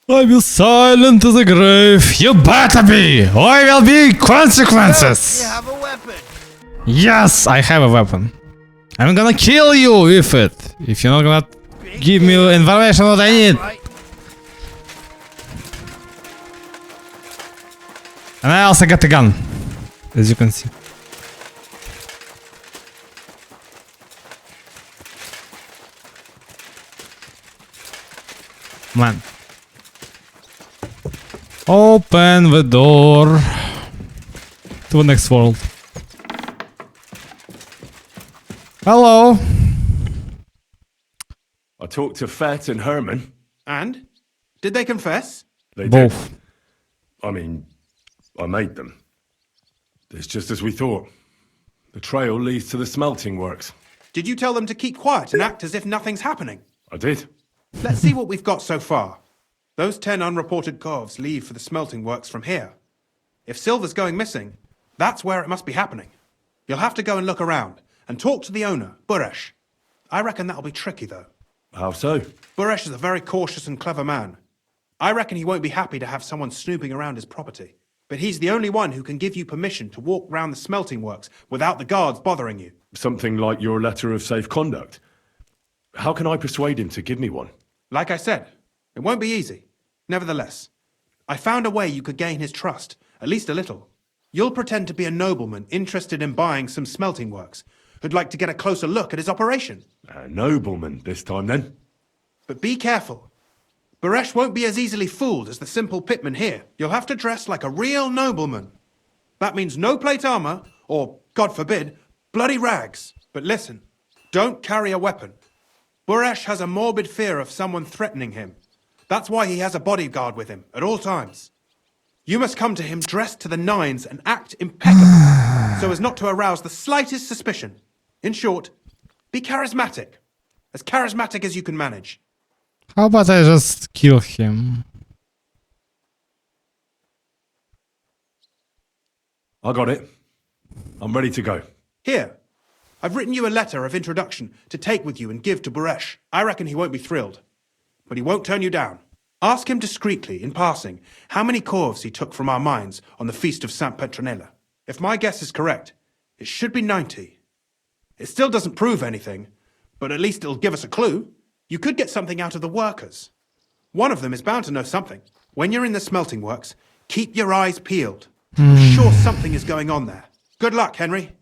I will silent as a grave. You better be, or there will be consequences. You have a weapon. Yes, I have a weapon. I'm gonna kill you with it if you're not gonna give me information what I need. And I also got a gun, as you can see. Man. Open the door to the next world. Hello. I talked to Fett and Herman. And? Did they confess? They both did. I mean, I made them. It's just as we thought. The trail leads to the smelting works. Did you tell them to keep quiet and act as if nothing's happening? I did. Let's see what we've got so far. Those 10 unreported corves leave for the smelting works from here. If silver's going missing, that's where it must be happening. You'll have to go and look around and talk to the owner, Buresh. I reckon that'll be tricky, though. How so? Buresh is a very cautious and clever man. I reckon he won't be happy to have someone snooping around his property. But he's the only one who can give you permission to walk round the smelting works without the guards bothering you. Something like your letter of safe conduct. How can I persuade him to give me one? Like I said, it won't be easy. Nevertheless, I found a way you could gain his trust, at least a little. You'll pretend to be a nobleman interested in buying some smelting works, who'd like to get a closer look at his operation. A nobleman this time, then. But be careful. Baresh won't be as easily fooled as the simple pitman here. You'll have to dress like a real nobleman. That means no plate armor, or, God forbid, bloody rags. But listen, don't carry a weapon. Baresh has a morbid fear of someone threatening him. That's why he has a bodyguard with him at all times. You must come to him dressed to the nines and act impeccably, so as not to arouse the slightest suspicion. In short, be charismatic as you can manage. How about I just kill him? I got it. I'm ready to go. Here, I've written you a letter of introduction to take with you and give to Baresh. I reckon he won't be thrilled, but he won't turn you down. Ask him discreetly, in passing, how many corves he took from our mines on the feast of Saint Petronilla. If my guess is correct, it should be 90. It still doesn't prove anything, but at least it'll give us a clue. You could get something out of the workers. One of them is bound to know something. When you're in the smelting works, keep your eyes peeled. I'm sure something is going on there. Good luck, Henry.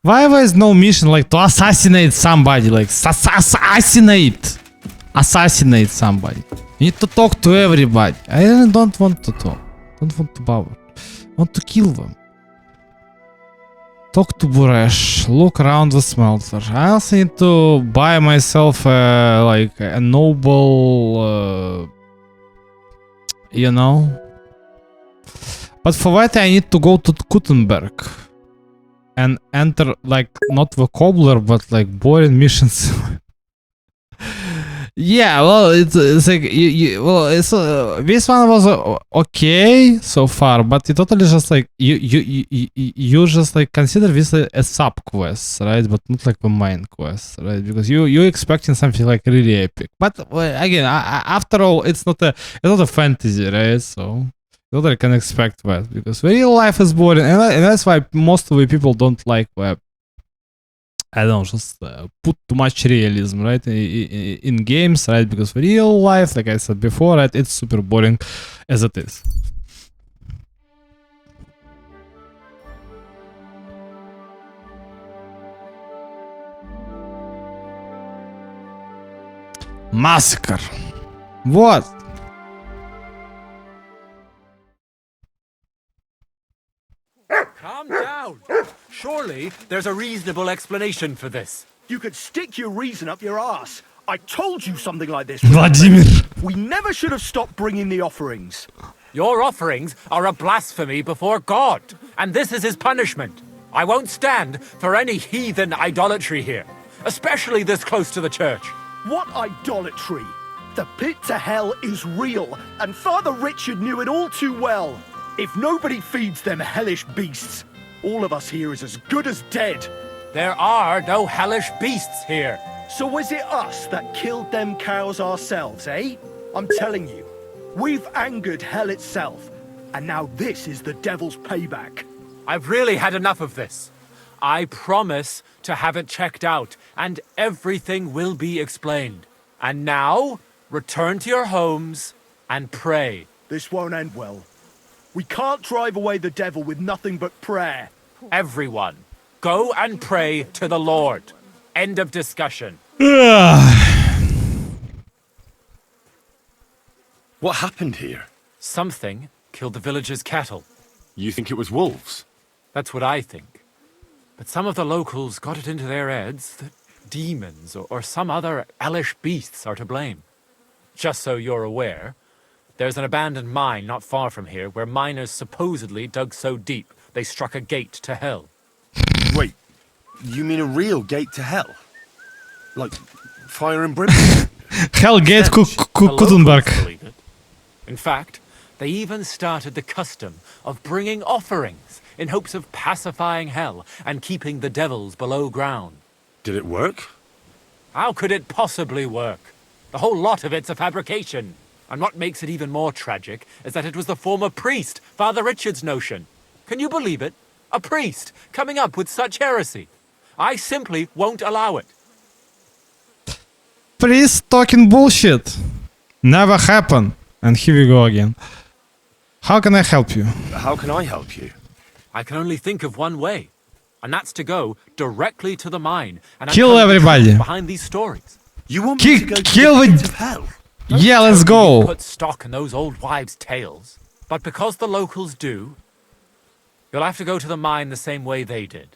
Why was no mission like to assassinate somebody? Like assassinate somebody. You need to talk to everybody. I really don't want to talk. Don't want to bother. I want to kill them. Talk to Baresh. Look around the smelter. I also need to buy myself like a noble, you know. But for that I need to go to Kuttenberg and enter like not the cobbler but like boring missions. Yeah, well, it's like this one was okay so far, but it totally just like you just like consider this a sub quest, right? But not like the main quest, right? Because you're expecting something like really epic. But again, after all, it's not a fantasy, right? So you totally can expect that because the real life is boring, and that's why most of the people don't like web. I don't know, just put too much realism, right, in games, right, because real life, like I said before, right, it's super boring as it is. Massacre. What? Calm down. Surely there's a reasonable explanation for this. You could stick your reason up your ass. I told you something like this. Vladimir. We never should have stopped bringing the offerings. Your offerings are a blasphemy before God, and this is his punishment. I won't stand for any heathen idolatry here, especially this close to the church. What idolatry? The pit to hell is real, and Father Richard knew it all too well. If nobody feeds them hellish beasts, all of us here is as good as dead. There are no hellish beasts here. So was it us that killed them cows ourselves, eh? I'm telling you, we've angered hell itself, and now this is the devil's payback. I've really had enough of this. I promise to have it checked out, and everything will be explained. And now, return to your homes and pray. This won't end well. We can't drive away the devil with nothing but prayer. Everyone, go and pray to the Lord. End of discussion. What happened here? Something killed the villagers' cattle. You think it was wolves? That's what I think. But some of the locals got it into their heads that demons or some other hellish beasts are to blame. Just so you're aware, there's an abandoned mine not far from here where miners supposedly dug so deep they struck a gate to hell. Wait, you mean a real gate to hell? Like fire and brimstone? Hellgate Kuttenberg. In fact, they even started the custom of bringing offerings in hopes of pacifying hell and keeping the devils below ground. Did it work? How could it possibly work? The whole lot of it's a fabrication. And what makes it even more tragic is that it was the former priest, Father Richard's notion. Can you believe it? A priest coming up with such heresy. I simply won't allow it. Priest talking bullshit. Never happened. And here we go again. How can I help you? How can I help you? I can only think of one way. And that's to go directly to the mine and Kill uncover the everybody. truth behind these stories. You want me to go to the pit of hell? Yeah, let's Tell me you go. put stock in those old wives' tales, but because the locals do, you'll have to go to the mine the same way they did,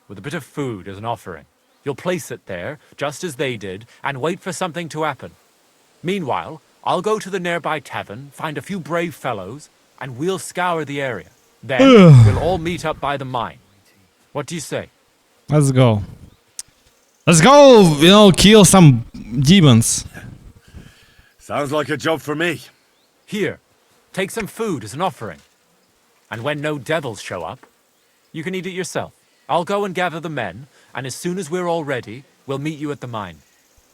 with a bit of food as an offering. You'll place it there, just as they did, and wait for something to happen. Meanwhile, I'll go to the nearby tavern, find a few brave fellows, and we'll scour the area. Then we'll all meet up by the mine. What do you say? Let's go. Let's go, you know, kill some demons. Sounds like a job for me. Here, take some food as an offering. And when no devils show up, you can eat it yourself. I'll go and gather the men, and as soon as we're all ready, we'll meet you at the mine.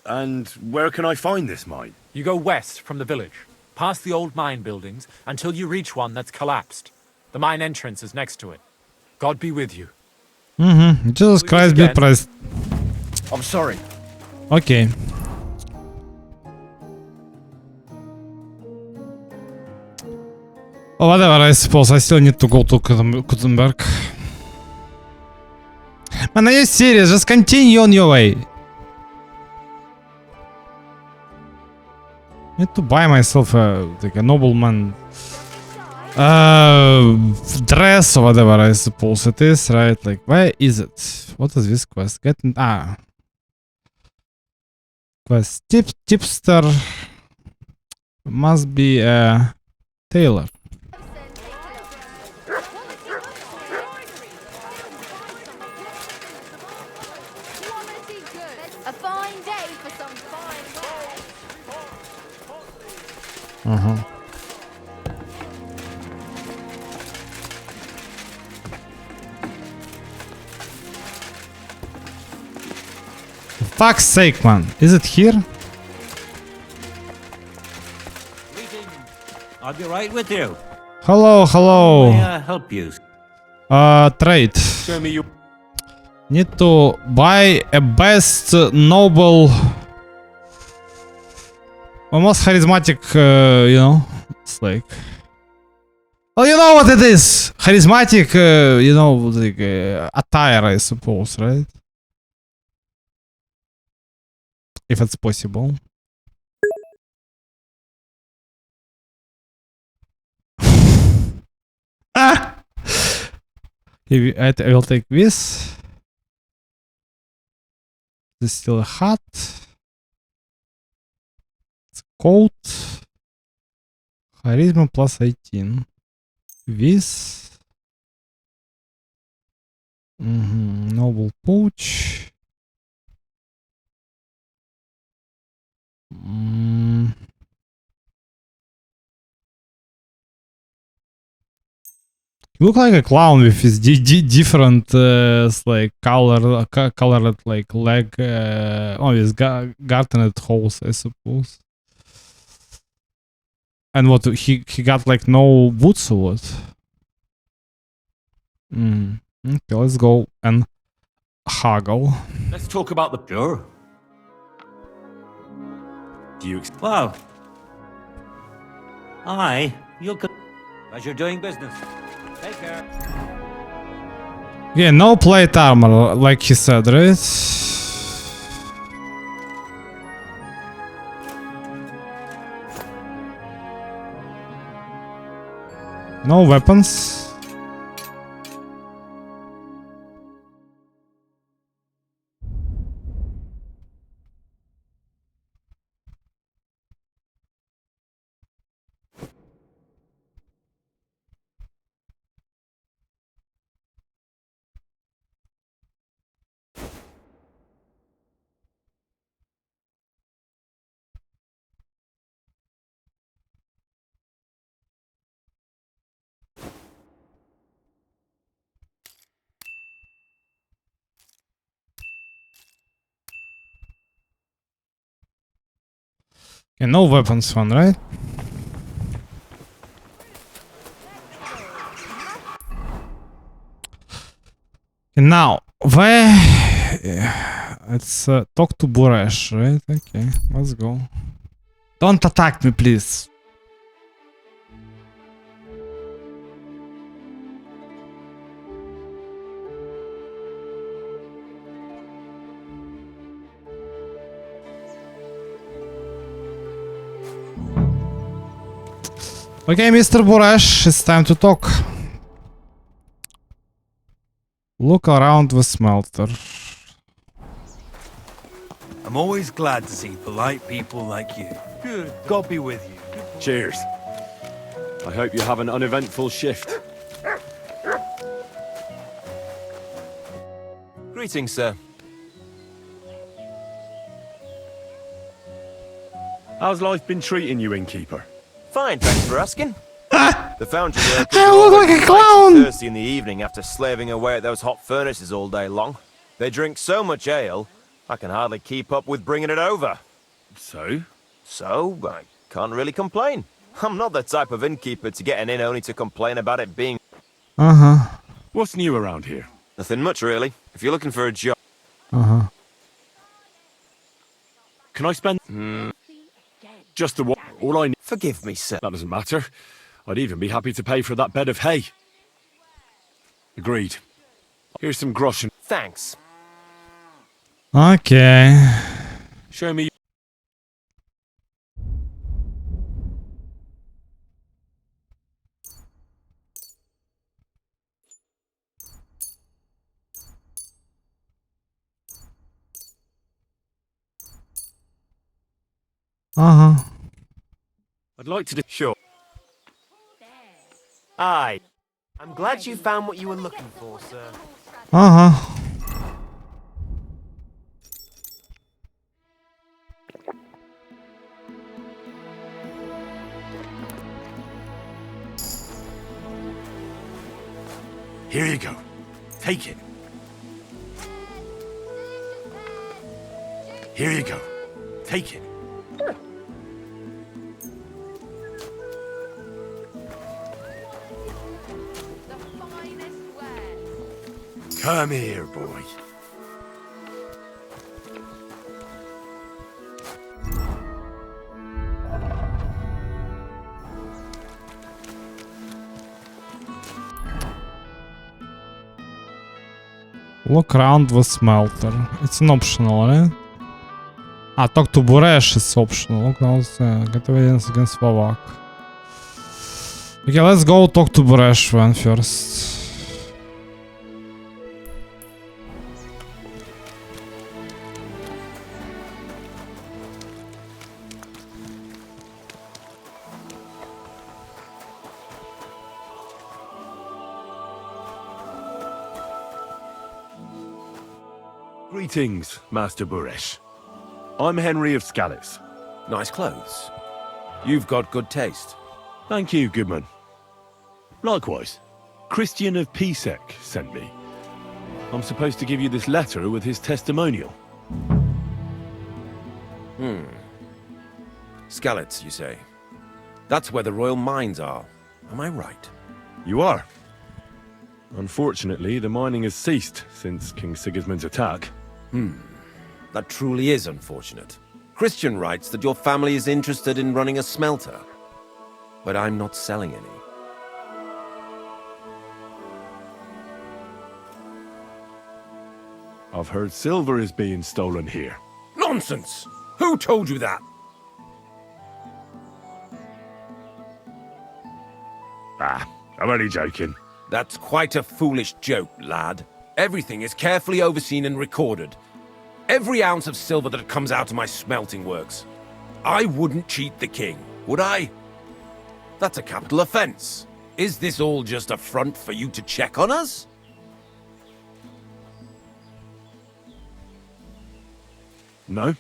And where can I find this mine? You go west from the village, past the old mine buildings, until you reach one that's collapsed. The mine entrance is next to it. God be with you. Jesus Christ be praised. I'm sorry. Okay. Oh, whatever, I suppose I still need to go to Gutenberg. Man, are you serious? Just continue on your way. I need to buy myself like a nobleman dress or whatever, I suppose it is, right? Like, where is it? What is this quest? Quest tipster must be a tailor. A fine day for some fine wear. For fuck's sake, man. Is it here? I'll be right with you. Hello, hello. May I help you? Trade. Show me you. Need to buy a best noble, most charismatic, you know, it's like, well, you know what it is, charismatic, you know, like attire, I suppose, right? If it's possible. Ah! I will take this. This is still a hat. It's a coat. Charisma plus 18. This. Noble pouch. You look like a clown with his different like colored like leg, his garnet holes, I suppose. And what, he got like no boots or what? Okay, let's go and haggle. Let's talk about the pure. Do you well? Aye, you'll as you're doing business. Take care. Yeah, no plate armor, like he said, right? No weapons. Yeah, no weapons one, right? And now, where... Let's talk to Buresh, right? Okay, let's go. Don't attack me, please. Okay, Mr. Boresh, it's time to talk. Look around the smelter. I'm always glad to see polite people like you. Good. God be with you. Cheers. I hope you have an uneventful shift. Greetings, sir. How's life been treating you, innkeeper? Fine, thanks for asking. The foundry workers I are look always like a bright clown. and thirsty in the evening after slaving away at those hot furnaces all day long. They drink so much ale, I can hardly keep up with bringing it over. So? So, I can't really complain. I'm not the type of innkeeper to get an inn only to complain about it being... Uh-huh. What's new around here? Nothing much, really. If you're looking for a job... Uh-huh. Can I spend... Just the one... All I need... Forgive me, sir. That doesn't matter. I'd even be happy to pay for that bed of hay. Agreed. Here's some groschen. Thanks. Okay. Show me... Uh-huh. I'd like to do... Sure. Aye. I'm glad you found what you were looking for, sir. Uh-huh. Here you go. Take it. Here you go. Take it. Come here, boy. Look around the smelter. It's an optional, right? Ah, talk to Boresh is optional. Look now, get evidence against Vavak. Okay, let's go talk to Boresh then first. Greetings, Master Boresh. I'm Henry of Scallis. Nice clothes. You've got good taste. Thank you, Goodman. Likewise, Christian of Pisek sent me. I'm supposed to give you this letter with his testimonial. Skalitz, you say? That's where the royal mines are. Am I right? You are. Unfortunately, the mining has ceased since King Sigismund's attack. That truly is unfortunate. Christian writes that your family is interested in running a smelter. But I'm not selling any. I've heard silver is being stolen here. Nonsense! Who told you that? Ah, I'm only joking. That's quite a foolish joke, lad. Everything is carefully overseen and recorded. Every ounce of silver that comes out of my smelting works. I wouldn't cheat the king, would I? That's a capital offense. Is this all just a front for you to check on us? No.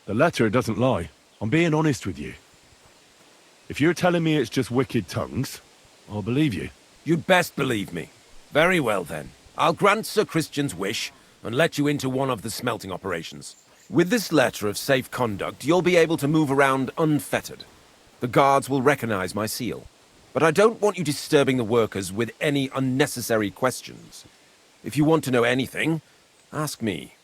The letter doesn't lie. I'm being honest with you. If you're telling me it's just wicked tongues, I'll believe you. You'd best believe me. Very well then. I'll grant Sir Christian's wish and let you into one of the smelting operations. With this letter of safe conduct, you'll be able to move around unfettered. The guards will recognize my seal. But I don't want you disturbing the workers with any unnecessary questions. If you want to know anything, ask me.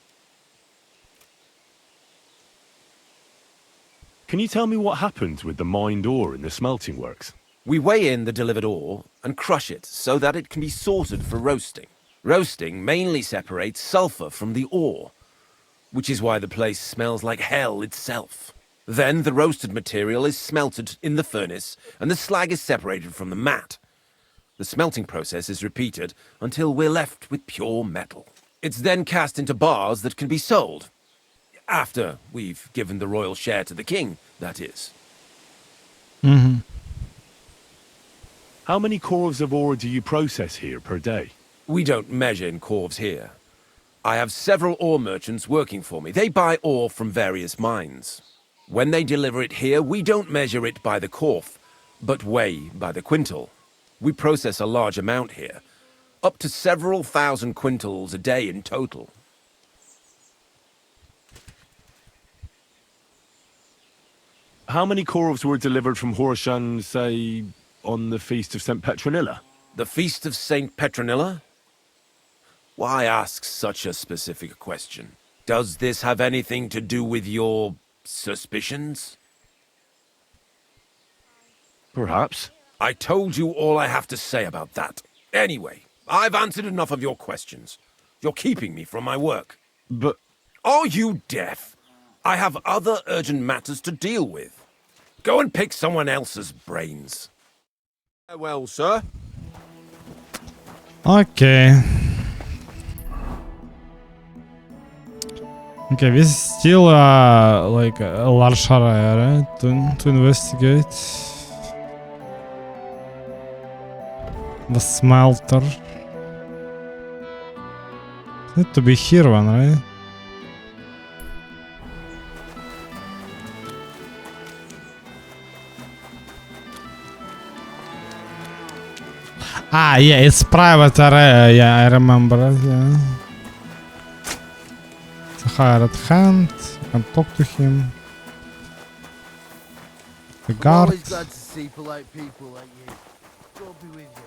Can you tell me what happens with the mined ore in the smelting works? We weigh in the delivered ore and crush it so that it can be sorted for roasting. Roasting mainly separates sulfur from the ore, which is why the place smells like hell itself. Then the roasted material is smelted in the furnace and the slag is separated from the mat. The smelting process is repeated until we're left with pure metal. It's then cast into bars that can be sold. After we've given the royal share to the king, that is. Mm-hmm. How many corves of ore do you process here per day? We don't measure in corves here. I have several ore merchants working for me. They buy ore from various mines. When they deliver it here, we don't measure it by the corf, but weigh by the quintal. We process a large amount here, up to several thousand quintals a day in total. How many corves were delivered from Horshan, say, on the Feast of St. Petronilla? The Feast of St. Petronilla? Why ask such a specific question? Does this have anything to do with your suspicions? Perhaps. I told you all I have to say about that. Anyway, I've answered enough of your questions. You're keeping me from my work. But... Are you deaf? I have other urgent matters to deal with. Go and pick someone else's brains. Well, sir. Okay. Okay, this is still like a large area, right? To investigate. The smelter. Need to be here one, right? Ah, yeah, it's private area. Yeah, I remember it. Yeah. It's a hired hand. You can talk to him. The guard. I'm always glad to see polite people like you. God be with you.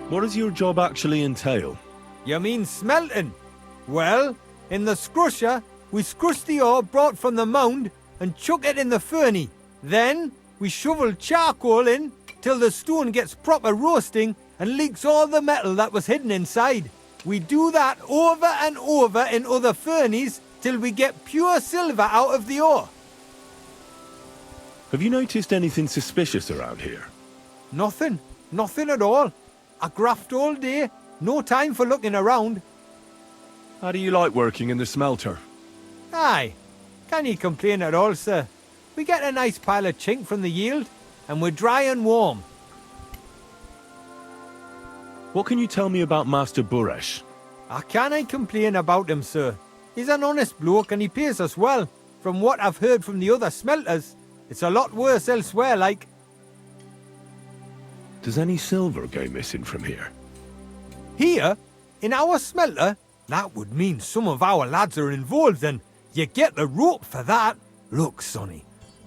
What does your job actually entail? You mean smelting? Well, in the scrusher, we scrush the ore brought from the mound and chuck it in the furnace. Then we shovel charcoal in till the stone gets proper roasting and leaks all the metal that was hidden inside. We do that over and over in other furnaces till we get pure silver out of the ore. Have you noticed anything suspicious around here? Nothing. Nothing at all. I graft all day. No time for looking around. How do you like working in the smelter? Aye. Can you complain at all, sir? We get a nice pile of chink from the yield, and we're dry and warm. What can you tell me about Master Buresh? I can't complain about him, sir. He's an honest bloke and he pays us well. From what I've heard from the other smelters, it's a lot worse elsewhere, like. Does any silver go missing from here? Here? In our smelter? That would mean some of our lads are involved and you get the rope for that. Look, Sonny,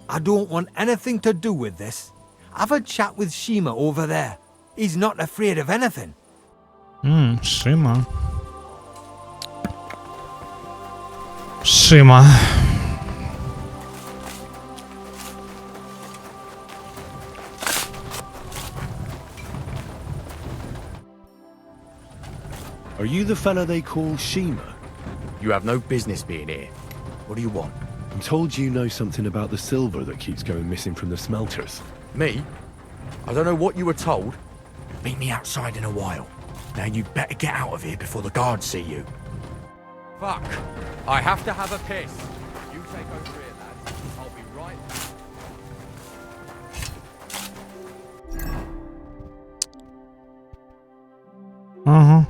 I don't want anything to do with this. Have a chat with Shima over there. He's not afraid of anything. Shima. Shima. Are you the fella they call Shima? You have no business being here. What do you want? I'm told you know something about the silver that keeps going missing from the smelters. Me? I don't know what you were told. Meet me outside in a while. Now you better get out of here before the guards see you. Fuck. I have to have a piss. You take over here, lads. I'll be right back. Uh-huh.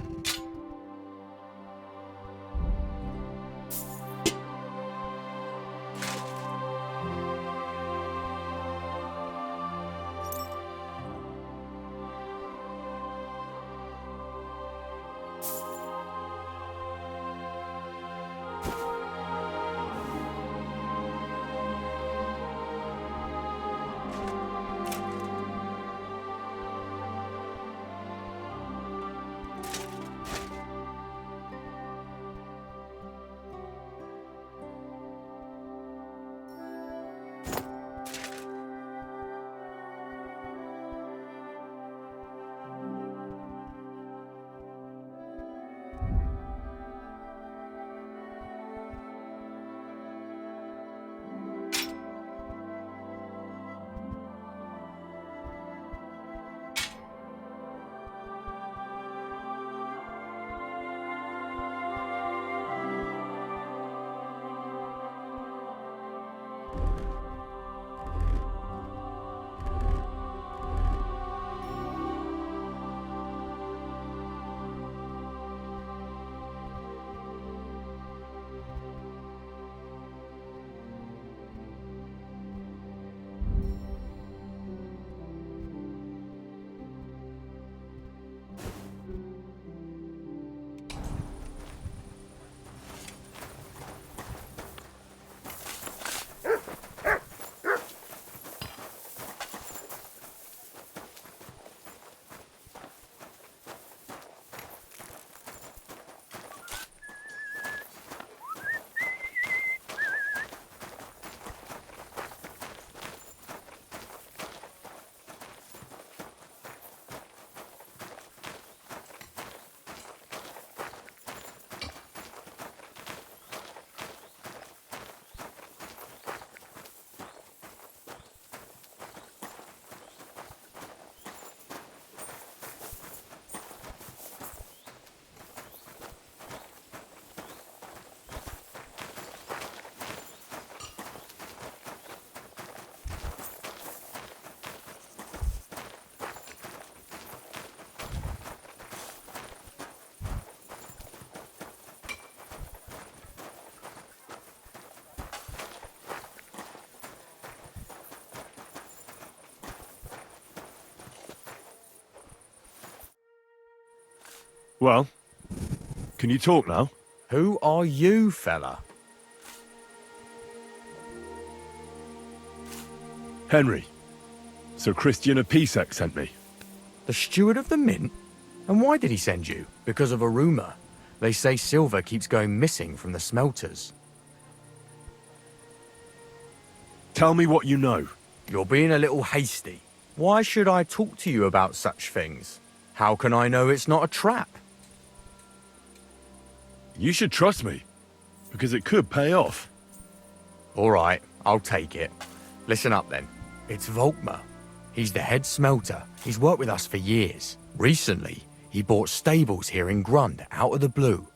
Well, can you talk now? Who are you, fella? Henry. Sir Christian of Pisek sent me. The steward of the mint? And why did he send you? Because of a rumour. They say silver keeps going missing from the smelters. Tell me what you know. You're being a little hasty. Why should I talk to you about such things? How can I know it's not a trap? You should trust me, because it could pay off. All right, I'll take it. Listen up then. It's Volkmar. He's the head smelter. He's worked with us for years. Recently, he bought stables here in Grund out of the blue.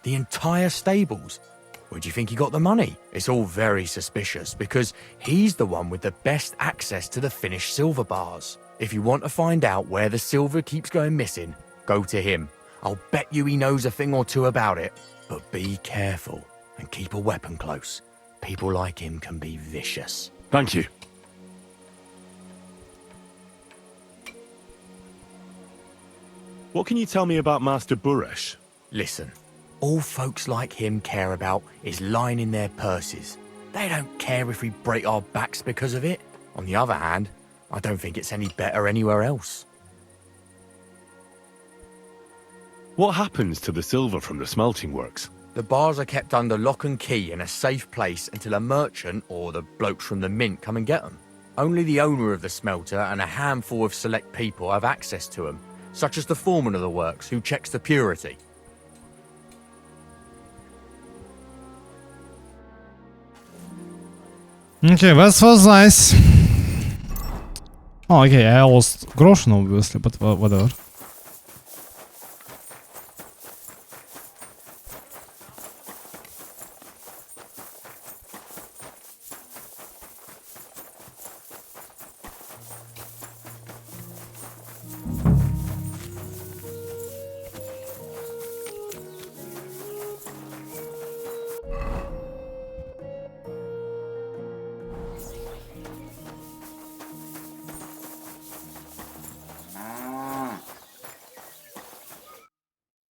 The entire stables. Where do you think he got the money? It's all very suspicious because he's the one with the best access to the finished silver bars. If you want to find out where the silver keeps going missing, go to him. I'll bet you he knows a thing or two about it. But be careful and keep a weapon close. People like him can be vicious. Thank you. What can you tell me about Master Buresh? Listen, all folks like him care about is lining their purses. They don't care if we break our backs because of it. On the other hand, I don't think it's any better anywhere else. What happens to the silver from the smelting works? The bars are kept under lock and key in a safe place until a merchant or the blokes from the mint come and get them. Only the owner of the smelter and a handful of select people have access to them, such as the foreman of the works who checks the purity. Okay, that was nice. Oh, okay, I lost groschen obviously, but whatever.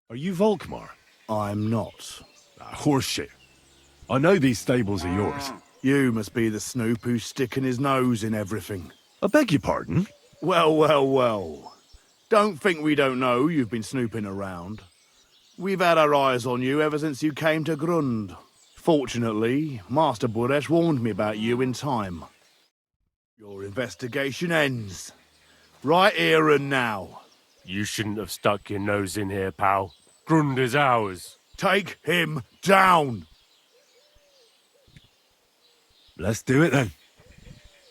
Are you Volkmar? I'm not. Horseshit. I know these stables are yours. You must be the snoop who's sticking his nose in everything. I beg your pardon? Well, well, well. Don't think we don't know you've been snooping around. We've had our eyes on you ever since you came to Grund. Fortunately, Master Buresh warned me about you in time. Your investigation ends. Right here and now. You shouldn't have stuck your nose in here, pal. Grund is ours. Take him down! Let's do it then.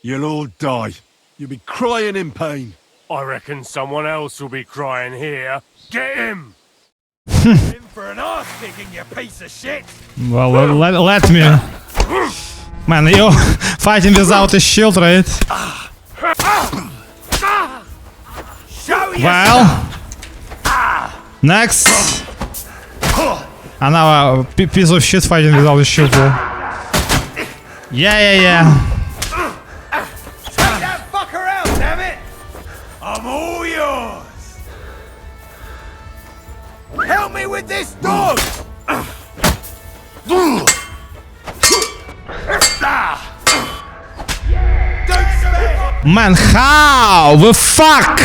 You'll all die. You'll be crying in pain. I reckon someone else will be crying here. Get him! In for an arse digging, you piece of shit! Well, let me. Man, you fighting without a shield, right? Well, next. And now a piece of shit fighting without a shield. Yeah. Take that fucker out, damn it! I'm all yours! Help me with this dog! Man, how the fuck?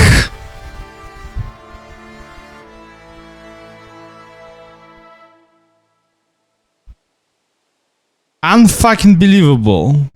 Unfucking believable.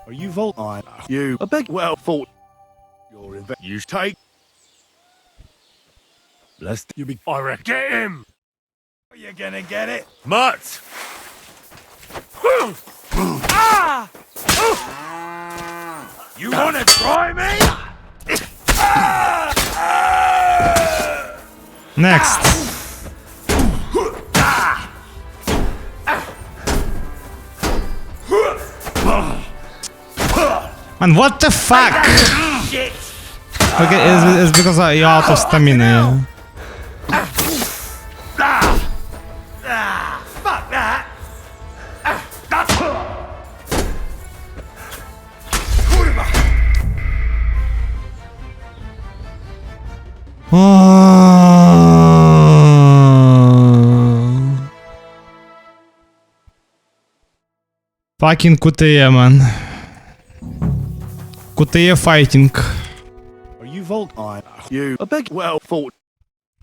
Are you Volt? You. I beg. Well thought. Your You take. Lest you be. I reckon. Get him! Are you gonna get it? Mutt! Ah! You wanna try me? Next. Man, what the fuck? Okay, it's because you're out of stamina. Fuck that! Fucking QTE, man. QTE fighting. Are you Volk? You. I beg. Well, thought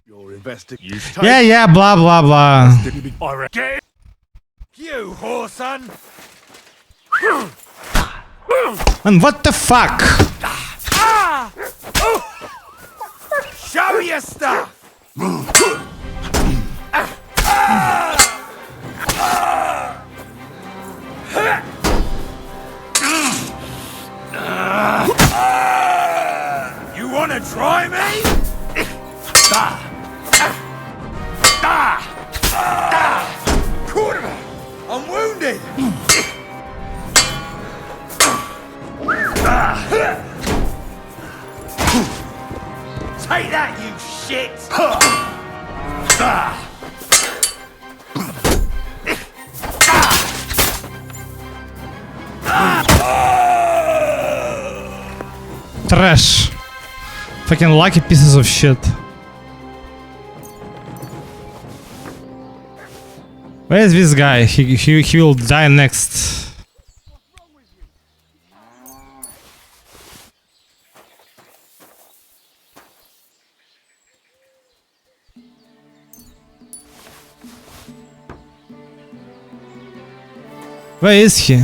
your investigating. Yeah, blah blah blah. You whoreson! Man, what the fuck? Show your stuff! You wanna try me? I'm wounded! Take that, you shit! Trash. Fucking lucky pieces of shit. Where is this guy? He will die next. Where is he?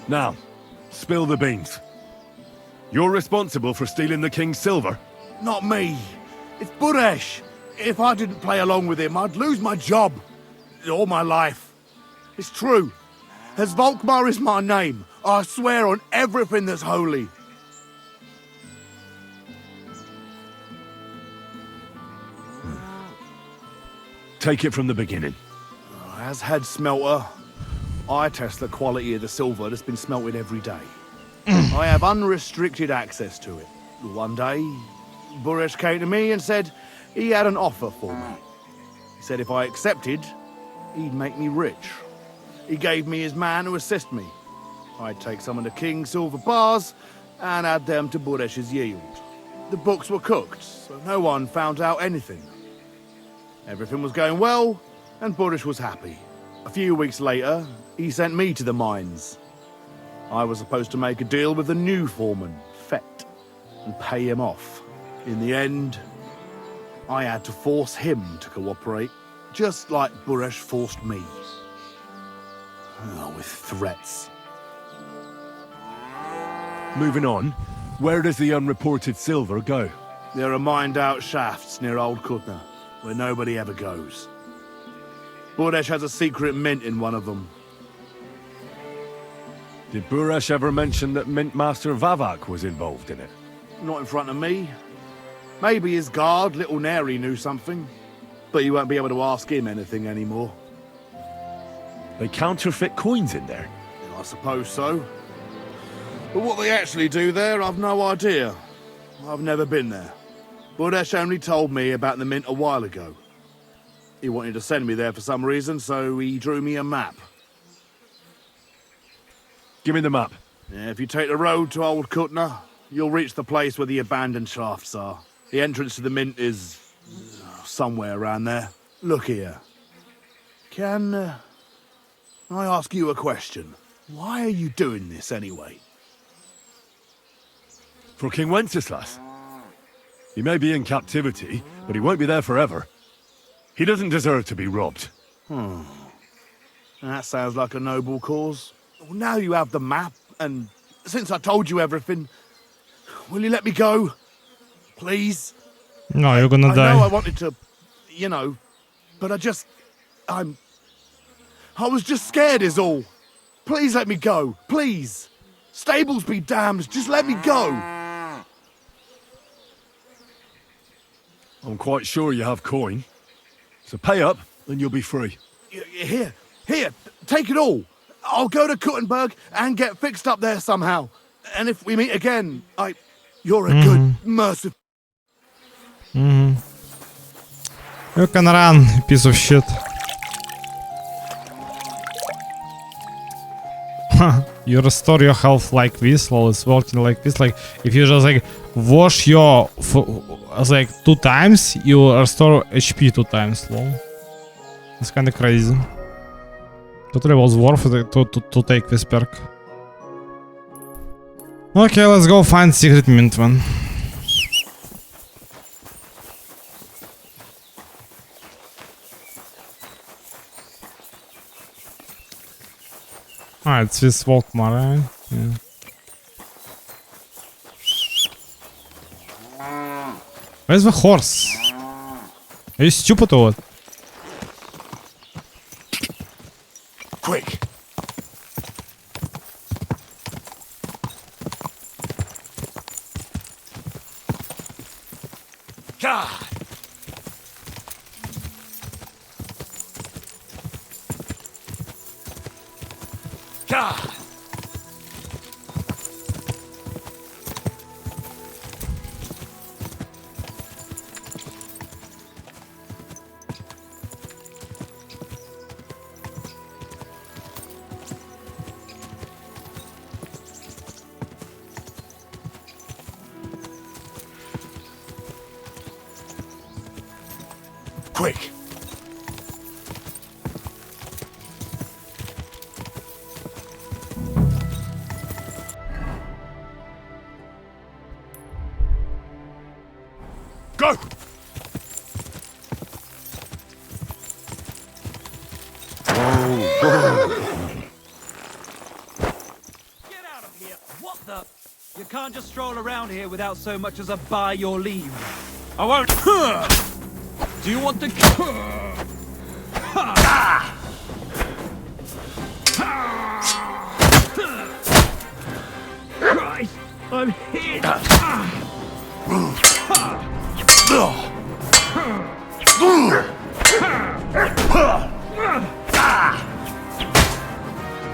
Now, spill the beans. You're responsible for stealing the king's silver? Not me. It's Buresh. If I didn't play along with him, I'd lose my job. All my life. It's true. As Volkmar is my name, I swear on everything that's holy. Take it from the beginning. As head smelter, I test the quality of the silver that's been smelted every day. I have unrestricted access to it. One day, Buresh came to me and said he had an offer for me. He said if I accepted, he'd make me rich. He gave me his man to assist me. I'd take some of the king's silver bars and add them to Buresh's yield. The books were cooked, so no one found out anything. Everything was going well, and Buresh was happy. A few weeks later, he sent me to the mines. I was supposed to make a deal with the new foreman, Fett, and pay him off. In the end, I had to force him to cooperate, just like Buresh forced me. Oh, with threats. Moving on, where does the unreported silver go? There are mined-out shafts near Old Kutna, where nobody ever goes. Buresh has a secret mint in one of them. Did Buresh ever mention that Mint Master Vavak was involved in it? Not in front of me. Maybe his guard, Little Neri, knew something. But you won't be able to ask him anything anymore. They counterfeit coins in there? I suppose so. But what they actually do there, I've no idea. I've never been there. Buresh only told me about the mint a while ago. He wanted to send me there for some reason, so he drew me a map. Give me the map. Yeah, if you take the road to Old Kutna, you'll reach the place where the abandoned shafts are. The entrance to the mint is somewhere around there. Look here. Can I ask you a question? Why are you doing this anyway? For King Wenceslas. He may be in captivity, but he won't be there forever. He doesn't deserve to be robbed. That sounds like a noble cause. Well, now you have the map, and since I told you everything, will you let me go? Please? No, you're gonna die. I know I wanted to, but I was just scared is all. Please let me go, please. Stables be damned, just let me go. I'm quite sure you have coin. So pay up and you'll be free. Here, take it all. I'll go to Kuttenberg and get fixed up there somehow. And if we meet again, you're a good, merciful... You can run, you piece of shit. You restore your health like this while it's working like this. Like if you just like wash your like 2 times, you restore HP 2 times. Lol. It's kind of crazy. Totally was worth it to take this perk. Okay, let's go find secret mint one. Ah, it's this Volkmar, right? Yeah. Where's the horse? Are you stupid or what? Quick! God! God! Quick! Go! What the? You can't just stroll around here without so much as a by your leave. I won't. Do you want to? Christ, I'm hit.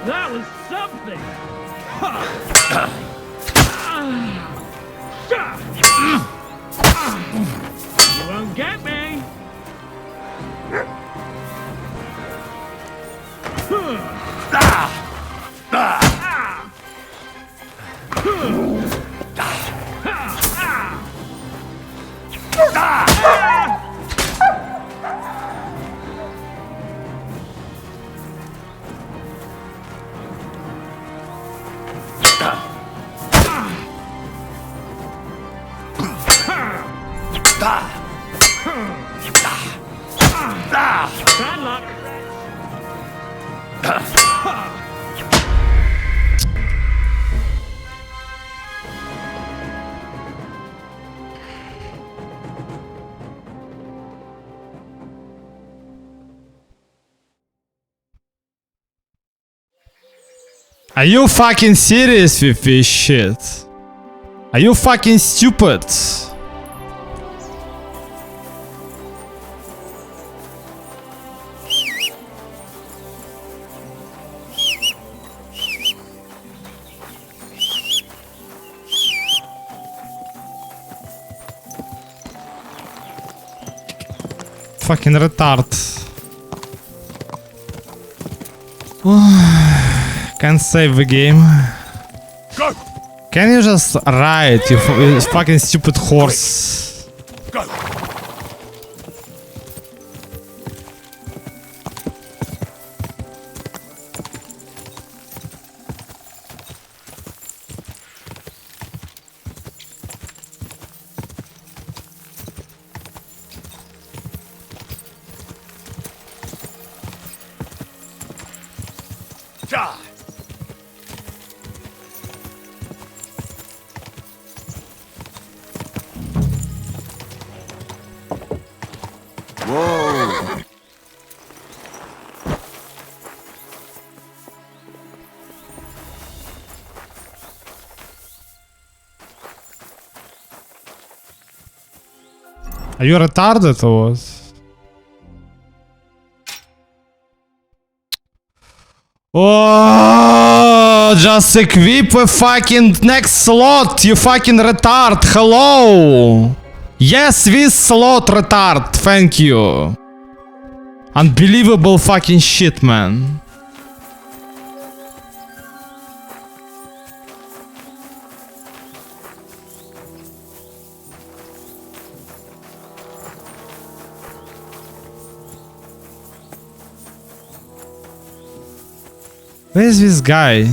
That was something. You won't get me. Bad luck. Are you fucking serious with this shit? Are you fucking stupid? Fucking retard. Can't save the game. Go! Can you just ride, you fucking stupid horse? Go! Die! Whoa! Are you retarded or what? Oh, just equip the fucking next slot, you fucking retard. Hello. Yes, this slot retard. Thank you. Unbelievable fucking shit, man. Where's this guy?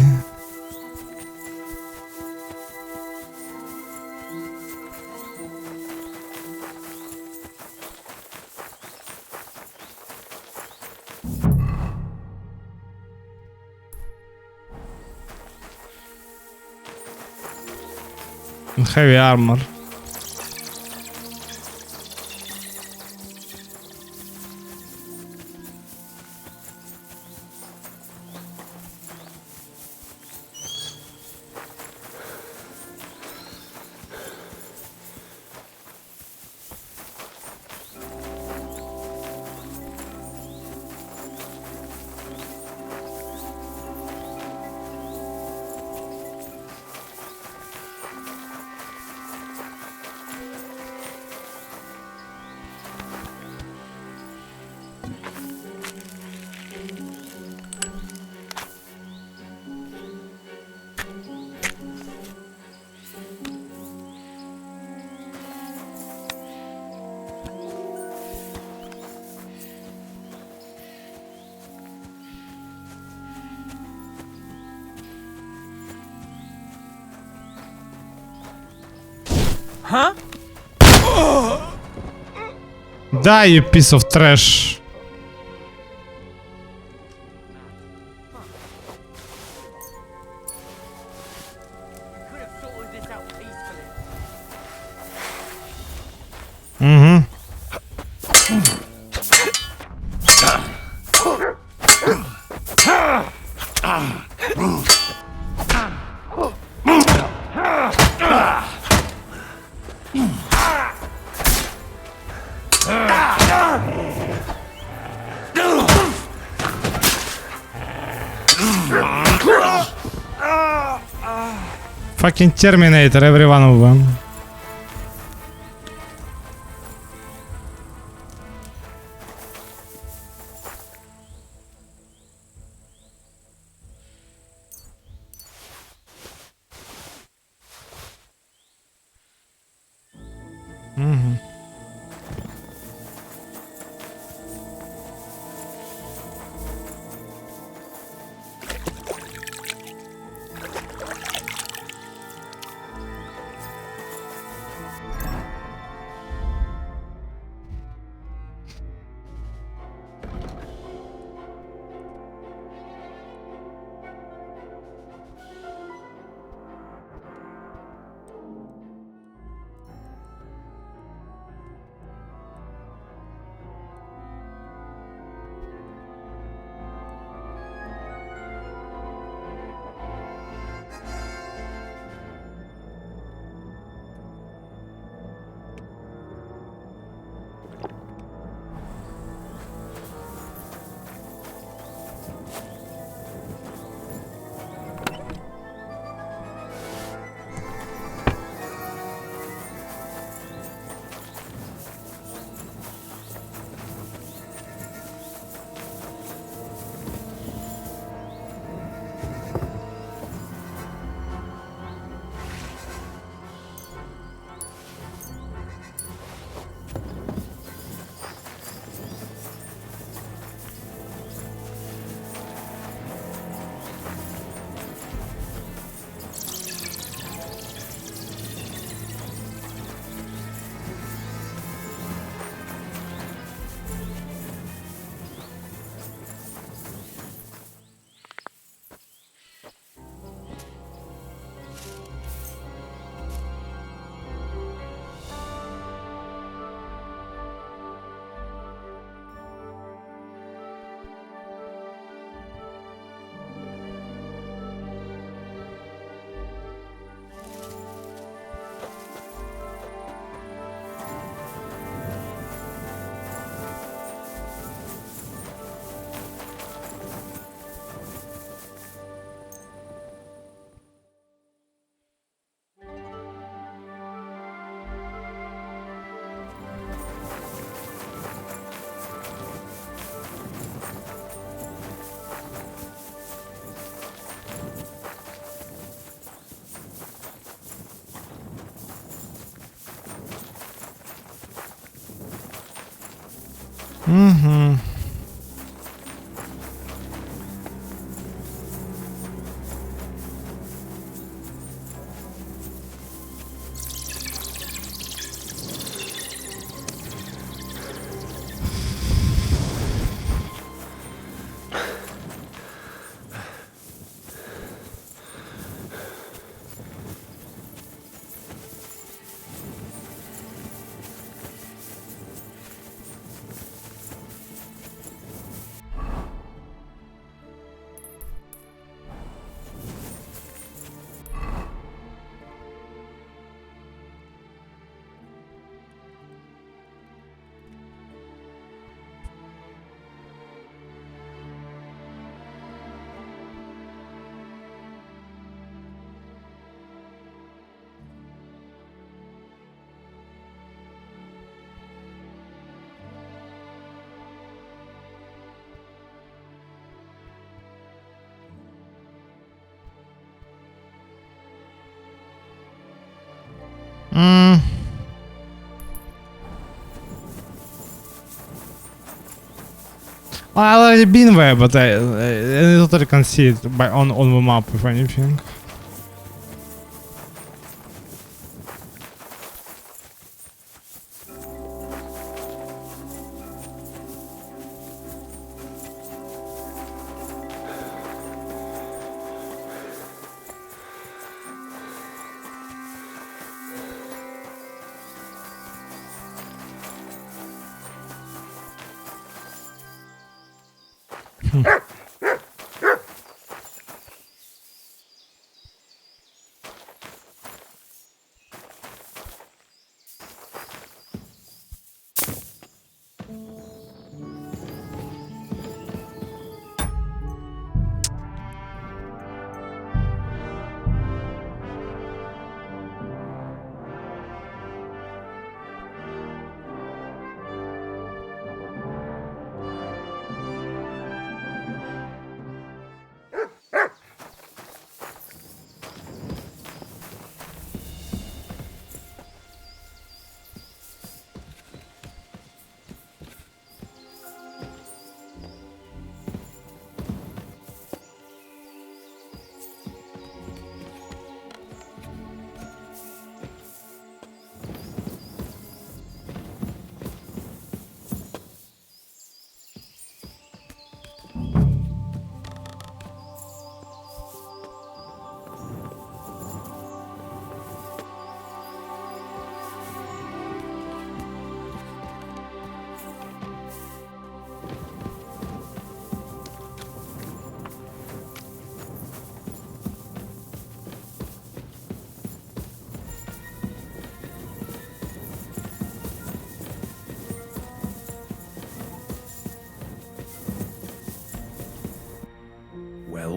Heavy armor. Huh? Die, you piece of trash. Mm-hmm. Fucking Terminator, every one of them. Mm-hmm. Mm-hmm. Well, I've already been there, but I totally can see it on the map, if anything.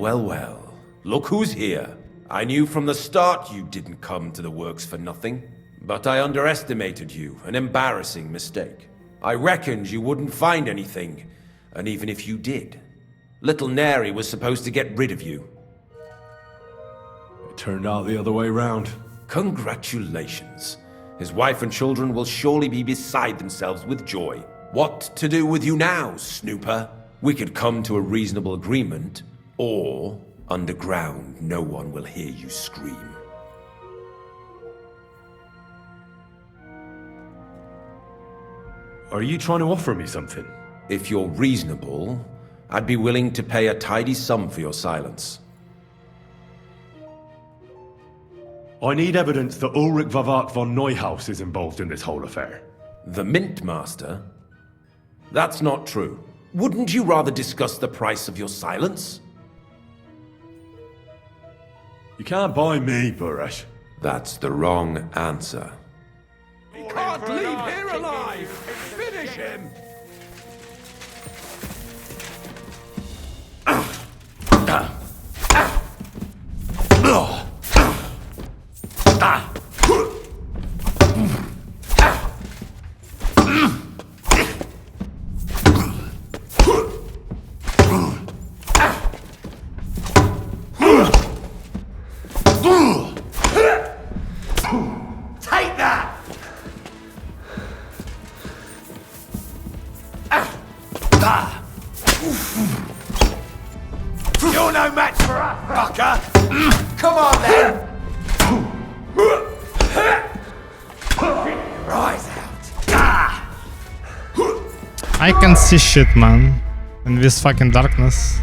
Well. Look who's here. I knew from the start you didn't come to the works for nothing. But I underestimated you, an embarrassing mistake. I reckoned you wouldn't find anything, and even if you did, little Neri was supposed to get rid of you. It turned out the other way round. Congratulations. His wife and children will surely be beside themselves with joy. What to do with you now, snooper? We could come to a reasonable agreement, or underground no one will hear you scream. Are you trying to offer me something? If you're reasonable, I'd be willing to pay a tidy sum for your silence. I need evidence that Ulrich Vavart von Neuhaus is involved in this whole affair. The Mint Master? That's not true. Wouldn't you rather discuss the price of your silence? You can't buy me, Buresh. That's the wrong answer. He can't leave here alive! Finish him! Take that! I can see shit, man, in this fucking darkness.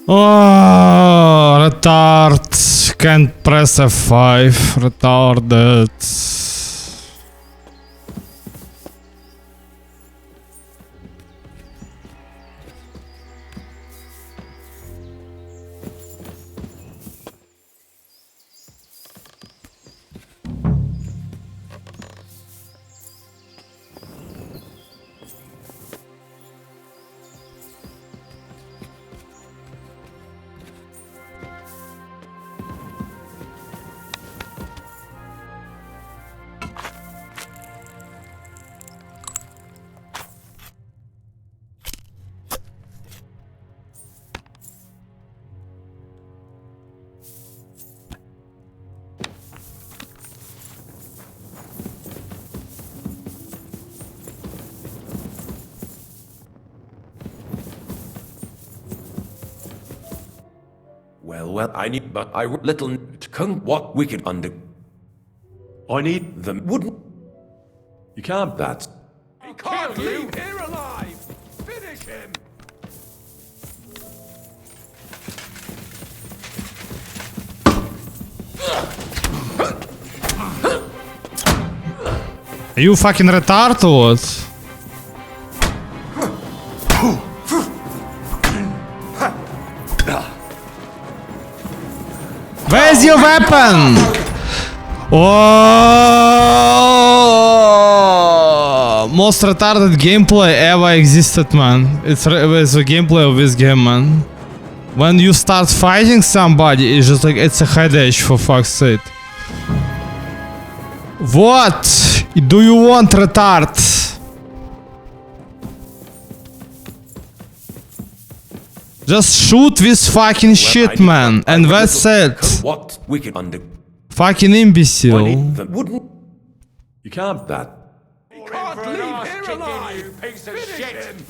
Oh, retard. Can't press F5. Retarded. Well, I need, but I little to come what wicked under. I need them. Wouldn't. You can't. That. He can't leave here alive! Finish him! Are you fucking retarded or what? Where's your weapon? Oh, most retarded gameplay ever existed, man. It's the gameplay of this game, man. When you start fighting somebody, it's just like it's a headache, for fuck's sake. What do you want, retard? Just shoot this fucking shit, man, and that's it. What wicked under. Fucking imbecile. Wouldn't. You can't. That. He can't leave here alive! You piece of shit!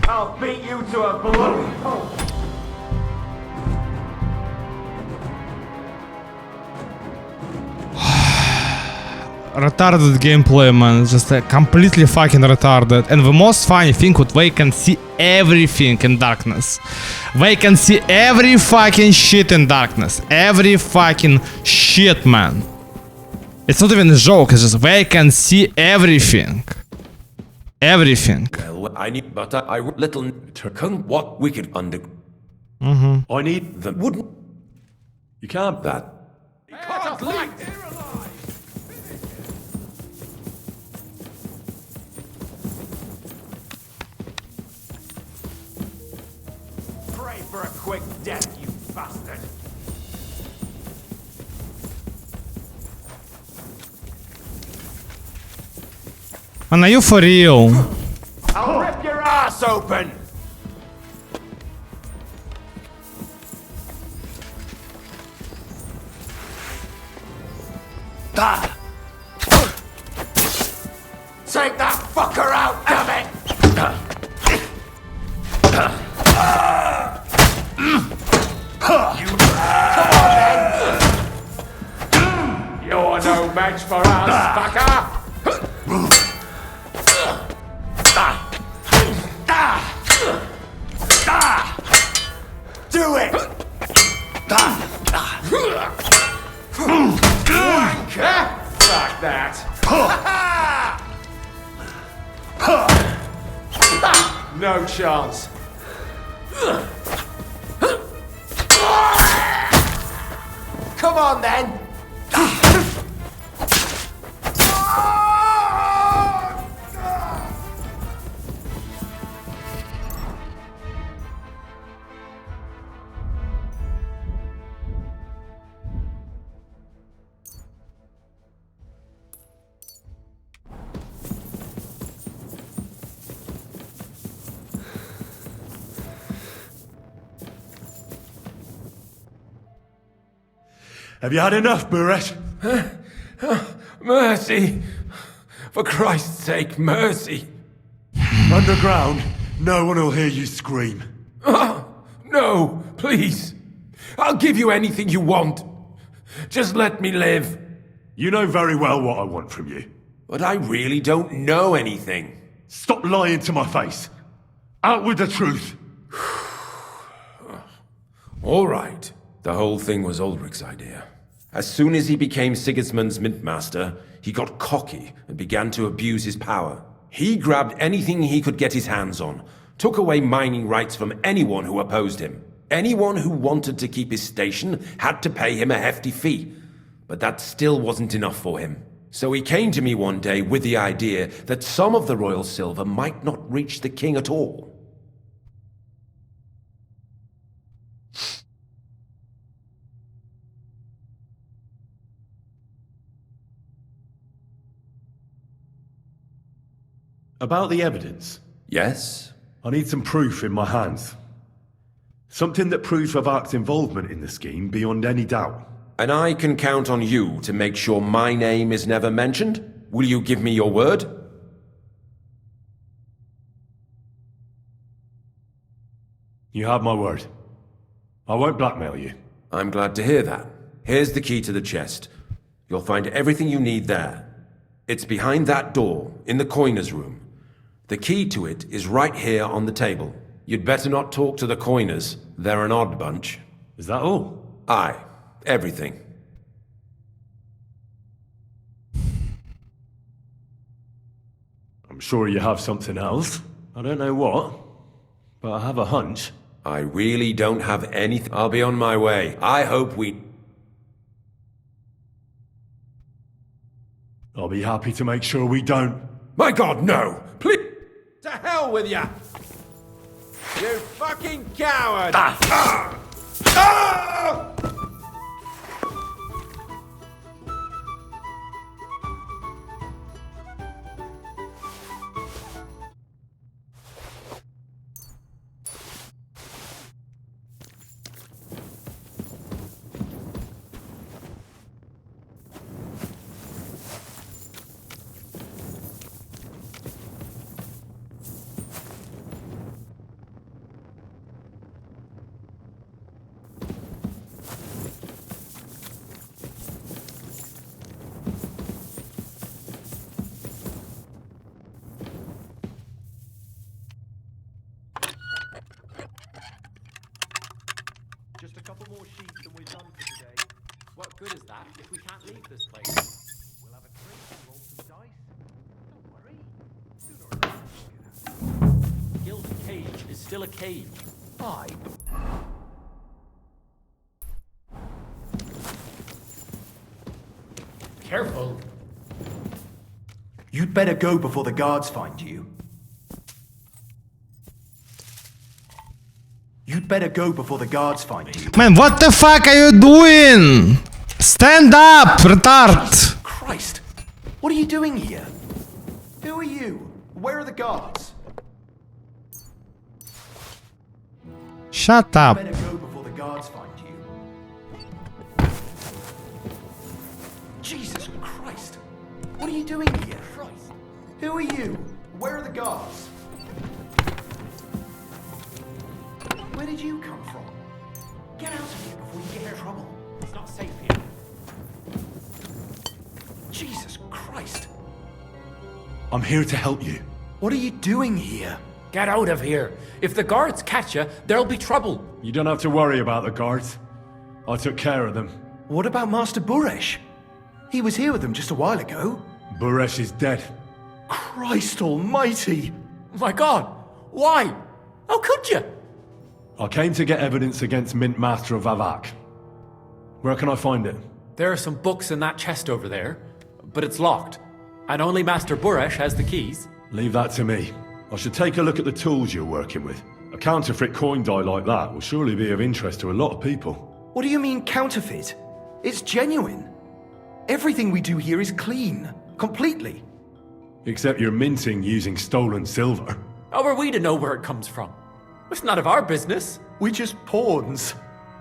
I'll beat you to a bloody pulp. Retarded gameplay, man. Just completely fucking retarded. And the most funny thing, what they can see everything in darkness. They can see every fucking shit in darkness. Every fucking shit, man. It's not even a joke, it's just they can see everything. Everything. Well, I need, but I little to come what wicked under. I need them. Wouldn't. You can't. That. He can't leave here alive! Pray for a quick death, you bastard. Man, are you for real? I'll rip your ass open! Take that fucker out, damn it! You're no match for us, fucker! Do it! Wanker! Fuck that! No chance. Come on then! Have you had enough, Buret? Mercy! For Christ's sake, mercy! Underground, no one will hear you scream. No, please. I'll give you anything you want. Just let me live. You know very well what I want from you. But I really don't know anything. Stop lying to my face. Out with the truth. All right. The whole thing was Ulrich's idea. As soon as he became Sigismund's Mintmaster, he got cocky and began to abuse his power. He grabbed anything he could get his hands on, took away mining rights from anyone who opposed him. Anyone who wanted to keep his station had to pay him a hefty fee. But that still wasn't enough for him. So he came to me one day with the idea that some of the royal silver might not reach the king at all. About the evidence? Yes? I need some proof in my hands. Something that proves Vavak's involvement in the scheme beyond any doubt. And I can count on you to make sure my name is never mentioned? Will you give me your word? You have my word. I won't blackmail you. I'm glad to hear that. Here's the key to the chest. You'll find everything you need there. It's behind that door, in the coiner's room. The key to it is right here on the table. You'd better not talk to the coiners. They're an odd bunch. Is that all? Aye. Everything. I'm sure you have something else. I don't know what, but I have a hunch. I really don't have anything. I'll be on my way. I hope we... I'll be happy to make sure we don't. My God, no! Please! To hell with ya! You fucking coward! Just a couple more sheets and we're done for today. What good is that if we can't leave this place? We'll have a drink and roll some dice. Don't worry. Sooner or later we'll get out. Gilded cage is still a cage. Aye. Careful. You'd better go before the guards find you. You'd better go before the guards find you. Man, what the fuck are you doing? Stand up, retard! Christ! What are you doing here? Who are you? Where are the guards? Shut up. You better go before the guards find you. Jesus Christ! What are you doing here? Christ! Who are you? Where are the guards? Where did you come from? Get out of here before you get in trouble. It's not safe here. Jesus Christ! I'm here to help you. What are you doing here? Get out of here. If the guards catch you, there'll be trouble. You don't have to worry about the guards. I took care of them. What about Master Buresh? He was here with them just a while ago. Buresh is dead. Christ almighty! My God! Why? How could you? I came to get evidence against Mint Master Vavak. Where can I find it? There are some books in that chest over there, but it's locked. And only Master Buresh has the keys. Leave that to me. I should take a look at the tools you're working with. A counterfeit coin die like that will surely be of interest to a lot of people. What do you mean counterfeit? It's genuine. Everything we do here is clean. Completely. Except you're minting using stolen silver. How are we to know where it comes from? It's none of our business. We're just pawns.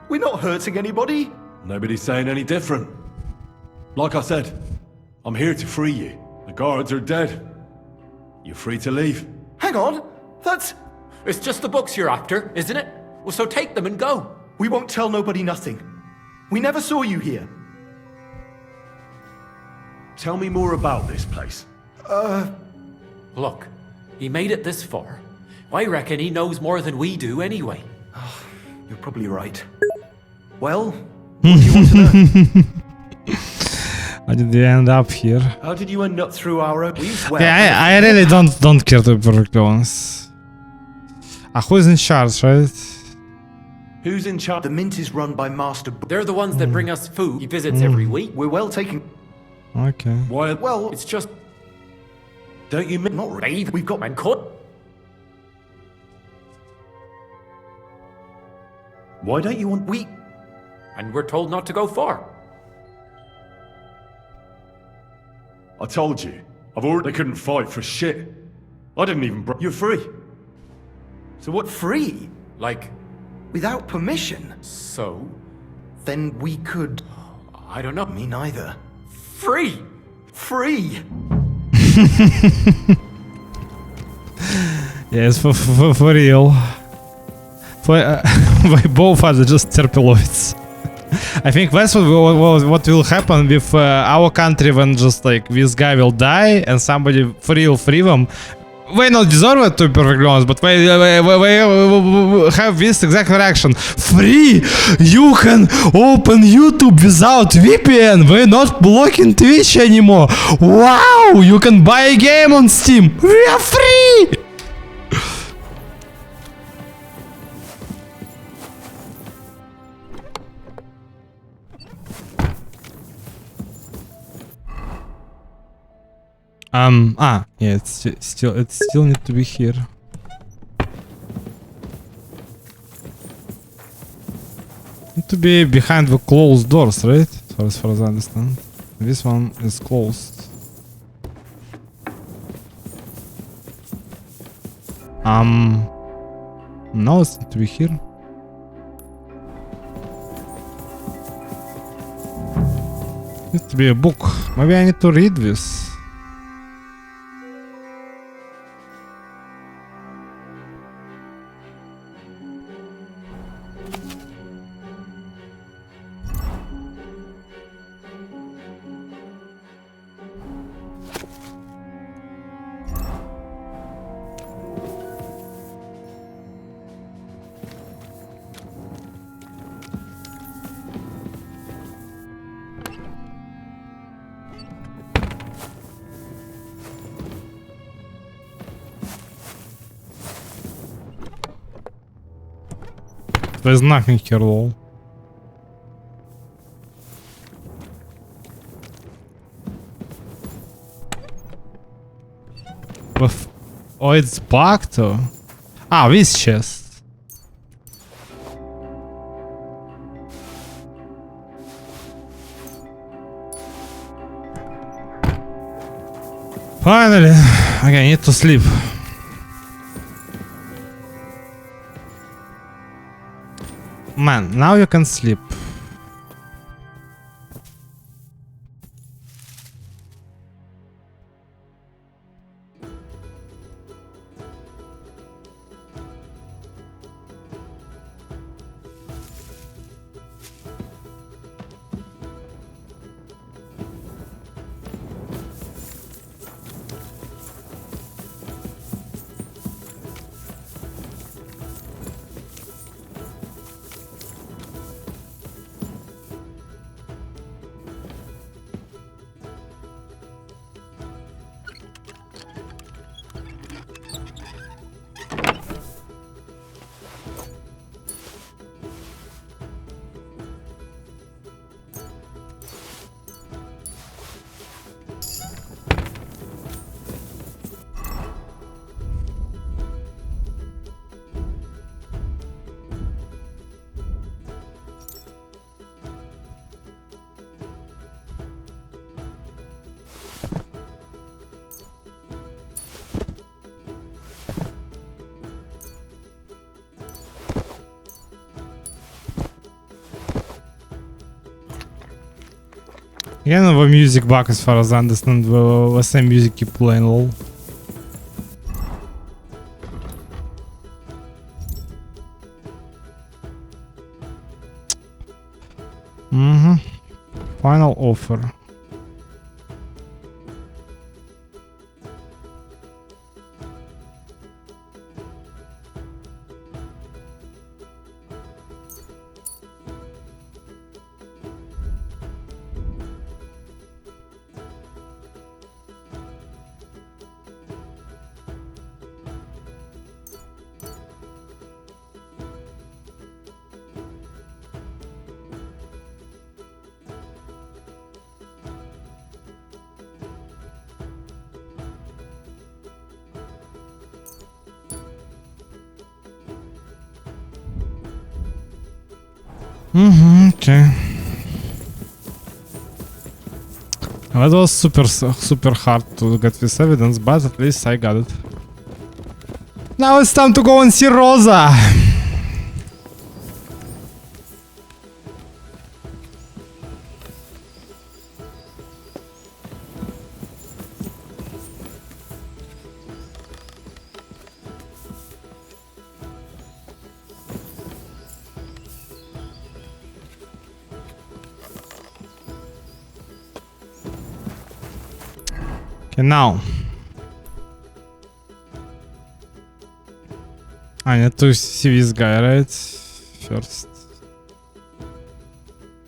We're not hurting anybody. Nobody's saying any different. Like I said, I'm here to free you. The guards are dead. You're free to leave. Hang on, that's... It's just the books you're after, isn't it? Well, so take them and go. We won't tell nobody nothing. We never saw you here. Tell me more about this place. Look, he made it this far. I reckon he knows more than we do anyway. You're probably right. Well, what do you want to know? How did you end up here? How did you end up through our... Yeah, I really don't care, to be perfectly honest. Who is in charge, right? Who's in charge? The mint is run by Master... They're the ones that bring us food. He visits every week. We're well taken... Okay. Why? Well, it's just... Don't you... Not really. We've got... And cut. Why don't you want... We... And we're told not to go far. I told you. They couldn't fight for shit. I didn't even... You're free. So what? Free? Like... Without permission? So? Then we could... I don't know. Me neither. Free! Free! Yes, for real. We both are just terpeloids. I think that's what will happen with our country when just like this guy will die and somebody for real free them. They not deserve it, to be perfectly honest, but they have this exact reaction. Free! You can open YouTube without VPN! We're not blocking Twitch anymore! Wow! You can buy a game on Steam! We are free! Yeah, it still need to be here. Need to be behind the closed doors, right? As far as I understand. This one is closed. No, it's need to be here. Needs to be a book. Maybe I need to read this. There's nothing here, lol. Oh, it's bugged? This chest. Finally! Okay, I need to sleep. Man, now you can sleep. Again, the music bug, as far as I understand, the same music you play in LoL. Final offer. Okay. That was super hard to get this evidence, but at least I got it. Now it's time to go and see Rosa. Okay, now I need to see this guy, right? First.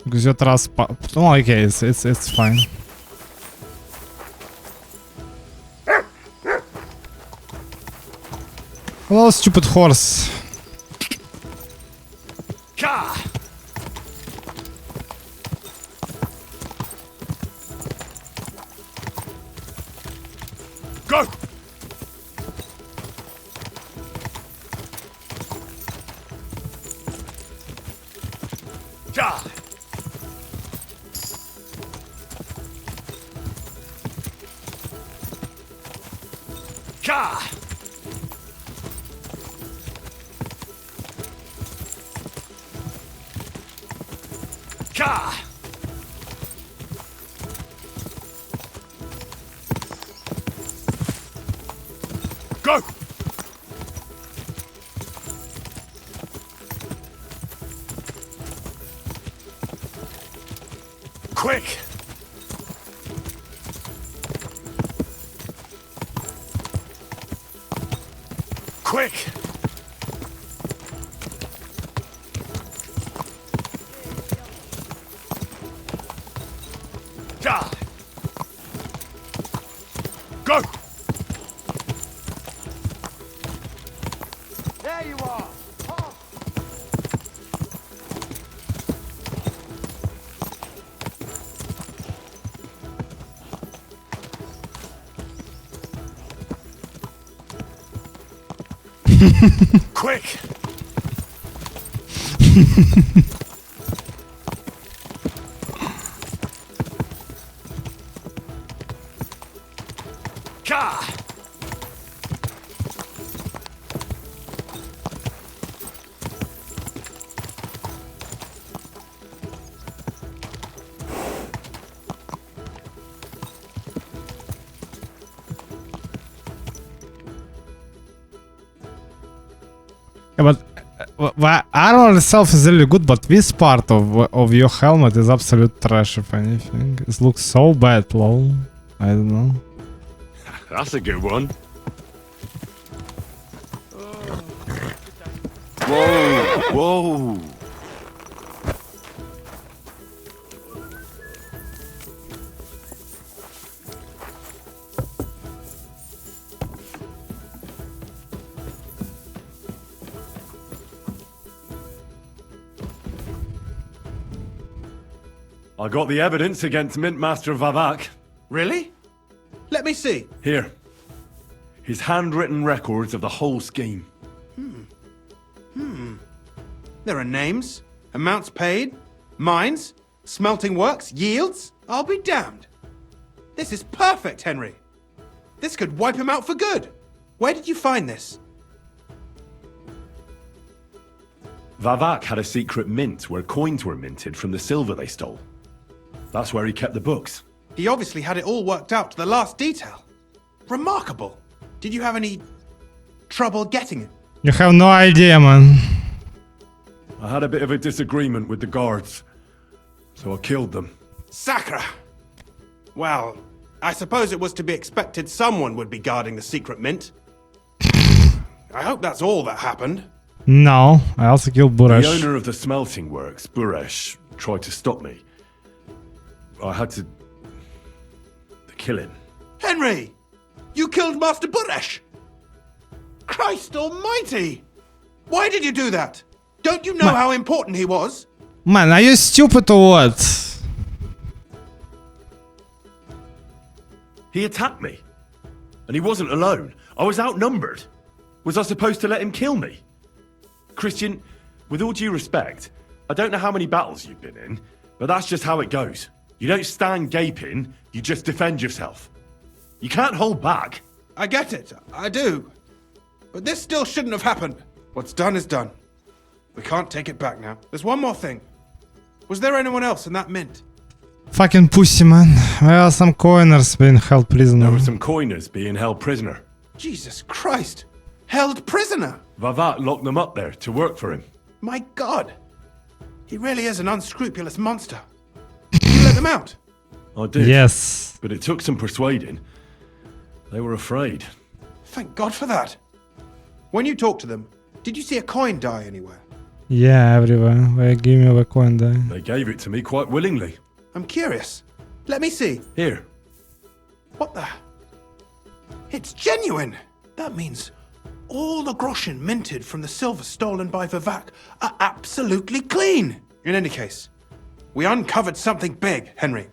Because your trust. Oh, okay, it's fine. Hello, stupid horse. Go! Ja! Ja! Ja! Go! Quick! Quick! Ja! Go! There you are. Quick! Ja! Yeah, but armor itself is really good, but this part of your helmet is absolute trash, if anything. It looks so bad, lol. I don't know. That's a good one. Whoa! Whoa! I got the evidence against Mint Master Vavak. Really? Let me see. Here. His handwritten records of the whole scheme. There are names, amounts paid, mines, smelting works, yields. I'll be damned. This is perfect, Henry. This could wipe him out for good. Where did you find this? Vavak had a secret mint where coins were minted from the silver they stole. That's where he kept the books. He obviously had it all worked out to the last detail. Remarkable. Did you have any trouble getting it? You have no idea, man. I had a bit of a disagreement with the guards, so I killed them. Sacre! Well, I suppose it was to be expected someone would be guarding the secret mint. I hope that's all that happened. No, I also killed Buresh. The owner of the smelting works, Buresh, tried to stop me. I had to kill him. Henry! You killed Master Buresh! Christ almighty! Why did you do that? Don't you know how important he was? Man, are you stupid or what? He attacked me. And he wasn't alone. I was outnumbered. Was I supposed to let him kill me? Christian, with all due respect, I don't know how many battles you've been in, but that's just how it goes. You don't stand gaping, you just defend yourself. You can't hold back. I get it, I do. But this still shouldn't have happened. What's done is done. We can't take it back now. There's one more thing. Was there anyone else in that mint? Fucking pussy, man. There are some coiners being held prisoner. There were some coiners being held prisoner. Jesus Christ! Held prisoner! Vavak locked them up there to work for him. My God! He really is an unscrupulous monster. You let them out? I did. Yes. But it took some persuading. They were afraid. Thank God for that. When you talked to them, did you see a coin die anywhere? Yeah, everywhere. They give me the coin there. They gave it to me quite willingly. I'm curious. Let me see. Here. What the? It's genuine! That means all the groschen minted from the silver stolen by Vivek are absolutely clean! In any case, we uncovered something big, Henry.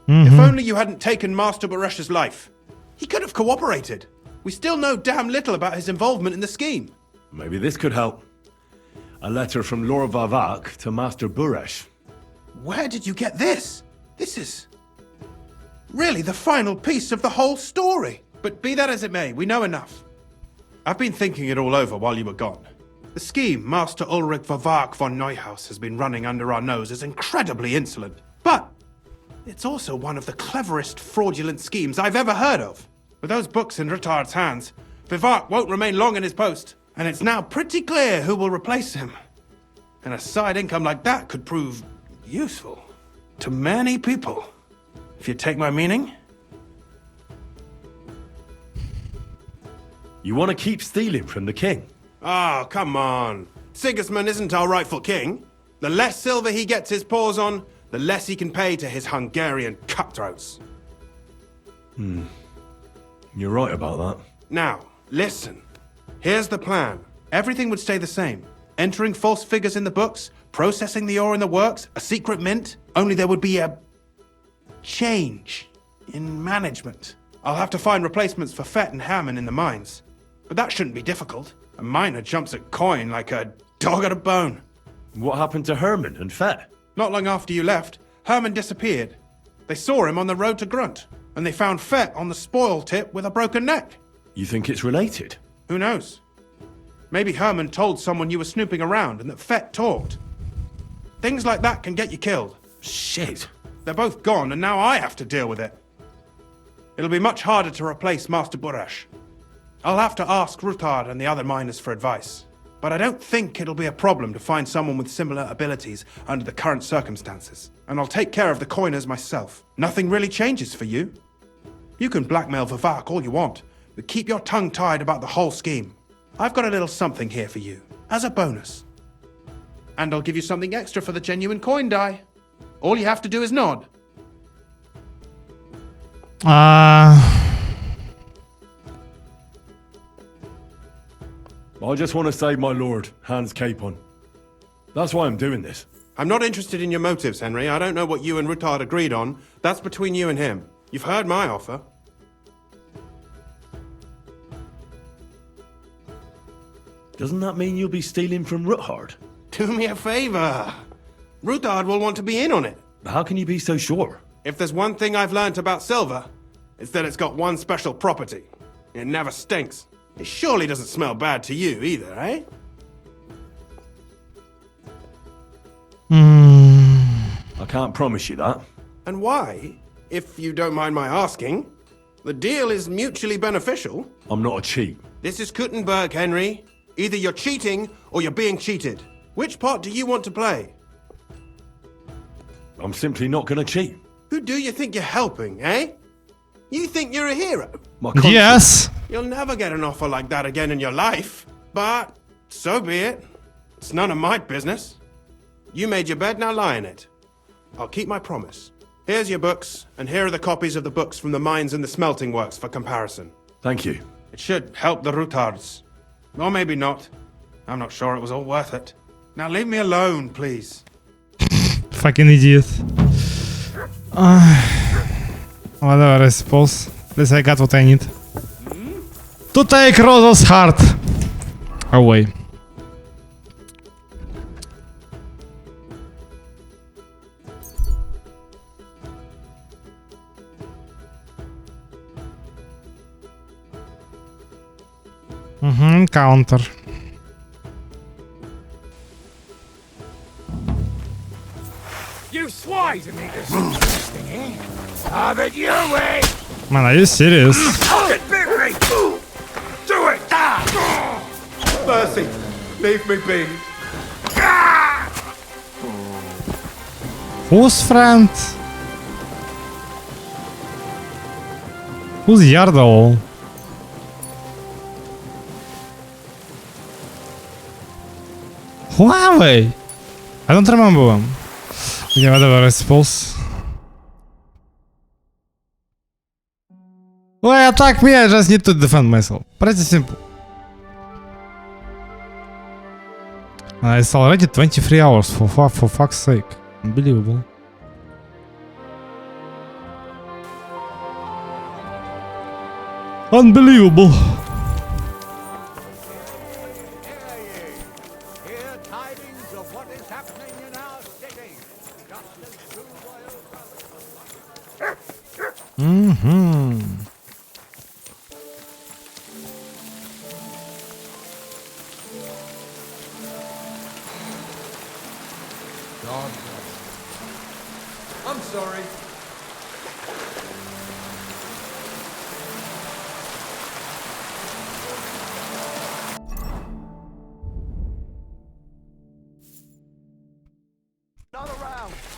If only you hadn't taken Master Baresh's life. He could have cooperated. We still know damn little about his involvement in the scheme. Maybe this could help. A letter from Lord Vavak to Master Buresh. Where did you get this? This is really the final piece of the whole story. But be that as it may, we know enough. I've been thinking it all over while you were gone. The scheme Master Ulrich Vavak von Neuhaus has been running under our nose is incredibly insolent. But it's also one of the cleverest fraudulent schemes I've ever heard of. With those books in Rittard's hands, Vivak won't remain long in his post, and it's now pretty clear who will replace him. And a side income like that could prove useful to many people, if you take my meaning. You want to keep stealing from the king? Oh, come on. Sigismund isn't our rightful king. The less silver he gets his paws on, the less he can pay to his Hungarian cutthroats. You're right about that. Now, listen. Here's the plan. Everything would stay the same. Entering false figures in the books, processing the ore in the works, a secret mint, only there would be a change in management. I'll have to find replacements for Fett and Hammond in the mines. But that shouldn't be difficult. A miner jumps at coin like a dog at a bone. What happened to Herman and Fett? Not long after you left, Herman disappeared. They saw him on the road to Grunt, and they found Fett on the spoil tip with a broken neck. You think it's related? Who knows? Maybe Herman told someone you were snooping around and that Fett talked. Things like that can get you killed. Shit. They're both gone, and now I have to deal with it. It'll be much harder to replace Master Buresh. I'll have to ask Rutard and the other miners for advice. But I don't think it'll be a problem to find someone with similar abilities under the current circumstances. And I'll take care of the coiners myself. Nothing really changes for you. You can blackmail Vivak all you want, but keep your tongue tied about the whole scheme. I've got a little something here for you, as a bonus. And I'll give you something extra for the genuine coin die. All you have to do is nod. I just want to save my lord, Hans Capon. That's why I'm doing this. I'm not interested in your motives, Henry. I don't know what you and Rutard agreed on. That's between you and him. You've heard my offer. Doesn't that mean you'll be stealing from Rutard? Do me a favor. Rutard will want to be in on it. How can you be so sure? If there's one thing I've learnt about silver, it's that it's got one special property. It never stinks. It surely doesn't smell bad to you either, eh? I can't promise you that. And why, if you don't mind my asking? The deal is mutually beneficial. I'm not a cheat. This is Kuttenberg, Henry. Either you're cheating or you're being cheated. Which part do you want to play? I'm simply not gonna cheat. Who do you think you're helping, eh? You think you're a hero? Yes. You'll never get an offer like that again in your life. But so be it. It's none of my business. You made your bed, now lie in it. I'll keep my promise. Here's your books, and here are the copies of the books from the mines and the smelting works for comparison. Thank you. It should help the Rutards. Or maybe not. I'm not sure it was all worth it. Now leave me alone, please. Fucking idiot. Whatever, I suppose. At least I got what I need. To take Rosa's heart away. Counter. You swine to make this interesting, eh? Have it your way! Man, are you serious? Get big me! Do it! Mercy, leave me be. Who's friend? Who's Yardo? Who are we? I don't remember them. Yeah, whatever, I suppose. Well, attack me, I just need to defend myself. Pretty simple. It's already 23 hours, for fuck's sake. Unbelievable. Unbelievable. God bless. I'm sorry.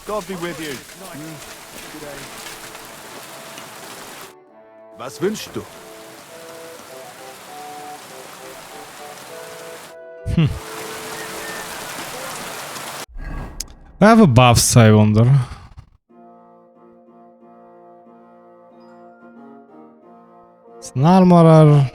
God be with you. Was wünschst du? I have a buffs, I wonder. It's an armorer.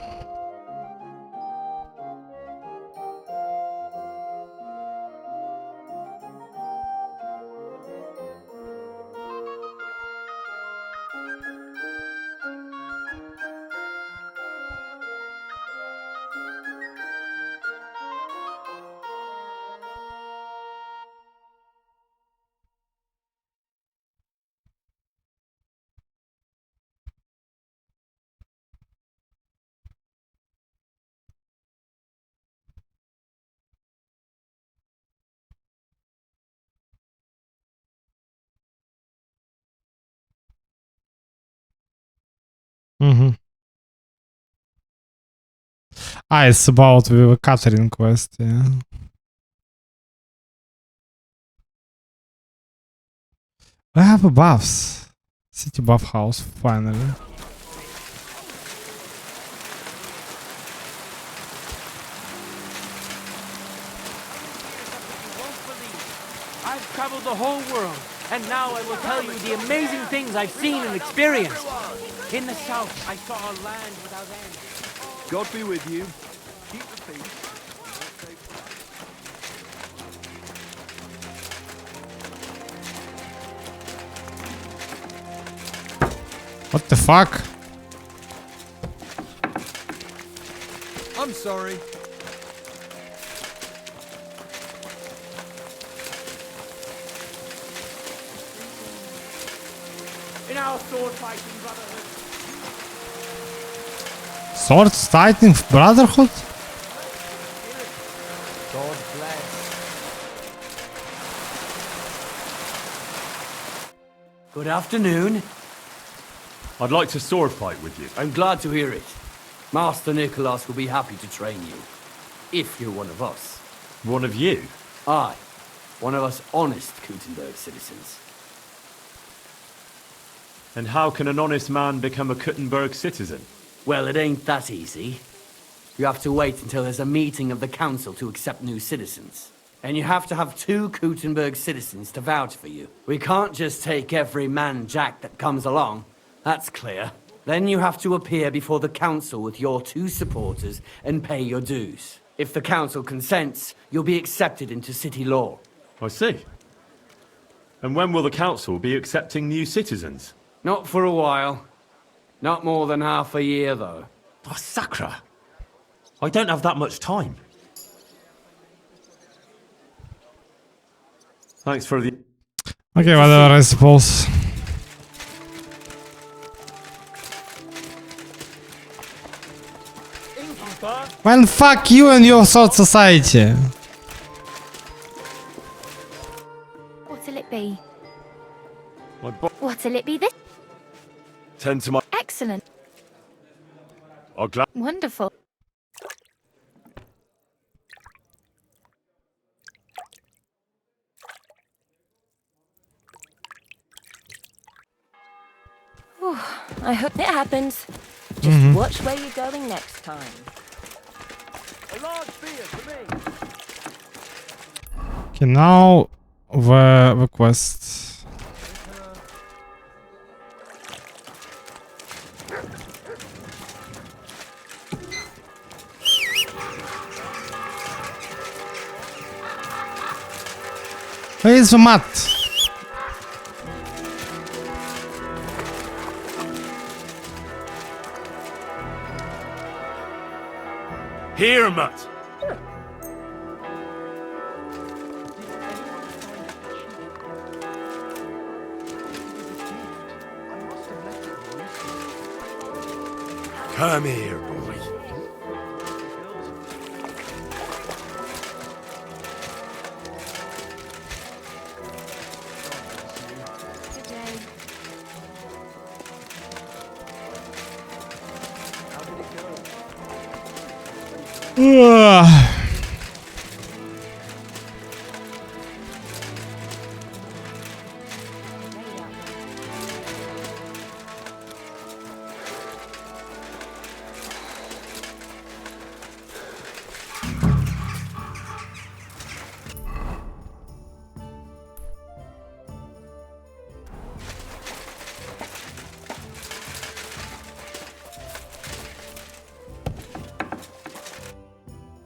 Ah, it's about the Catherine quest, yeah. I have a buffs. City buff house, finally. I've traveled the whole world, and now I will tell you the amazing things I've seen and experienced. In the south, I saw a land without end. God be with you. Keep the peace. What the fuck? I'm sorry. In our sword fighting brotherhood. Sword fighting brotherhood? God bless. Good afternoon. I'd like to sword fight with you. I'm glad to hear it. Master Nicholas will be happy to train you. If you're one of us. One of you? Aye. One of us honest Gutenberg citizens. And how can an honest man become a Gutenberg citizen? Well, it ain't that easy. You have to wait until there's a meeting of the council to accept new citizens. And you have to have 2 Gutenberg citizens to vouch for you. We can't just take every man jack that comes along. That's clear. Then you have to appear before the council with your 2 supporters and pay your dues. If the council consents, you'll be accepted into city law. I see. And when will the council be accepting new citizens? Not for a while. Not more than half a year, though. Oh, Sakra! I don't have that much time. Thanks for the... Okay, whatever, I suppose. Man, fuck you and your sort society. What'll it be? My What'll it be this? Tend to my... Excellent. I'll glad... Wonderful. Whew, I hope it happens. Just watch where you're going next time. A large beer for me. Okay, now the quest. Where is the mat? Here, Mutt! Come here, boy.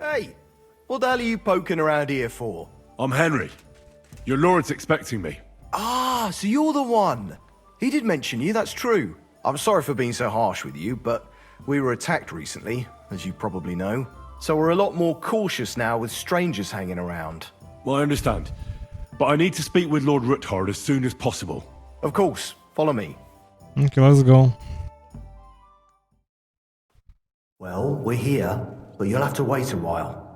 Hey, what the hell are you poking around here for? I'm Henry. Your lord's expecting me. Ah, so you're the one. He did mention you, that's true. I'm sorry for being so harsh with you, but we were attacked recently, as you probably know. So we're a lot more cautious now with strangers hanging around. Well, I understand. But I need to speak with Lord Ruthard as soon as possible. Of course. Follow me. Okay, let's go. Well, we're here, but you'll have to wait a while.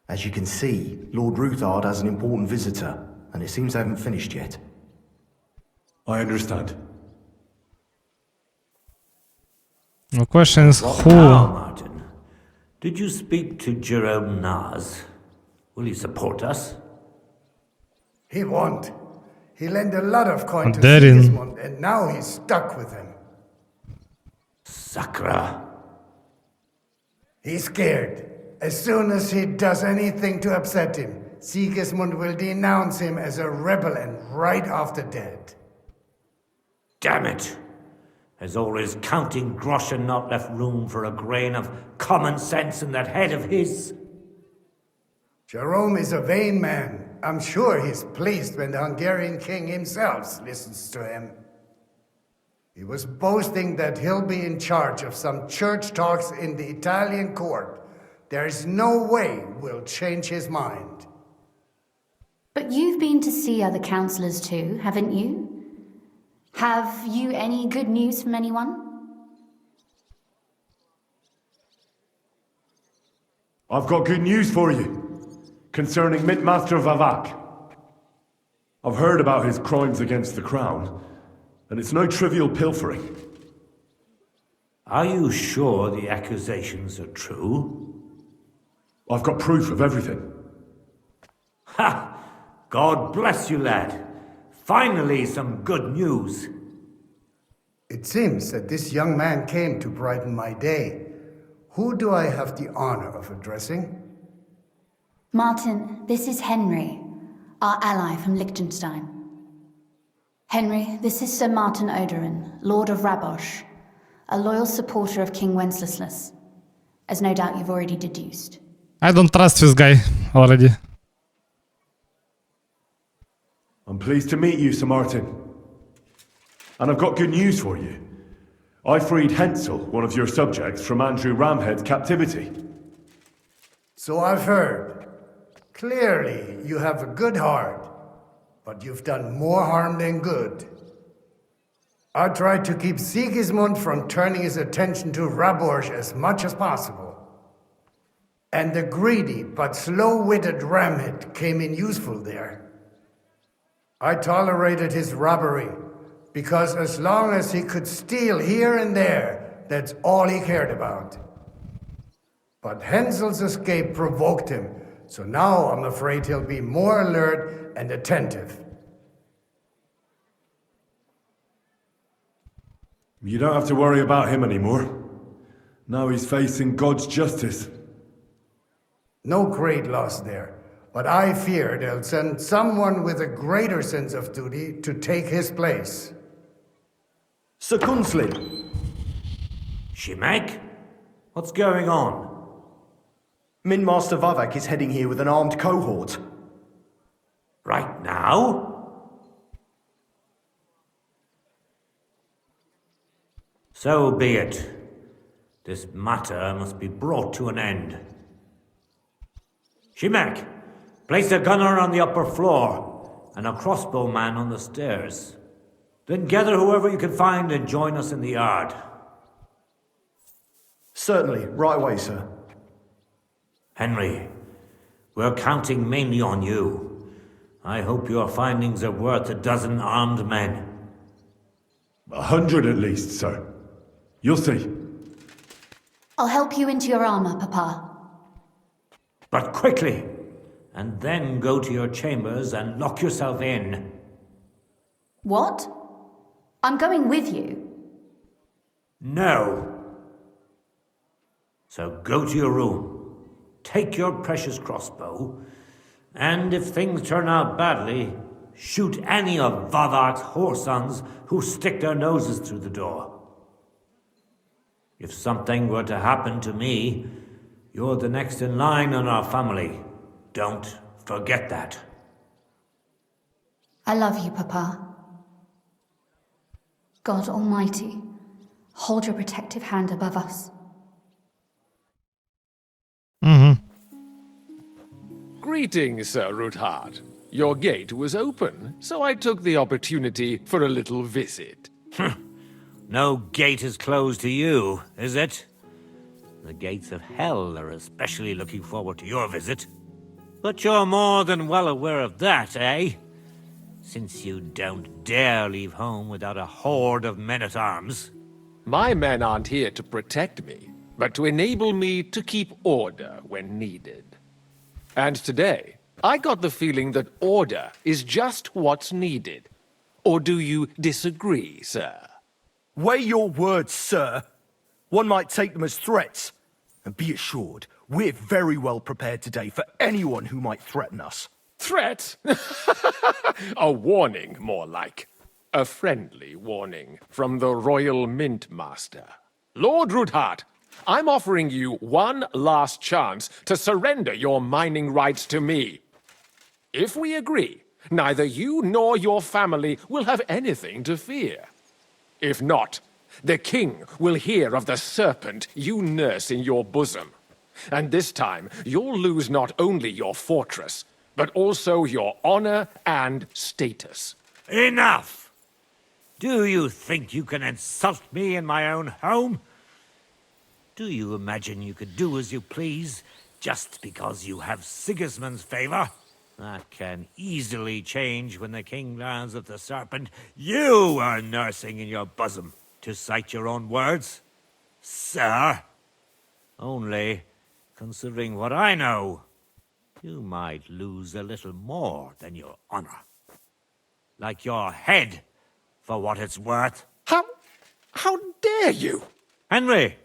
As you can see, Lord Ruthard has an important visitor, and it seems they haven't finished yet. I understand. The question is who? Now, Martin, did you speak to Jerome Naz? Will he support us? He won't. He lent a lot of coin to Daring. Sigismund, and now he's stuck with him. Sakra. He's scared. As soon as he does anything to upset him, Sigismund will denounce him as a rebel and right after dead. Damn it! Has all his counting groschen not left room for a grain of common sense in that head of his? Jerome is a vain man. I'm sure he's pleased when the Hungarian king himself listens to him. He was boasting that he'll be in charge of some church talks in the Italian court. There's no way we'll change his mind. But you've been to see other councillors too, haven't you? Have you any good news from anyone? I've got good news for you concerning Mintmaster Vavak. I've heard about his crimes against the crown, and it's no trivial pilfering. Are you sure the accusations are true? I've got proof of everything. Ha! God bless you, lad. Finally, some good news. It seems that this young man came to brighten my day. Who do I have the honor of addressing? Martin, this is Henry, our ally from Liechtenstein. Henry, this is Sir Martin Odorin, Lord of Rabosh, a loyal supporter of King Wenceslas, as no doubt you've already deduced. I don't trust this guy already. I'm pleased to meet you, Sir Martin. And I've got good news for you. I freed Hensel, one of your subjects, from Andrew Ramhead's captivity. So I've heard. Clearly, you have a good heart, but you've done more harm than good. I tried to keep Sigismund from turning his attention to Rabosh as much as possible. And the greedy but slow-witted Ramhead came in useful there. I tolerated his robbery, because as long as he could steal here and there, that's all he cared about. But Hensel's escape provoked him, so now I'm afraid he'll be more alert and attentive. You don't have to worry about him anymore. Now he's facing God's justice. No great loss there, but I fear they'll send someone with a greater sense of duty to take his place. Sir Kunzlin. Shimek? What's going on? Min Master Vavak is heading here with an armed cohort. Right now? So be it. This matter must be brought to an end. Shimek, place a gunner on the upper floor and a crossbowman on the stairs. Then gather whoever you can find and join us in the yard. Certainly, right away, sir. Henry, we're counting mainly on you. I hope your findings are worth 12 armed men. 100 at least, sir. You'll see. I'll help you into your armor, Papa. But quickly, and then go to your chambers and lock yourself in. What? I'm going with you. No. So go to your room, take your precious crossbow, and if things turn out badly, shoot any of Vavak's whoresons who stick their noses through the door. If something were to happen to me, you're the next in line in our family. Don't forget that. I love you, Papa. God Almighty, hold your protective hand above us. Greetings, Sir Ruthard. Your gate was open, so I took the opportunity for a little visit. No gate is closed to you, is it? The gates of hell are especially looking forward to your visit. But you're more than well aware of that, eh? Since you don't dare leave home without a horde of men-at-arms. My men aren't here to protect me, but to enable me to keep order when needed. And today, I got the feeling that order is just what's needed. Or do you disagree, sir? Weigh your words, sir. One might take them as threats. And be assured, we're very well prepared today for anyone who might threaten us. Threat? A warning, more like. A friendly warning from the Royal Mint Master. Lord Ruthard, I'm offering you one last chance to surrender your mining rights to me. If we agree, neither you nor your family will have anything to fear. If not, the king will hear of the serpent you nurse in your bosom. And this time, you'll lose not only your fortress, but also your honor and status. Enough! Do you think you can insult me in my own home? Do you imagine you could do as you please, just because you have Sigismund's favor? That can easily change when the king learns of the serpent you are nursing in your bosom, to cite your own words, sir. Only, considering what I know, you might lose a little more than your honor. Like your head, for what it's worth. How dare you? Henry,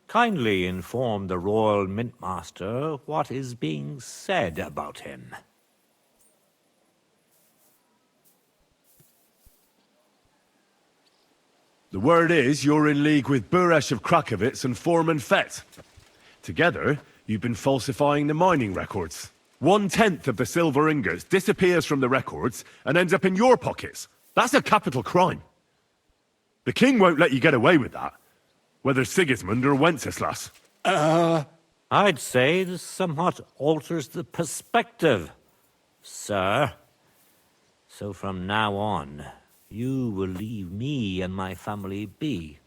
kindly inform the Royal Mintmaster what is being said about him. The word is you're in league with Buresh of Krakowitz and Foreman Fett. Together, you've been falsifying the mining records. 1/10 of the silver ingots disappears from the records and ends up in your pockets. That's a capital crime. The king won't let you get away with that, whether Sigismund or Wenceslas. I'd say this somewhat alters the perspective, sir. So from now on, you will leave me and my family be.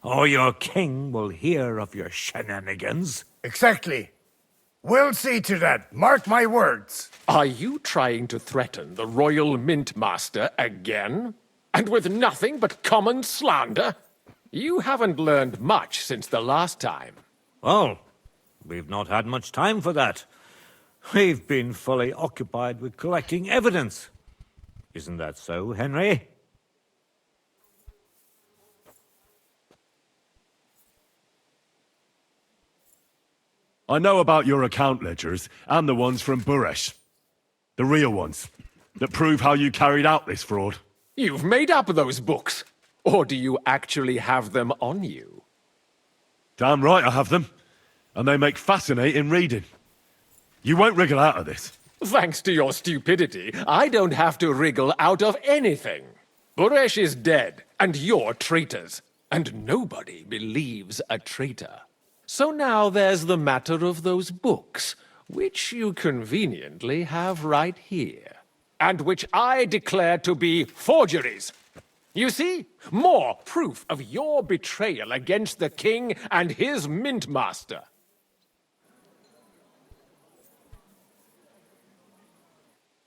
Or your king will hear of your shenanigans. Exactly. We'll see to that. Mark my words. Are you trying to threaten the Royal Mintmaster again? And with nothing but common slander? You haven't learned much since the last time. Well, we've not had much time for that. We've been fully occupied with collecting evidence. Isn't that so, Henry? I know about your account ledgers and the ones from Buresh. The real ones, that prove how you carried out this fraud. You've made up those books. Or do you actually have them on you? Damn right I have them. And they make fascinating reading. You won't wriggle out of this. Thanks to your stupidity, I don't have to wriggle out of anything. Buresh is dead, and you're traitors. And nobody believes a traitor. So now there's the matter of those books, which you conveniently have right here, and which I declare to be forgeries. You see? More proof of your betrayal against the king and his mintmaster.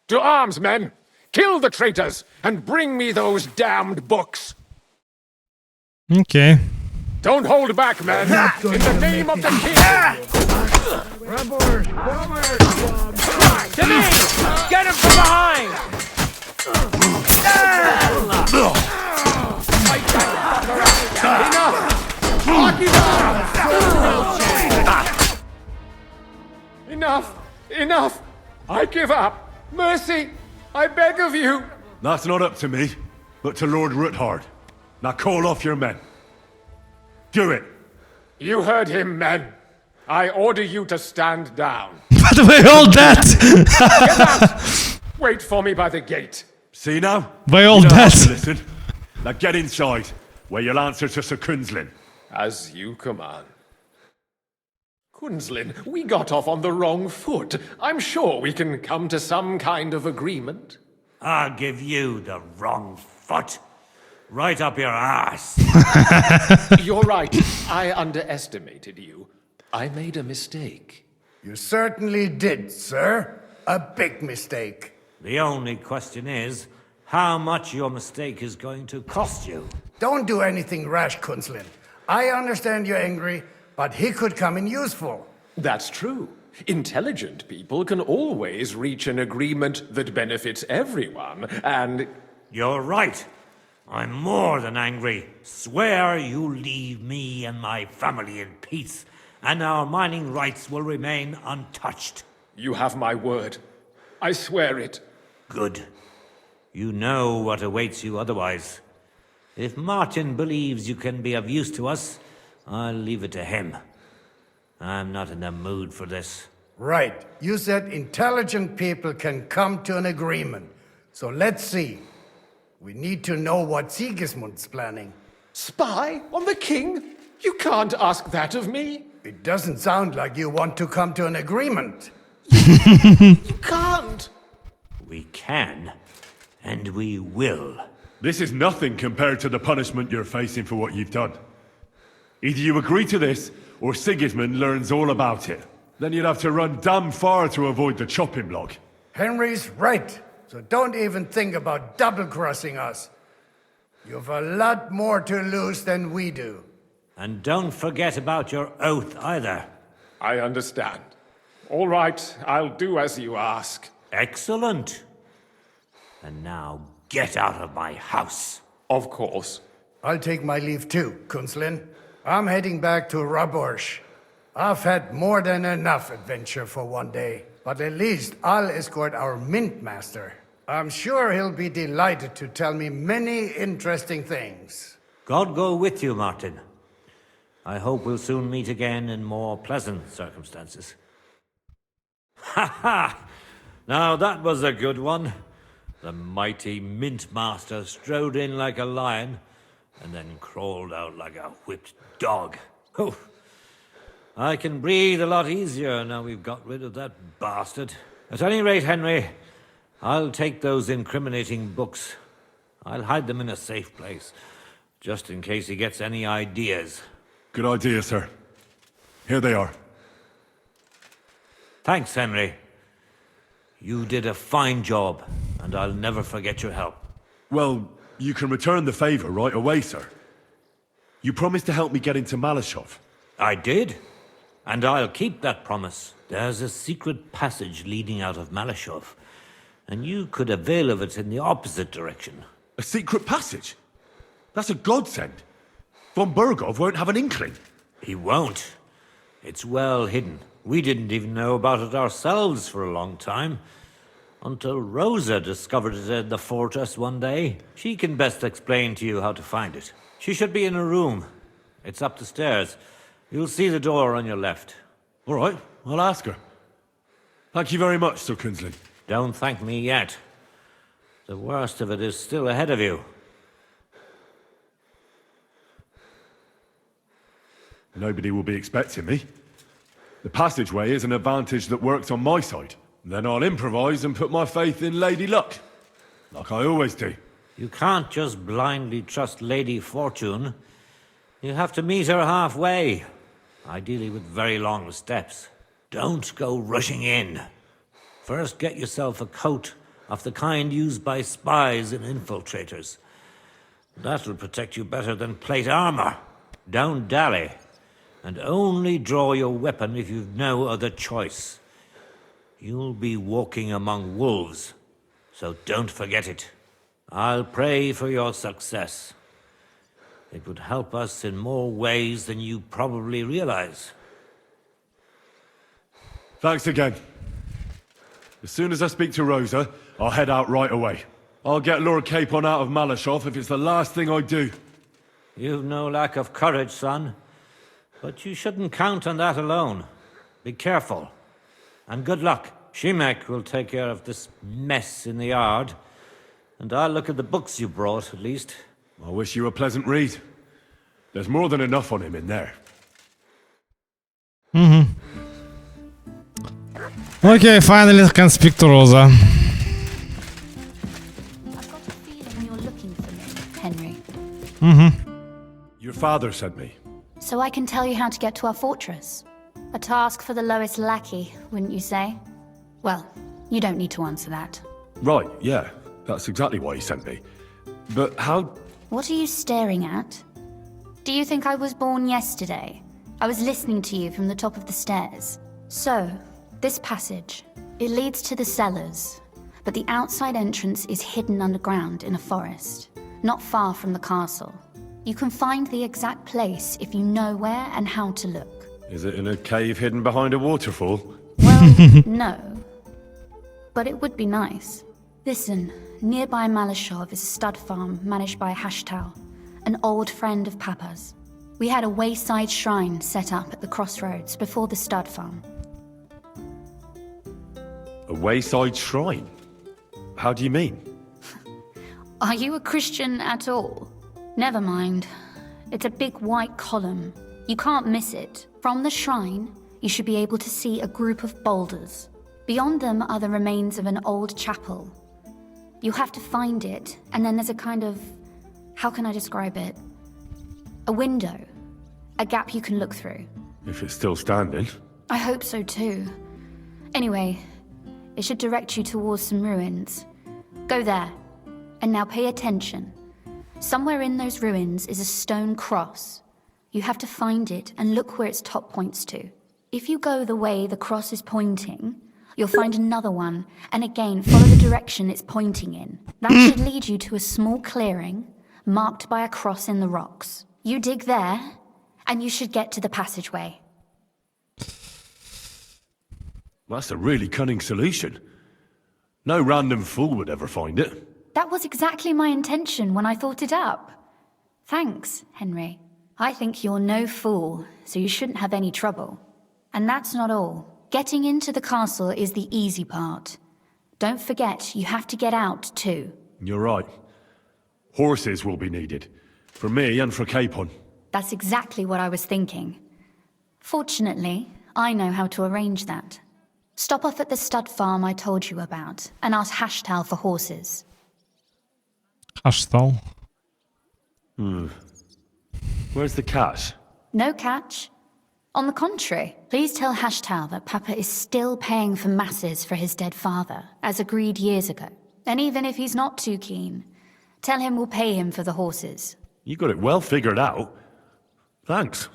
To arms, men! Kill the traitors, and bring me those damned books! Okay. Don't hold back, men! In the name of the king! To me! Get him from behind! Enough! Enough! I give up! Mercy! I beg of you! That's not up to me, but to Lord Ruthard. Now call off your men. Do it! You heard him, men. I order you to stand down. But we're all dead! Get out! Wait for me by the gate. See now? We're all You know how dead. to listen. Now get inside, where you'll answer to Sir Kunzlin. As you command. Kunzlin, we got off on the wrong foot. I'm sure we can come to some kind of agreement. I'll give you the wrong foot. Right up your ass. You're right. I underestimated you. I made a mistake. You certainly did, sir. A big mistake. The only question is, how much your mistake is going to cost you. Don't do anything rash, Kunzlin. I understand you're angry, but he could come in useful. That's true. Intelligent people can always reach an agreement that benefits everyone, and... You're right. I'm more than angry. Swear you leave me and my family in peace, and our mining rights will remain untouched. You have my word. I swear it. Good. You know what awaits you otherwise. If Martin believes you can be of use to us, I'll leave it to him. I'm not in the mood for this. Right. You said intelligent people can come to an agreement. So let's see. We need to know what Sigismund's planning. Spy on the king? You can't ask that of me. It doesn't sound like you want to come to an agreement. You can't. We can, and we will. This is nothing compared to the punishment you're facing for what you've done. Either you agree to this, or Sigismund learns all about it. Then you'd have to run damn far to avoid the chopping block. Henry's right, so don't even think about double-crossing us. You've a lot more to lose than we do. And don't forget about your oath either. I understand. All right, I'll do as you ask. Excellent. And now get out of my house. Of course. I'll take my leave too, Kunslin. I'm heading back to Raborsh. I've had more than enough adventure for one day, but at least I'll escort our Mint Master. I'm sure he'll be delighted to tell me many interesting things. God go with you, Martin. I hope we'll soon meet again in more pleasant circumstances. Ha ha! Now that was a good one. The mighty Mint Master strode in like a lion, and then crawled out like a whipped dog. Oh, I can breathe a lot easier now we've got rid of that bastard. At any rate, Henry, I'll take those incriminating books. I'll hide them in a safe place, just in case he gets any ideas. Good idea, sir. Here they are. Thanks, Henry. You did a fine job, and I'll never forget your help. Well, you can return the favor right away, sir. You promised to help me get into Malashov. I did, and I'll keep that promise. There's a secret passage leading out of Malashov, and you could avail of it in the opposite direction. A secret passage? That's a godsend. Von Burgov won't have an inkling. He won't. It's well hidden. We didn't even know about it ourselves for a long time. Until Rosa discovered it in the fortress one day. She can best explain to you how to find it. She should be in a room. It's up the stairs. You'll see the door on your left. All right, I'll ask her. Thank you very much, Sir Kunslin. Don't thank me yet. The worst of it is still ahead of you. Nobody will be expecting me. The passageway is an advantage that works on my side. Then I'll improvise and put my faith in Lady Luck. Like I always do. You can't just blindly trust Lady Fortune. You have to meet her halfway. Ideally with very long steps. Don't go rushing in. First get yourself a coat of the kind used by spies and infiltrators. That'll protect you better than plate armor. Don't dally. And only draw your weapon if you've no other choice. You'll be walking among wolves, so don't forget it. I'll pray for your success. It would help us in more ways than you probably realize. Thanks again. As soon as I speak to Rosa, I'll head out right away. I'll get Lord Capon out of Malashov if it's the last thing I do. You've no lack of courage, son. But you shouldn't count on that alone. Be careful. And good luck. Shimek will take care of this mess in the yard. And I'll look at the books you brought, at least. I wish you a pleasant read. There's more than enough on him in there. Okay, finally I can speak to Rosa. I've got a feeling you're looking for me, Henry. Your father sent me. So I can tell you how to get to our fortress. A task for the lowest lackey, wouldn't you say? Well, you don't need to answer that. Right, yeah. That's exactly why he sent me. But how... What are you staring at? Do you think I was born yesterday? I was listening to you from the top of the stairs. So, this passage, it leads to the cellars, but the outside entrance is hidden underground in a forest, not far from the castle. You can find the exact place if you know where and how to look. Is it in a cave hidden behind a waterfall? Well, no. But it would be nice. Listen, nearby Malashov is a stud farm managed by Hashtal, an old friend of Papa's. We had a wayside shrine set up at the crossroads before the stud farm. A wayside shrine? How do you mean? Are you a Christian at all? Never mind. It's a big white column. You can't miss it. From the shrine, you should be able to see a group of boulders. Beyond them are the remains of an old chapel. You have to find it, and then there's a kind of... how can I describe it? A window. A gap you can look through. If it's still standing. I hope so too. Anyway, it should direct you towards some ruins. Go there. And now pay attention. Somewhere in those ruins is a stone cross. You have to find it and look where its top points to. If you go the way the cross is pointing, you'll find another one, and again follow the direction it's pointing in. That should lead you to a small clearing marked by a cross in the rocks. You dig there, and you should get to the passageway. That's a really cunning solution. No random fool would ever find it. That was exactly my intention when I thought it up. Thanks, Henry. I think you're no fool, so you shouldn't have any trouble. And that's not all. Getting into the castle is the easy part. Don't forget, you have to get out too. You're right. Horses will be needed. For me and for Capon. That's exactly what I was thinking. Fortunately, I know how to arrange that. Stop off at the stud farm I told you about, and ask Hashtal for horses. Hashtal? Where's the cash? No catch. On the contrary, please tell Hashtal that Papa is still paying for masses for his dead father, as agreed years ago. And even if he's not too keen, tell him we'll pay him for the horses. You got it well figured out. Thanks.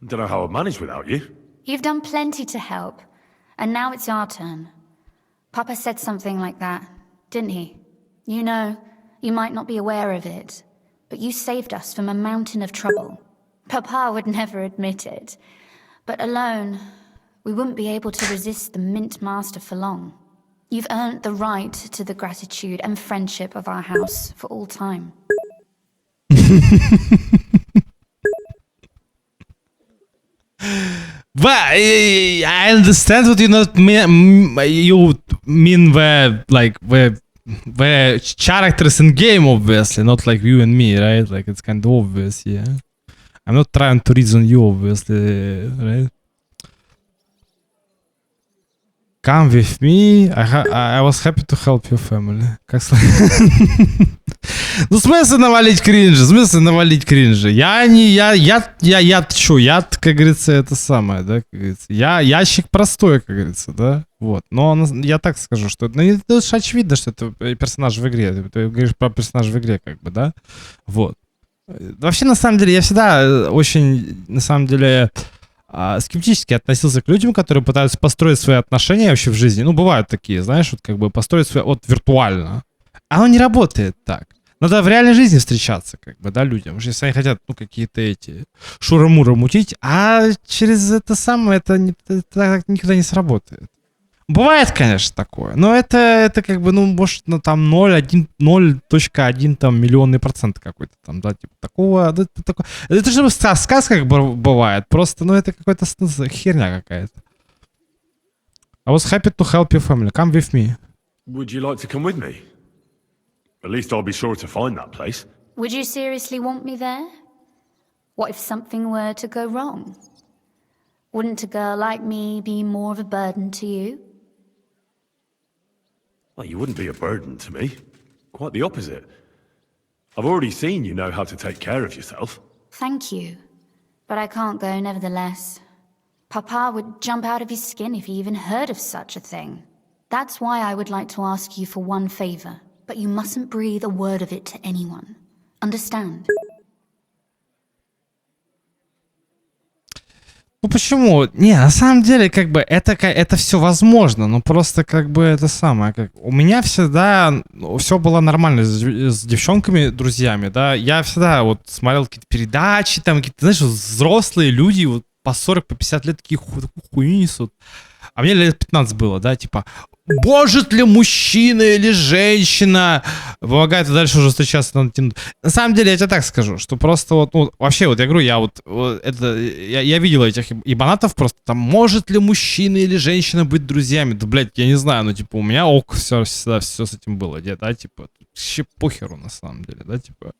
Don't know how I'd manage without you. You've done plenty to help, and now it's our turn. Papa said something like that, didn't he? You know, you might not be aware of it, but you saved us from a mountain of trouble. Papa would never admit it, but alone, we wouldn't be able to resist the Mint Master for long. You've earned the right to the gratitude and friendship of our house for all time. But I understand what you mean the characters in game, obviously, not like you and me, right? Like it's kind of obvious, yeah. I'm not trying to reason you, obviously, right? Come with me. I was happy to help your family. Как Ну, смысл навалить кринжа, Я, как говорится, это самое, да, как говорится. Я ящик простой, как говорится, да, вот. Но я так скажу, что, ну, это же очевидно, что это персонаж в игре. Ты говоришь про персонажа в игре, как бы, да, вот. Вообще, на самом деле, я всегда очень, на самом деле, скептически относился к людям, которые пытаются построить свои отношения вообще в жизни. Ну, бывают такие, знаешь, вот как бы построить свои, вот виртуально. Оно не работает так. Надо в реальной жизни встречаться, как бы, да, людям. Если они хотят, ну, какие-то эти шура-мура мутить, а через это самое это никогда не сработает. Бывает, конечно, такое, но это как бы, ну, может, ну, там 0.1 там миллионный процент какой-то там, да, типа такого, да, такого. Это же в сказках как бы бывает, просто, ну, это какая-то херня какая-то. I was happy to help your family. Come with me. Would you like to come with me? At least I'll be sure to find that place. Would you seriously want me there? What if something were to go wrong? Wouldn't a girl like me be more of a burden to you? Well, you wouldn't be a burden to me. Quite the opposite. I've already seen you know how to take care of yourself. Thank you, but I can't go nevertheless. Papa would jump out of his skin if he even heard of such a thing. That's why I would like to ask you for one favor, but you mustn't breathe a word of it to anyone. Understand? Ну почему? Не, на самом деле, как бы, это все возможно, но просто, как бы, это самое, как... У меня всегда все было нормально с девчонками, друзьями, да, я всегда вот смотрел какие-то передачи, там, какие-то, знаешь, взрослые люди, вот, по 40, по 50 лет такие хуйни несут. А мне лет 15 было, да, типа, может ли мужчина или женщина помогает, и дальше уже встречаться на тему. На самом деле, я тебе так скажу, что просто вот, ну, вообще, вот я говорю, я видел этих ебанатов просто, там, может ли мужчина или женщина быть друзьями? Да, блядь, я не знаю, ну, типа, у меня все с этим было, да, типа, вообще похеру, на самом деле, да, типа,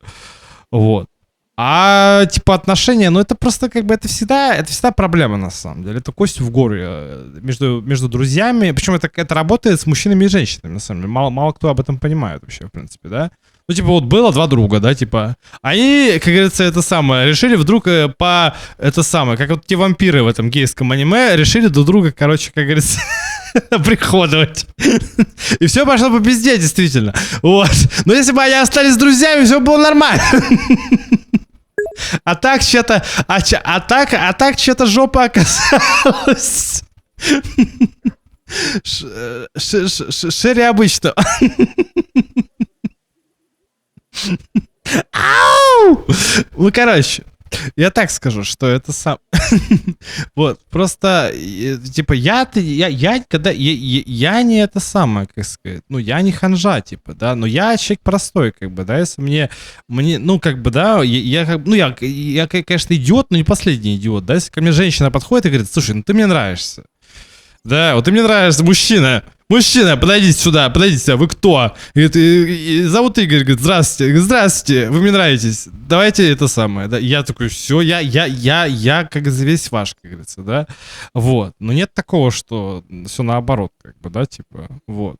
вот. А типа отношения, ну это просто как бы это всегда проблема на самом деле. Это кость в горе между друзьями. Причем это работает с мужчинами и женщинами, на самом деле. Мало кто об этом понимает вообще, в принципе, да. Ну, типа, вот было два друга, да, типа. Они, как говорится, это самое, решили вдруг это самое, как вот те вампиры в этом гейском аниме, решили друг друга, короче, как говорится, приходовать. И все пошло по пизде, действительно. Вот. Но если бы они остались друзьями, все было нормально. А так что-то... А так что-то жопа оказалась. Шире обычно. Ау! Ну, короче, я так скажу, что это сам... Вот, просто, типа, я не это самое, как сказать, ну, я не ханжа, типа, да, но я человек простой, как бы, да, если мне, ну, как бы, да, я, конечно, идиот, но не последний идиот, да, если ко мне женщина подходит и говорит, слушай, ну, ты мне нравишься, да, вот ты мне нравишься, мужчина, подойдите сюда, вы кто? И зовут Игорь, говорит, здравствуйте, вы мне нравитесь, давайте это самое, да, я такой, все, я как весь ваш, как говорится, да, вот, но нет такого, что все наоборот, как бы, да, типа, вот.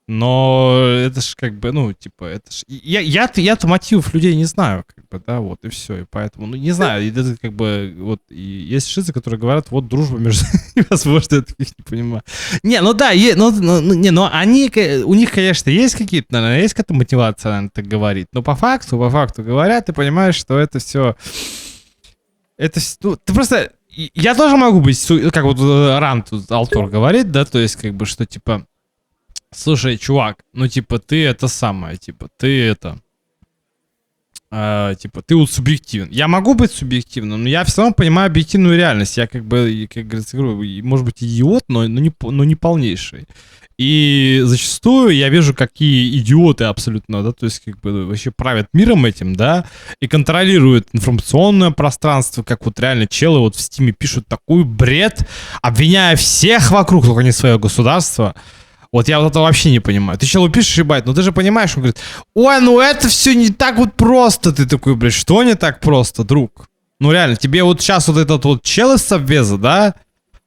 Но это ж как бы, ну, типа, это ж... Я-то мотивов людей не знаю, как бы, да, вот, и все, и поэтому, ну, не знаю, это как бы, вот, и есть шизы, которые говорят, вот, дружба между... Возможно, я таких не понимаю. Не, ну да, но они, у них, конечно, есть какие-то, наверное, есть какая-то мотивация, наверное, так говорить, но по факту говорят, ты понимаешь, что это все... Это ну, ты просто... Я тоже могу быть, как вот Ран тут, Алтор говорит, да, то есть, как бы, что, типа... Слушай, чувак, ну типа ты это самое, типа ты это, типа ты вот субъективен. Я могу быть субъективным, но я все равно понимаю объективную реальность. Я как бы, как говорится, может быть идиот, но не полнейший. И зачастую я вижу, какие идиоты абсолютно, да, то есть как бы вообще правят миром этим, да, и контролируют информационное пространство, как вот реально челы вот в Стиме пишут такой бред, обвиняя всех вокруг, только не свое государство. Вот я вот это вообще не понимаю. Ты челу пишешь, ебать, ну ты же понимаешь, он говорит, ой, ну это все не так вот просто. Ты такой, блядь, что не так просто, друг? Ну реально, тебе вот сейчас вот этот вот чел из Сабвеза, да,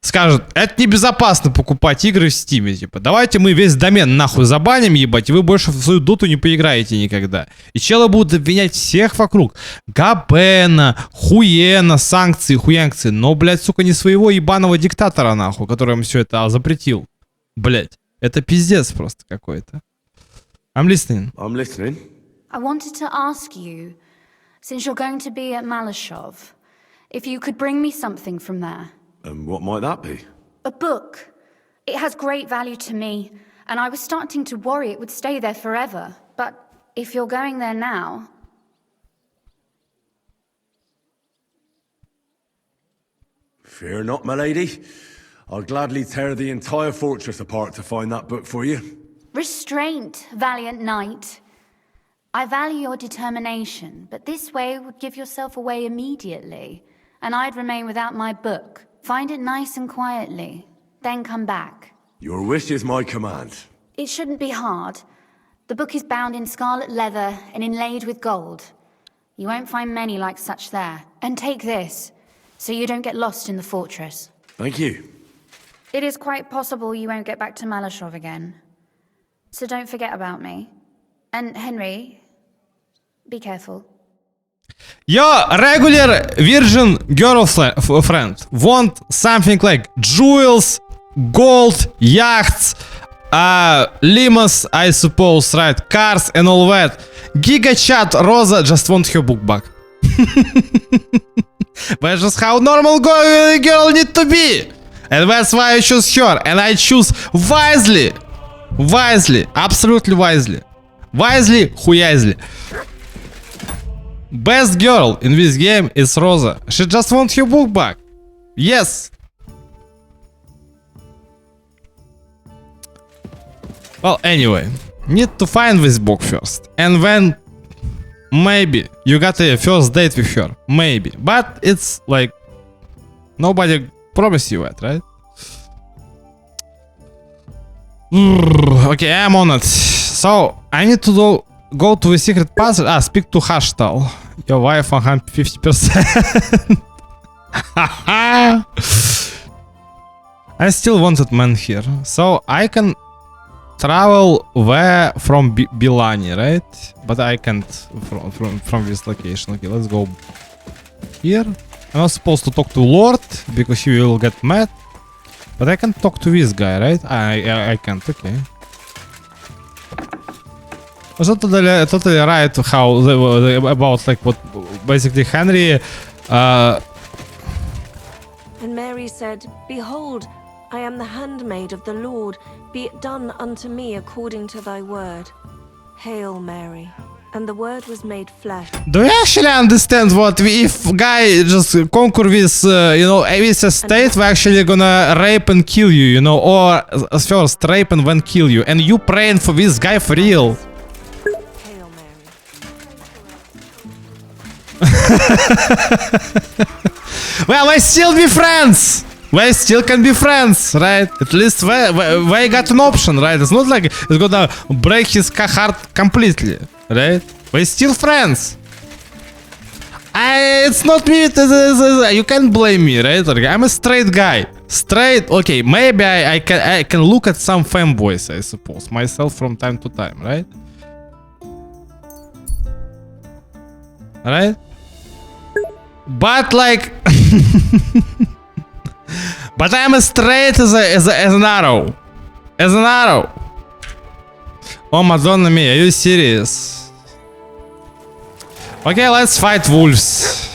скажет, это небезопасно покупать игры в Стиме, типа, давайте мы весь домен нахуй забаним, ебать, и вы больше в свою доту не поиграете никогда. И челы будут обвинять всех вокруг. Габена, Хуена, санкции, хуянкции, но, блядь, сука, не своего ебаного диктатора, нахуй, который им все это запретил. Блядь. Это пиздец просто какой-то. I'm listening. I wanted to ask you, since you're going to be at Malashov, if you could bring me something from there. And what might that be? A book. It has great value to me, and I was starting to worry it would stay there forever. But if you're going there now... Fear not, my lady. I'll gladly tear the entire fortress apart to find that book for you. Restraint, valiant knight. I value your determination, but this way would give yourself away immediately, and I'd remain without my book. Find it nice and quietly, then come back. Your wish is my command. It shouldn't be hard. The book is bound in scarlet leather and inlaid with gold. You won't find many like such there. And take this, so you don't get lost in the fortress. Thank you. It is quite possible you won't get back to Malashov again. So don't forget about me. And Henry, be careful. Your regular virgin girlfriend want something like jewels, gold, yachts, limos, I suppose, right? Cars and all that. Giga chat Rosa just want her book back. That's just how normal girl need to be. And that's why I choose her. And I choose wisely. Wisely. Absolutely wisely. Wisely, хуязли. Best girl in this game is Rosa. She just wants her book back. Yes. Well, anyway. Need to find this book first. And then maybe you got a first date with her. Maybe. But it's like nobody promised you that, right? Okay, I'm on it. So I need to go to the secret passage. Speak to Hashtal. Your wife 150%. I still wanted man here, so I can travel where from Bilani, right? But I can't from this location. Okay, let's go here. I'm not supposed to talk to Lord because he will get mad. But I can talk to this guy, right? I can't. Okay. Was totally right how about like what basically Henry. And Mary said, "Behold, I am the handmaid of the Lord. Be it done unto me according to thy word. Hail Mary." And the word was made flesh. Do you actually understand what if guy just conquer this, with a state, we're actually gonna rape and kill you, or first rape and then kill you, and you praying for this guy for real? Hail Mary. Well, we still be friends. We still can be friends, right? At least we got an option, right? It's not like it's gonna break his heart completely, right? We still friends. It's not me. You can't blame me, right? I'm a straight guy. Straight. Okay, maybe I can look at some fanboys, I suppose, myself from time to time, right? Right? But like, but I'm as straight as an arrow. As an arrow. Oh, Madonna mia, are you serious? Okay, let's fight wolves.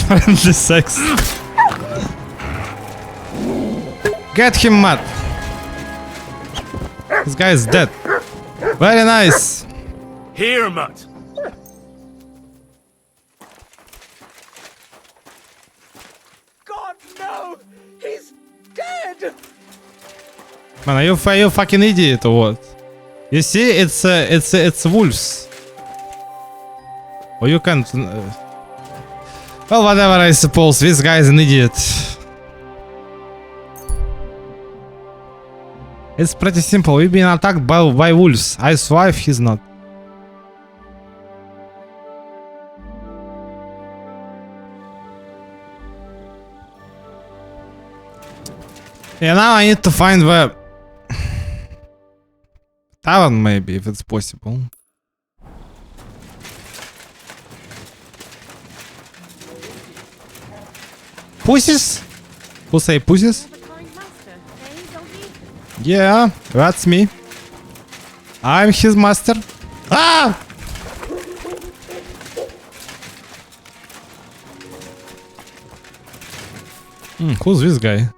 Friendly sex. Get him, Matt. This guy is dead. Very nice. Here, Matt. God, no! He's dead! Man, are you fucking idiot or what? You see, it's wolves. Or you can't. Well, whatever. I suppose this guy is an idiot. It's pretty simple. We've been attacked by wolves. I survive. He's not. Yeah, now I need to find the tavern, maybe, if it's possible. Pussies? Who say pussies? Yeah, that's me. I'm his master. Ah! Who's this guy?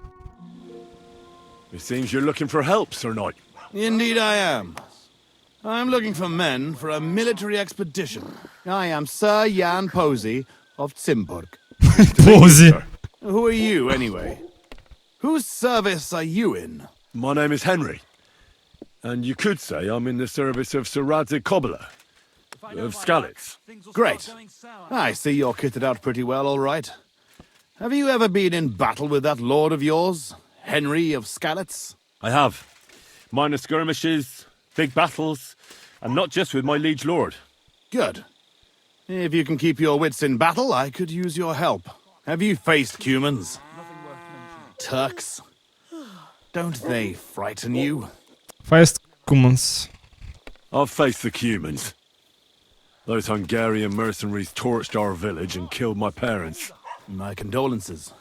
It seems you're looking for help, Sir Knight. Indeed I am. I'm looking for men for a military expedition. I am Sir Jan Posey of Timburg. Posey. Who are you, anyway? Whose service are you in? My name is Henry. And you could say I'm in the service of Sir Radzig Kobyla of Skalitz. Great. I see you're kitted out pretty well, all right. Have you ever been in battle with that lord of yours, Henry of Skalitz? I have. Minor skirmishes, big battles, and not just with my liege lord. Good. If you can keep your wits in battle, I could use your help. Have you faced Cumans? Turks? Don't they frighten you? Faced Cumans. I've faced the Cumans. Those Hungarian mercenaries torched our village and killed my parents. My condolences.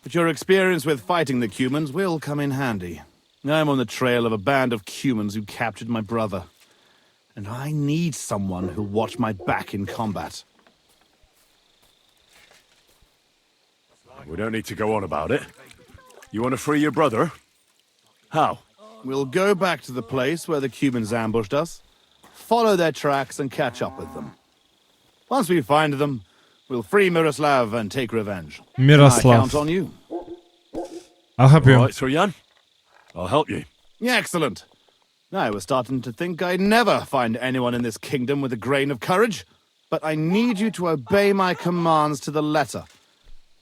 But your experience with fighting the Cumans will come in handy. I'm on the trail of a band of Cumans who captured my brother. And I need someone who'll watch my back in combat. We don't need to go on about it. You want to free your brother? How? We'll go back to the place where the Cumans ambushed us, follow their tracks and catch up with them. Once we find them, we'll free Miroslav and take revenge. Miroslav. I count on you. I'll help you. All right, Sir Jan. I'll help you. Excellent. I was starting to think I'd never find anyone in this kingdom with a grain of courage, but I need you to obey my commands to the letter.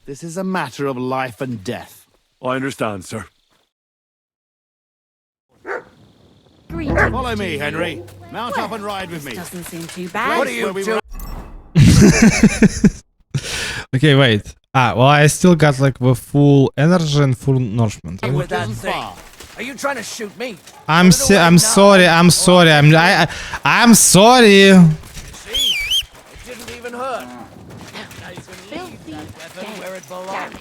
This is a matter of life and death. I understand, sir. Follow me, Henry. Mount up and ride with me. Doesn't seem too bad. What are you doing? Okay, wait. Well, I still got like the full energy and full nourishment. Right? With that thing. Are you trying to shoot me? I'm sorry. I'm sorry. I'm sorry. See? It didn't even hurt. Now you can leave that weapon where it belongs.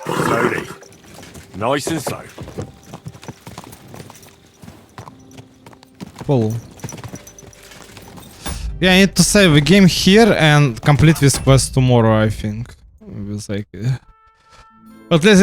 Slowly. Nice and slow. Cool. Yeah, I need to save the game here and complete this quest tomorrow, I think. It was like... But let's